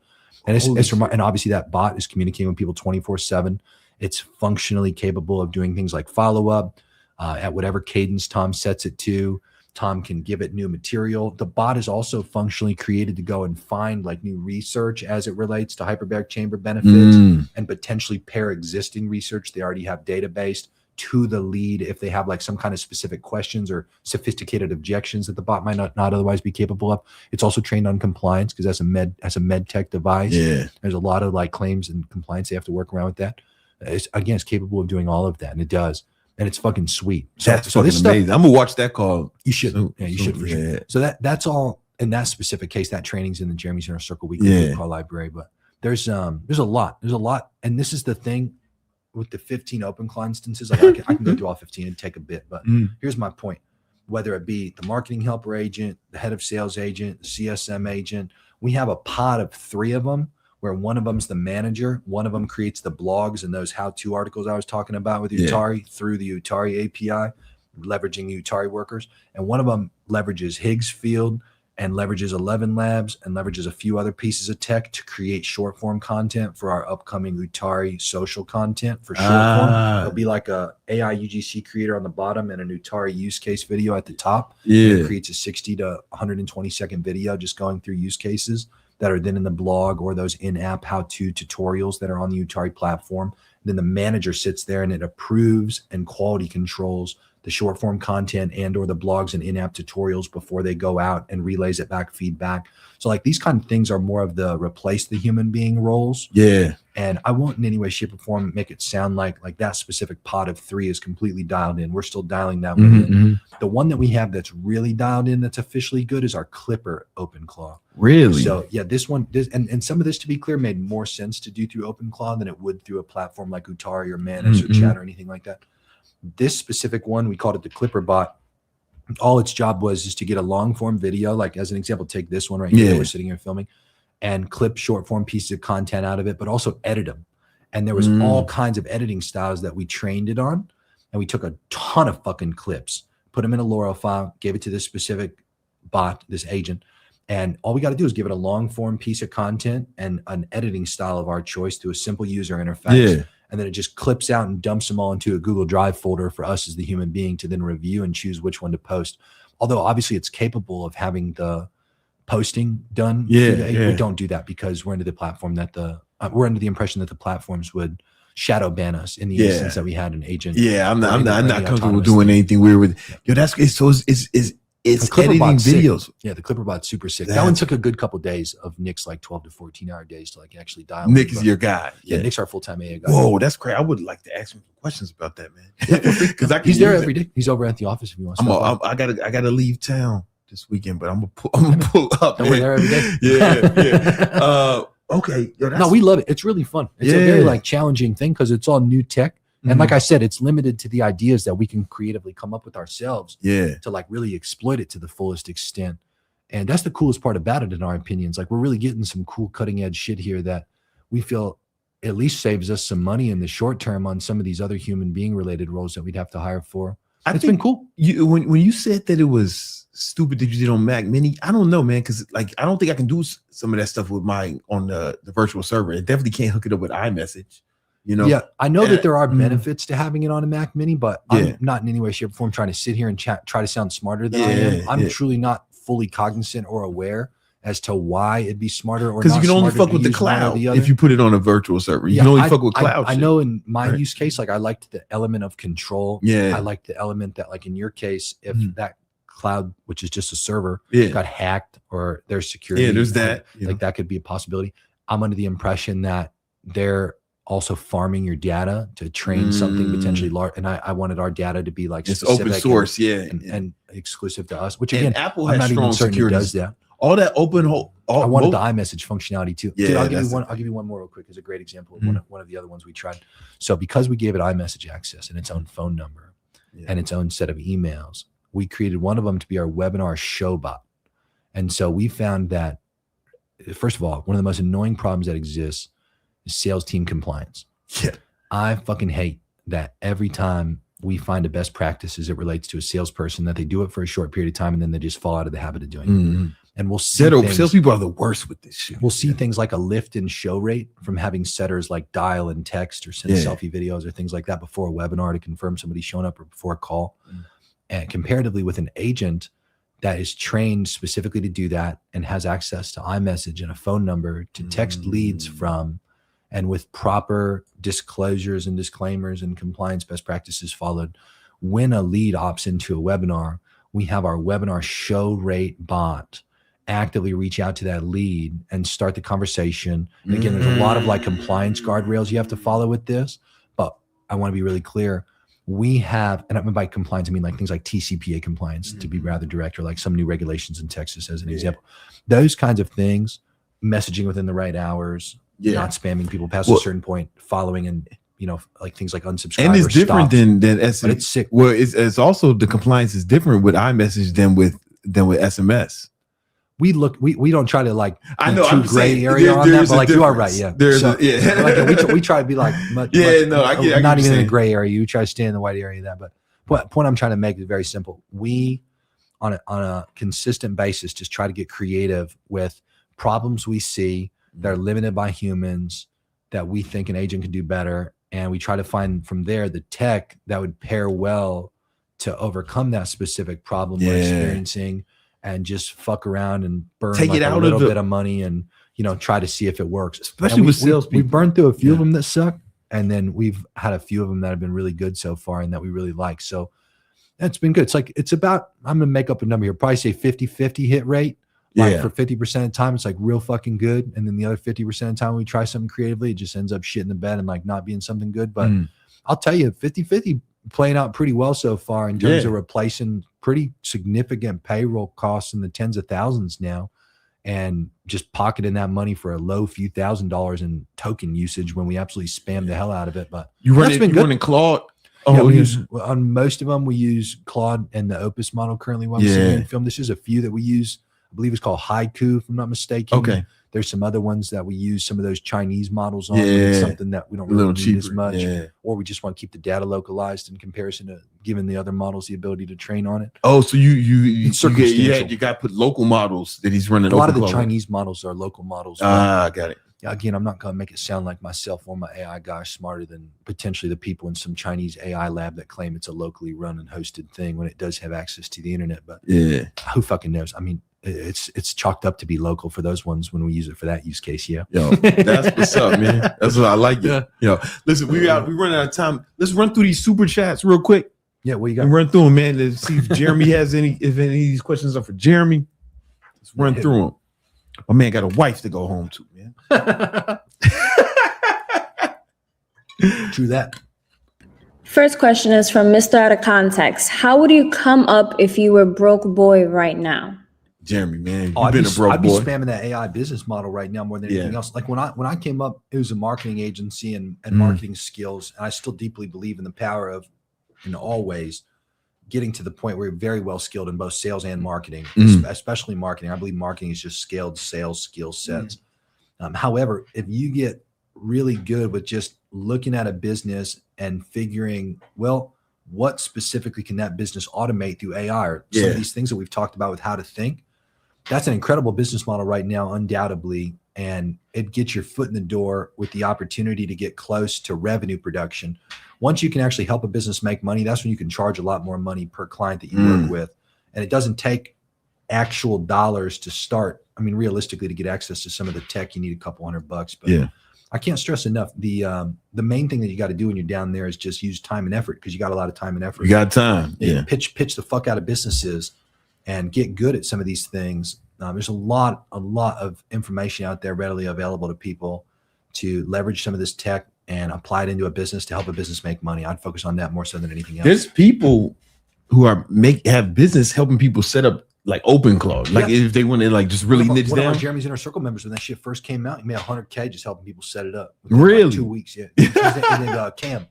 And and obviously that bot is communicating with people 24/7. It's functionally capable of doing things like follow-up at whatever cadence Tom sets it to. Tom can give it new material. The bot is also functionally created to go and find like new research as it relates to hyperbaric chamber benefits and potentially pair existing research they already have database to the lead if they have like some kind of specific questions or sophisticated objections that the bot might not otherwise be capable of. It's also trained on compliance because as a med tech device, there's a lot of like claims and compliance they have to work around with that. It's capable of doing all of that, and it does. And it's fucking sweet. That's fucking amazing. I'm gonna watch that call. You should. You should for sure. So that's all in that specific case. That training's in the Jeremy's Inner Circle weekly call library. But there's a lot. And this is the thing with the 15 OpenClaw instances. Like I can go through all 15 and take a bit. But here's my point. Whether it be the marketing helper agent, the head of sales agent, the CSM agent, we have a pod of 3 of them. Where one of them's the manager, one of them creates the blogs and those how-to articles I was talking about with Utari through the Utari API, leveraging the Utari workers. And one of them leverages Higgs field and leverages 11 labs and leverages a few other pieces of tech to create short form content for our upcoming Utari social content for short form. It'll be like a AI UGC creator on the bottom and an Utari use case video at the top. It creates a 60 to 120 second video just going through use cases that are then in the blog or those in-app how-to tutorials that are on the Utari platform. And then the manager sits there and it approves and quality controls the short form content and or the blogs and in-app tutorials before they go out and relays it back feedback. So like these kind of things are more of the replace the human being roles. And I won't in any way, shape, or form make it sound like that specific pod of 3 is completely dialed in. We're still dialing that one in. The one that we have that's really dialed in that's officially good is our Clipper OpenClaw. Really? So yeah, this and some of this, to be clear, made more sense to do through OpenClaw than it would through a platform like Utari or Manus or Chat or anything like that. This specific one, we called it the Clipper bot. All its job was is to get a long form video, like as an example, take this one right here. We're sitting here filming and clip short form pieces of content out of it, but also edit them. And there was all kinds of editing styles that we trained it on. And we took a ton of fucking clips, put them in a Laurel file, gave it to this specific bot, this agent. And all we got to do is give it a long form piece of content and an editing style of our choice through a simple user interface. And then it just clips out and dumps them all into a Google Drive folder for us as the human being to then review and choose which one to post. Although obviously it's capable of having the posting done. We don't do that because we're under the platform that we're under the impression that the platforms would shadow ban us in the instance that we had an agent. I'm not comfortable doing anything weird with it. That's it's editing videos. The Clipper bot's super sick. That one took a good couple of days of Nick's like 12 to 14 hour days to like actually dial. Nick is your guy. Nick's our full-time AA guy. Whoa, that's great. I would like to ask him questions about that, man. Because he's there every day. He's over at the office if you want. I gotta leave town this weekend, but I'm gonna pull up. And we're there every day. Okay. No, we love it. It's really fun. It's a very like challenging thing because it's all new tech. And like I said, it's limited to the ideas that we can creatively come up with ourselves to like really exploit it to the fullest extent. And that's the coolest part about it, in our opinions. Like we're really getting some cool cutting edge shit here that we feel at least saves us some money in the short term on some of these other human being related roles that we'd have to hire for. It's been cool. When you said that it was stupid that you did on Mac Mini, I don't know, man, because like I don't think I can do some of that stuff with mine on the virtual server. It definitely can't hook it up with iMessage. I know that there are benefits to having it on a Mac Mini, but I'm not in any way, shape, or form trying to sit here and try to sound smarter than I am. I'm truly not fully cognizant or aware as to why it'd be smarter or not. Because you can only fuck with the cloud if you put it on a virtual server. You can only fuck with cloud. I know in my use case, like I liked the element of control. I liked the element that, like in your case, if that cloud, which is just a server, got hacked or there's security. There's that. Like that could be a possibility. I'm under the impression that they're also farming your data to train something potentially large. And I wanted our data to be like it's open source, and exclusive to us. Which again, Apple I'm has not even strong certain it security. does that. All that open hole. I wanted the iMessage functionality too. Yeah, Dude, I'll give you one more real quick. It's a great example of one of the other ones we tried. So because we gave it iMessage access and its own phone number and its own set of emails, we created one of them to be our webinar show bot. And so we found that, first of all, one of the most annoying problems that exists is sales team compliance. Yeah. I fucking hate that every time we find a best practice as it relates to a salesperson that they do it for a short period of time and then they just fall out of the habit of doing it. And we'll see salespeople are the worst with this shit. We'll see things like a lift in show rate from having setters like dial and text or send selfie videos or things like that before a webinar to confirm somebody's showing up or before a call. And comparatively with an agent that is trained specifically to do that and has access to iMessage and a phone number to text leads from, and with proper disclosures and disclaimers and compliance best practices followed, when a lead opts into a webinar, we have our webinar show rate bot actively reach out to that lead and start the conversation. And again, there's a lot of like compliance guardrails you have to follow with this, but I want to be really clear. We have, and by compliance, I mean like things like TCPA compliance to be rather direct, or like some new regulations in Texas as an example. Those kinds of things, messaging within the right hours, not spamming people past a certain point, following and, you know, like things like unsubscribe. And it's different than but it's sick. Well, it's also the compliance is different with iMessage than with SMS. We don't try to like I know too gray area on that, but like you are right, we try to be like I get not even in the gray area. You try to stay in the white area of that. But point I'm trying to make is very simple. We on a consistent basis just try to get creative with problems we see that are limited by humans that we think an agent can do better, and we try to find from there the tech that would pair well to overcome that specific problem we're experiencing. And just fuck around and burn like a little bit of money and, you know, try to see if it works. Especially with salespeople. We've burned through a few of them that suck. And then we've had a few of them that have been really good so far and that we really like. So that's been good. It's about, I'm going to make up a number here, probably say 50-50 hit rate. Like for 50% of the time, it's like real fucking good. And then the other 50% of the time we try something creatively, it just ends up shit in the bed and like not being something good. But I'll tell you, 50-50 playing out pretty well so far in terms of replacing pretty significant payroll costs in the tens of thousands now, and just pocketing that money for a low few $1,000s in token usage when we absolutely spam the hell out of it. But you running Claude? Oh, we use on most of them. We use Claude and the Opus model currently while I'm seeing in film. This is a few that we use. I believe it's called Haiku, if I'm not mistaken. Okay. There's some other ones that we use some of those Chinese models on, something that we don't really need as much, or we just want to keep the data localized in comparison to giving the other models the ability to train on it. Oh, so you got to put local models that he's running. A lot of the Chinese models are local models. Got it. Again, I'm not going to make it sound like myself or my AI guy is smarter than potentially the people in some Chinese AI lab that claim it's a locally run and hosted thing when it does have access to the internet. But who fucking knows? I mean, it's chalked up to be local for those ones when we use it for that use case. Yo, that's what's up, man. That's what I like. You know, listen, we running out of time. Let's run through these super chats real quick. Yeah, what you got? And run through them, man. Let's see if Jeremy has any. If any of these questions are for Jeremy, let's run through them. My man got a wife to go home to, man. True that. First question is from Mr. Out of Context. How would you come up if you were broke boy right now? Jeremy, man, you've been a broke boy. I'd be spamming that AI business model right now more than anything else. Like when I came up, it was a marketing agency and marketing skills. And I still deeply believe in the power of, in all ways, getting to the point where you're very well skilled in both sales and marketing, especially marketing. I believe marketing is just scaled sales skill sets. However, if you get really good with just looking at a business and figuring, well, what specifically can that business automate through AI or some of these things that we've talked about with how to think, that's an incredible business model right now, undoubtedly. And it gets your foot in the door with the opportunity to get close to revenue production. Once you can actually help a business make money, that's when you can charge a lot more money per client that you work with. And it doesn't take actual dollars to start. I mean, realistically, to get access to some of the tech, you need a couple $100. But I can't stress enough. The main thing that you got to do when you're down there is just use time and effort, because you got a lot of time and effort. You got time. Pitch the fuck out of businesses and get good at some of these things. There's a lot of information out there readily available to people to leverage some of this tech and apply it into a business to help a business make money. I'd focus on that more so than anything else. There's people who have business helping people set up like OpenClaw. Like if they want to like just really niche one down. of our Jeremy's Inner Circle members, when that shit first came out, he made $100K just helping people set it up. Really? Like 2 weeks, yeah. His name, Cam.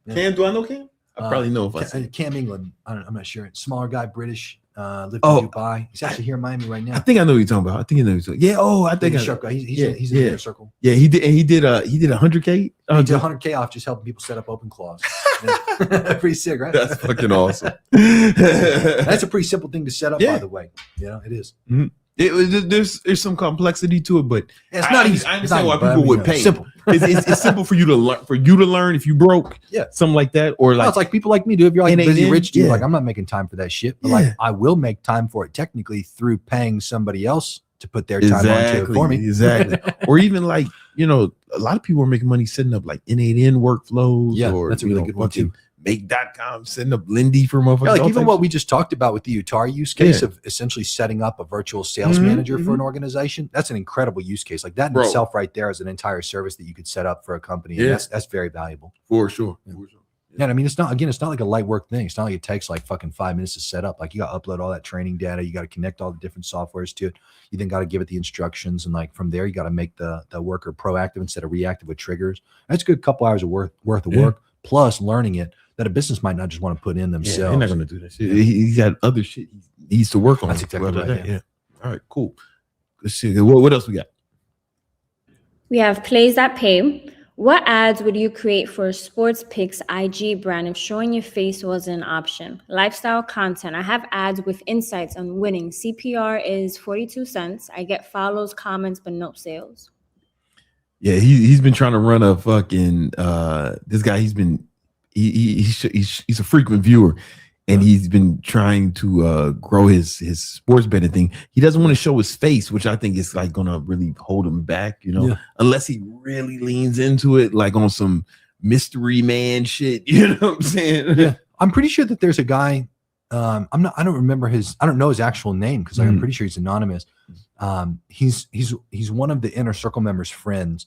Yeah. Cam, do I know Cam? I probably know if I say Cam England. I'm not sure. Smaller guy, British. Lived in Dubai. He's actually here in Miami right now. I think I know who you're talking about. I think I know who you're talking about. Yeah. Oh, I think He's a guy. He's in the Inner Circle. Yeah, he did. And he did 100K. He did 100K off just helping people set up OpenClaws. Yeah. Pretty sick, right? That's fucking awesome. That's a pretty simple thing to set up, by the way. You know, it is. Mm-hmm. There's some complexity to it, but it's not easy. I understand why people would pay. Simple. It's simple for you to learn. For you to learn if you broke, something like that, or like it's like people like me, dude. If you're like NAN, busy rich dude, like I'm not making time for that shit. But like I will make time for it technically through paying somebody else to put their time onto it for me. Exactly. Or even like a lot of people are making money setting up like NAN workflows. Yeah, or that's a really good one too. Make.com, setting up Lindy for motherfuckers. Yeah, like even what we just talked about with the Utari use case of essentially setting up a virtual sales manager for an organization. That's an incredible use case. Like that in itself right there is an entire service that you could set up for a company. And that's very valuable. For sure. Yeah, I mean, it's not like a light work thing. It's not like it takes like fucking 5 minutes to set up. Like you got to upload all that training data. You got to connect all the different softwares to it. You then got to give it the instructions. And like from there, you got to make the worker proactive instead of reactive with triggers. That's a good couple hours of worth of work plus learning it that a business might not just want to put in themselves. They're not going to do that shit. He's got other shit he needs to work on. That's exactly right. Yeah. All right, cool. Let's see. What else we got? We have plays that pay. What ads would you create for a sports picks IG brand if showing your face was an option? Lifestyle content. I have ads with insights on winning. CPR is 42 cents. I get follows, comments, but no sales. Yeah, he's been trying to run a fucking this guy. He's a frequent viewer, and he's been trying to grow his sports betting thing. He doesn't want to show his face, which I think is like gonna really hold him back, unless he really leans into it, like on some mystery man shit. You know what I'm saying? Yeah, I'm pretty sure that there's a guy. I don't know his actual name because I'm pretty sure he's anonymous. He's one of the Inner Circle members' friends.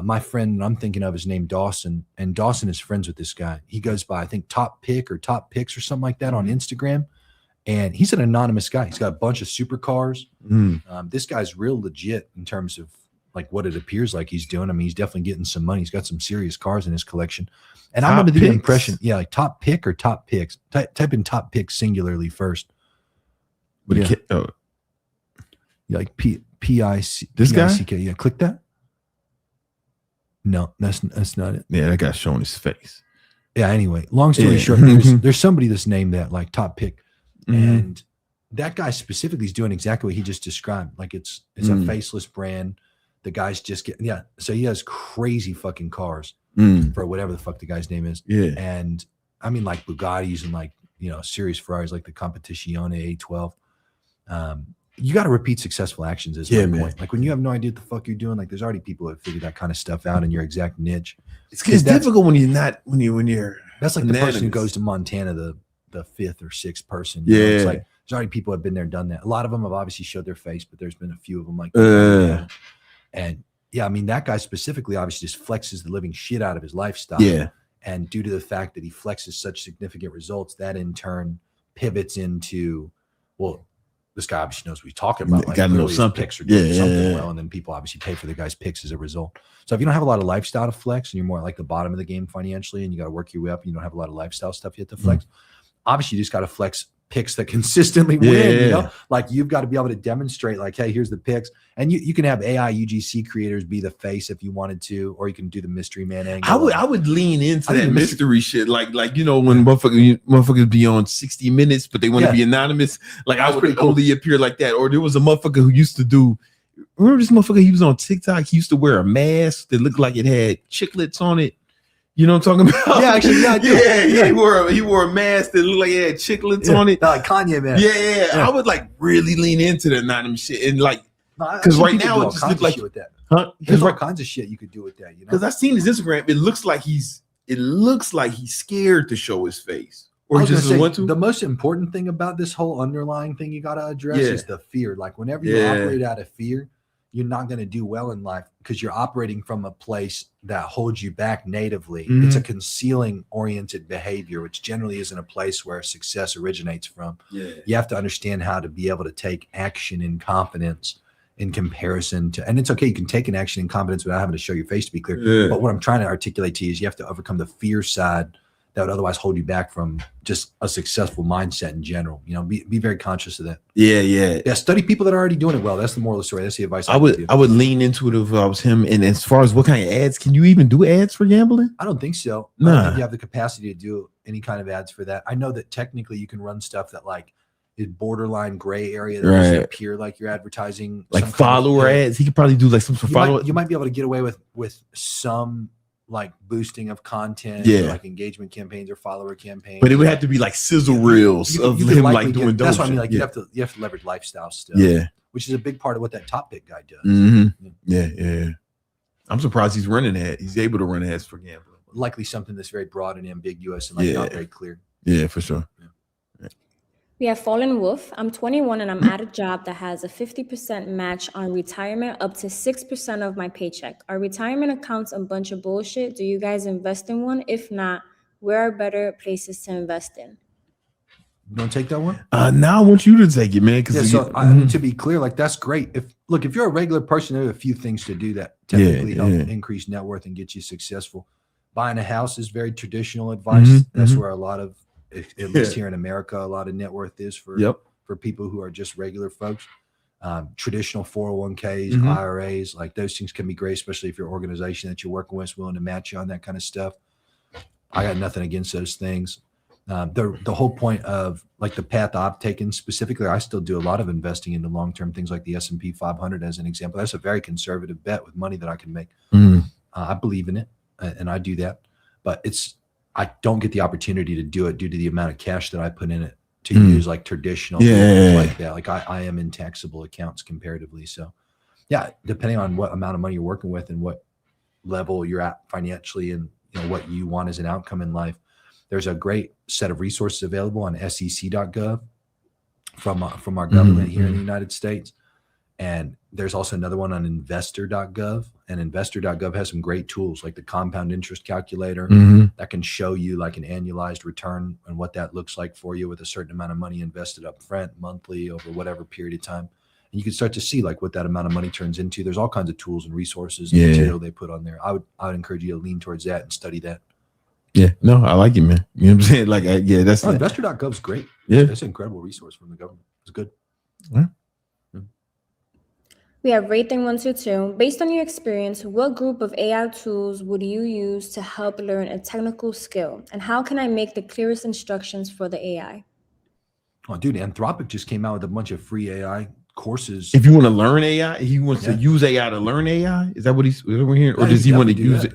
My friend I'm thinking of is named Dawson, and Dawson is friends with this guy. He goes by, I think, Top Pick or Top Picks or something like that on Instagram. And he's an anonymous guy. He's got a bunch of supercars. This guy's real legit in terms of like what it appears like he's doing. I mean, he's definitely getting some money. He's got some serious cars in his collection. And I'm under the impression, like Top Pick or Top Picks. Type in Top Picks singularly first. But like P-I-C. This guy? P-I-C-K. Yeah, click that. No, that's not it. Yeah, that guy's showing his face. Yeah, anyway, long story short, there's somebody that's named that, like Top Pick. And that guy specifically is doing exactly what he just described. Like it's a faceless brand. The guy's just getting, so he has crazy fucking cars for whatever the fuck the guy's name is. Yeah. And I mean like Bugattis and like, serious Ferraris like the Competizione A12. You got to repeat successful actions is my point. Like when you have no idea what the fuck you're doing, like there's already people that figure that kind of stuff out in your exact niche. It's difficult when you're that's like the person who goes to Montana, the fifth or sixth person. It's like there's already people have been there, done that. A lot of them have obviously showed their face, but there's been a few of them like and I mean that guy specifically obviously just flexes the living shit out of his lifestyle. Yeah. And due to the fact that he flexes such significant results, that in turn pivots into, well, this guy obviously knows what he's talking about. Like, got to know something. Picks are doing something well, and then people obviously pay for the guy's picks as a result. So if you don't have a lot of lifestyle to flex, and you're more at like the bottom of the game financially, and you got to work your way up, and you don't have a lot of lifestyle stuff yet to flex. Obviously, you just got to flex picks that consistently win. Like you've got to be able to demonstrate, like, hey, here's the picks, and you can have AI UGC creators be the face if you wanted to, or you can do the mystery man angle. I would lean into that mystery shit, like when motherfuckers be on 60 Minutes, but they want to be anonymous. Like I would only appear like that. Or there was a motherfucker who used to do. Remember this motherfucker? He was on TikTok. He used to wear a mask that looked like it had chiclets on it. You know what I'm talking about? Yeah, actually, I do. Yeah. He wore a mask that looked like it had chiclets on it. Like Kanye mask. Yeah. I would like really lean into the anonymous shit and like because right now it just looks like with that. There's all kinds of shit you could do with that. Because I've seen his Instagram. It looks like he's scared to show his face. Or he just doesn't want to. The most important thing about this whole underlying thing you got to address is the fear. Like whenever you operate out of fear, you're not going to do well in life because you're operating from a place that holds you back natively. It's a concealing oriented behavior, which generally isn't a place where success originates from. You have to understand how to be able to take action in confidence in comparison to, and it's okay, you can take an action in confidence without having to show your face, to be clear. But what I'm trying to articulate to you is you have to overcome the fear side that would otherwise hold you back from just a successful mindset in general. You know, be very conscious of that. Yeah. Study people that are already doing it well. That's the moral of the story. That's the advice I would lean into it if I was him. And as far as what kind of ads, can you even do ads for gambling? I don't think so. Nah. I don't think you have the capacity to do any kind of ads for that. I know that technically you can run stuff that like is borderline gray area that doesn't appear like you're advertising. Like follower ads. He could probably do like some follow. You might be able to get away with some like boosting of content, like engagement campaigns or follower campaigns. But it would have to be like sizzle reels of him like doing that's what I mean. shit. Like you have to leverage lifestyle stuff. Which is a big part of what that Top Pick guy does. Yeah. I'm surprised he's running ads. He's able to run ads for gambling. Likely something that's very broad and ambiguous and like not very clear. Yeah, for sure. We have Fallen Wolf. I'm 21 and I'm at a job that has a 50% match on retirement up to 6% of my paycheck. Are retirement accounts a bunch of bullshit? Do you guys invest in one? If not, where are better places to invest in? You want to take that one? Now I want you to take it, man. Because to be clear, like that's great. If you're a regular person, there are a few things to do that typically help increase net worth and get you successful. Buying a house is very traditional advice. That's where a lot of, at least here in America, a lot of net worth is for people who are just regular folks. Traditional 401ks, IRAs, like those things can be great, especially if your organization that you're working with is willing to match you on that kind of stuff. I got nothing against those things. The whole point of like the path I've taken specifically, I still do a lot of investing into long-term things like the S&P 500 as an example. That's a very conservative bet with money that I can make. I believe in it and I do that, but I don't get the opportunity to do it due to the amount of cash that I put in it to use like traditional like that. Like I am in taxable accounts comparatively. So depending on what amount of money you're working with and what level you're at financially and what you want as an outcome in life, there's a great set of resources available on sec.gov from our government here in the United States. And there's also another one on investor.gov, and investor.gov has some great tools like the compound interest calculator that can show you like an annualized return and what that looks like for you with a certain amount of money invested up front, monthly, over whatever period of time. And you can start to see like what that amount of money turns into. There's all kinds of tools and resources and material they put on there. I would encourage you to lean towards that and study that. Yeah, no, I like it, man. You know what I'm saying? Like, that's investor.gov is great. Yeah, that's an incredible resource from the government. It's good. Yeah. We have Rating122. Based on your experience, what group of AI tools would you use to help learn a technical skill? And how can I make the clearest instructions for the AI? Oh, dude, Anthropic just came out with a bunch of free AI courses. If you want to learn AI, he wants to use AI to learn AI. Is that what he's hearing? Or does he want to use it?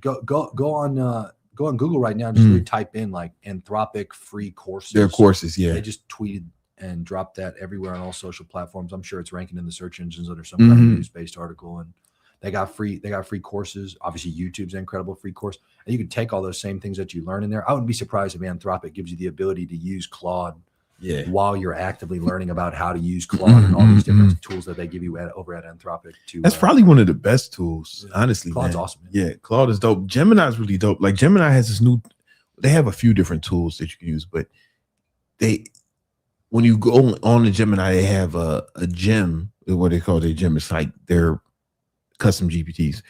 Go on Google right now and just really type in like Anthropic free courses. Their courses, They just tweeted and dropped that everywhere on all social platforms. I'm sure it's ranking in the search engines under some kind of news-based article. And they got free courses. Obviously, YouTube's an incredible free course. And you can take all those same things that you learn in there. I wouldn't be surprised if Anthropic gives you the ability to use Claude while you're actively learning about how to use Claude and all these different tools that they give you over at Anthropic. That's probably one of the best tools, honestly. Claude's awesome. Man. Yeah, Claude is dope. Gemini's really dope. Like Gemini has this they have a few different tools that you can use, but when you go on the Gemini, they have a gem, what they call their gem. It's like their custom GPTs.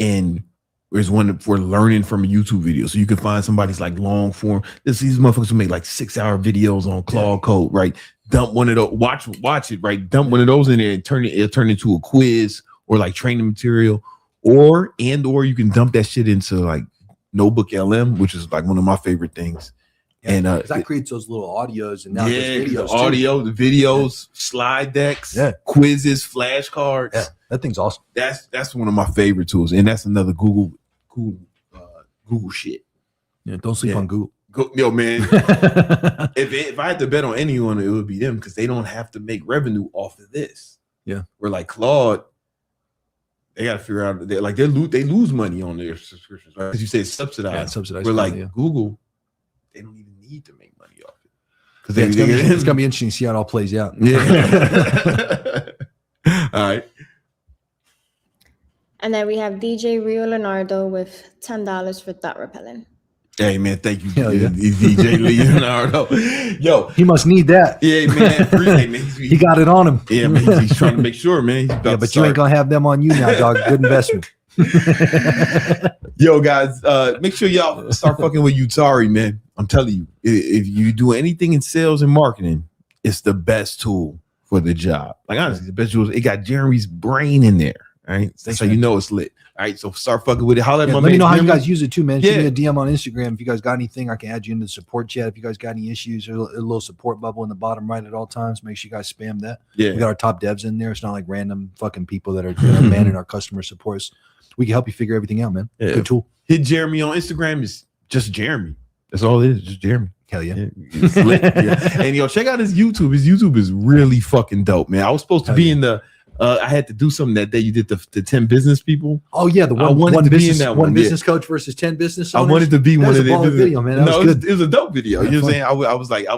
And there's one for learning from a YouTube video. So you can find somebody's like long form. These motherfuckers who make like 6-hour videos on Claude Code, right? Dump one of those, watch it, right? Dump one of those in there and it'll turn into a quiz or like training material. Or you can dump that shit into like Notebook LM, which is like one of my favorite things. And that creates those little audios and now there's videos, the audio, the videos, slide decks, quizzes, flashcards. Yeah, that thing's awesome. That's one of my favorite tools, and that's another Google shit. Yeah, don't sleep on Google. Yo, man, if I had to bet on anyone, it would be them because they don't have to make revenue off of this. Yeah, we're like Claude. They got to figure out they lose money on their subscriptions, right? Because you say it's subsidized. Yeah, subsidized. We're like Google. They don't even need to make money off it because it's gonna be interesting to see how it all plays out. Yeah. All right. And then we have DJ Rio Leonardo with $10 for Thought Repellent. Hey man, thank you, Hell yeah. DJ Leonardo. Yo, He must need that. yeah, man, appreciate man. He got it on him. Yeah, man, he's trying to make sure, man. He's about Yeah, to but you ain't start. gonna have them on you now, dog. Good investment. Yo, guys, make sure y'all start fucking with Utari, man. I'm telling you, if you do anything in sales and marketing, it's the best tool for the job. Like honestly, the best tool. It got Jeremy's brain in there. All right, Thanks, so man. you know it's lit. All right, so start fucking with it. Holla at my Let man me know how you Jeremy. guys use it too, man. Yeah. Send me a DM on Instagram if you guys got anything. I can add you into the support chat. If you guys got any issues, there's a little support bubble in the bottom right at all times. Make sure you guys spam that. We Yeah, got our top devs in there. It's not like random fucking people that are manning our customer supports. We can help you figure everything out, man. Yeah. Good tool. hit Jeremy on Instagram. It's just Jeremy. That's all it is, just Jeremy. Hell yeah. Yeah, it's lit, yeah. And yo, check out his YouTube. His YouTube is really fucking dope, man. I was supposed to Hell be yeah. in the. I had to do something that day. You did the 10 business people. Oh yeah, the I wanted one to be in business, that one one, yeah. business coach versus 10 business I owners. wanted to be That one was of a them. baller video, man. That No, was good. it was a dope video. Yeah, You know what I'm fun. saying? I was like, I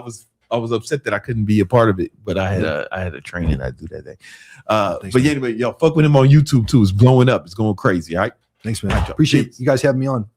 was upset that I couldn't be a part of it, but I had a training I do that day. Thanks, But yeah, man. anyway, yo, fuck with him on YouTube too. It's blowing up. It's going crazy. All right. Thanks, man. All right, y'all. Appreciate Peace. you guys having me on.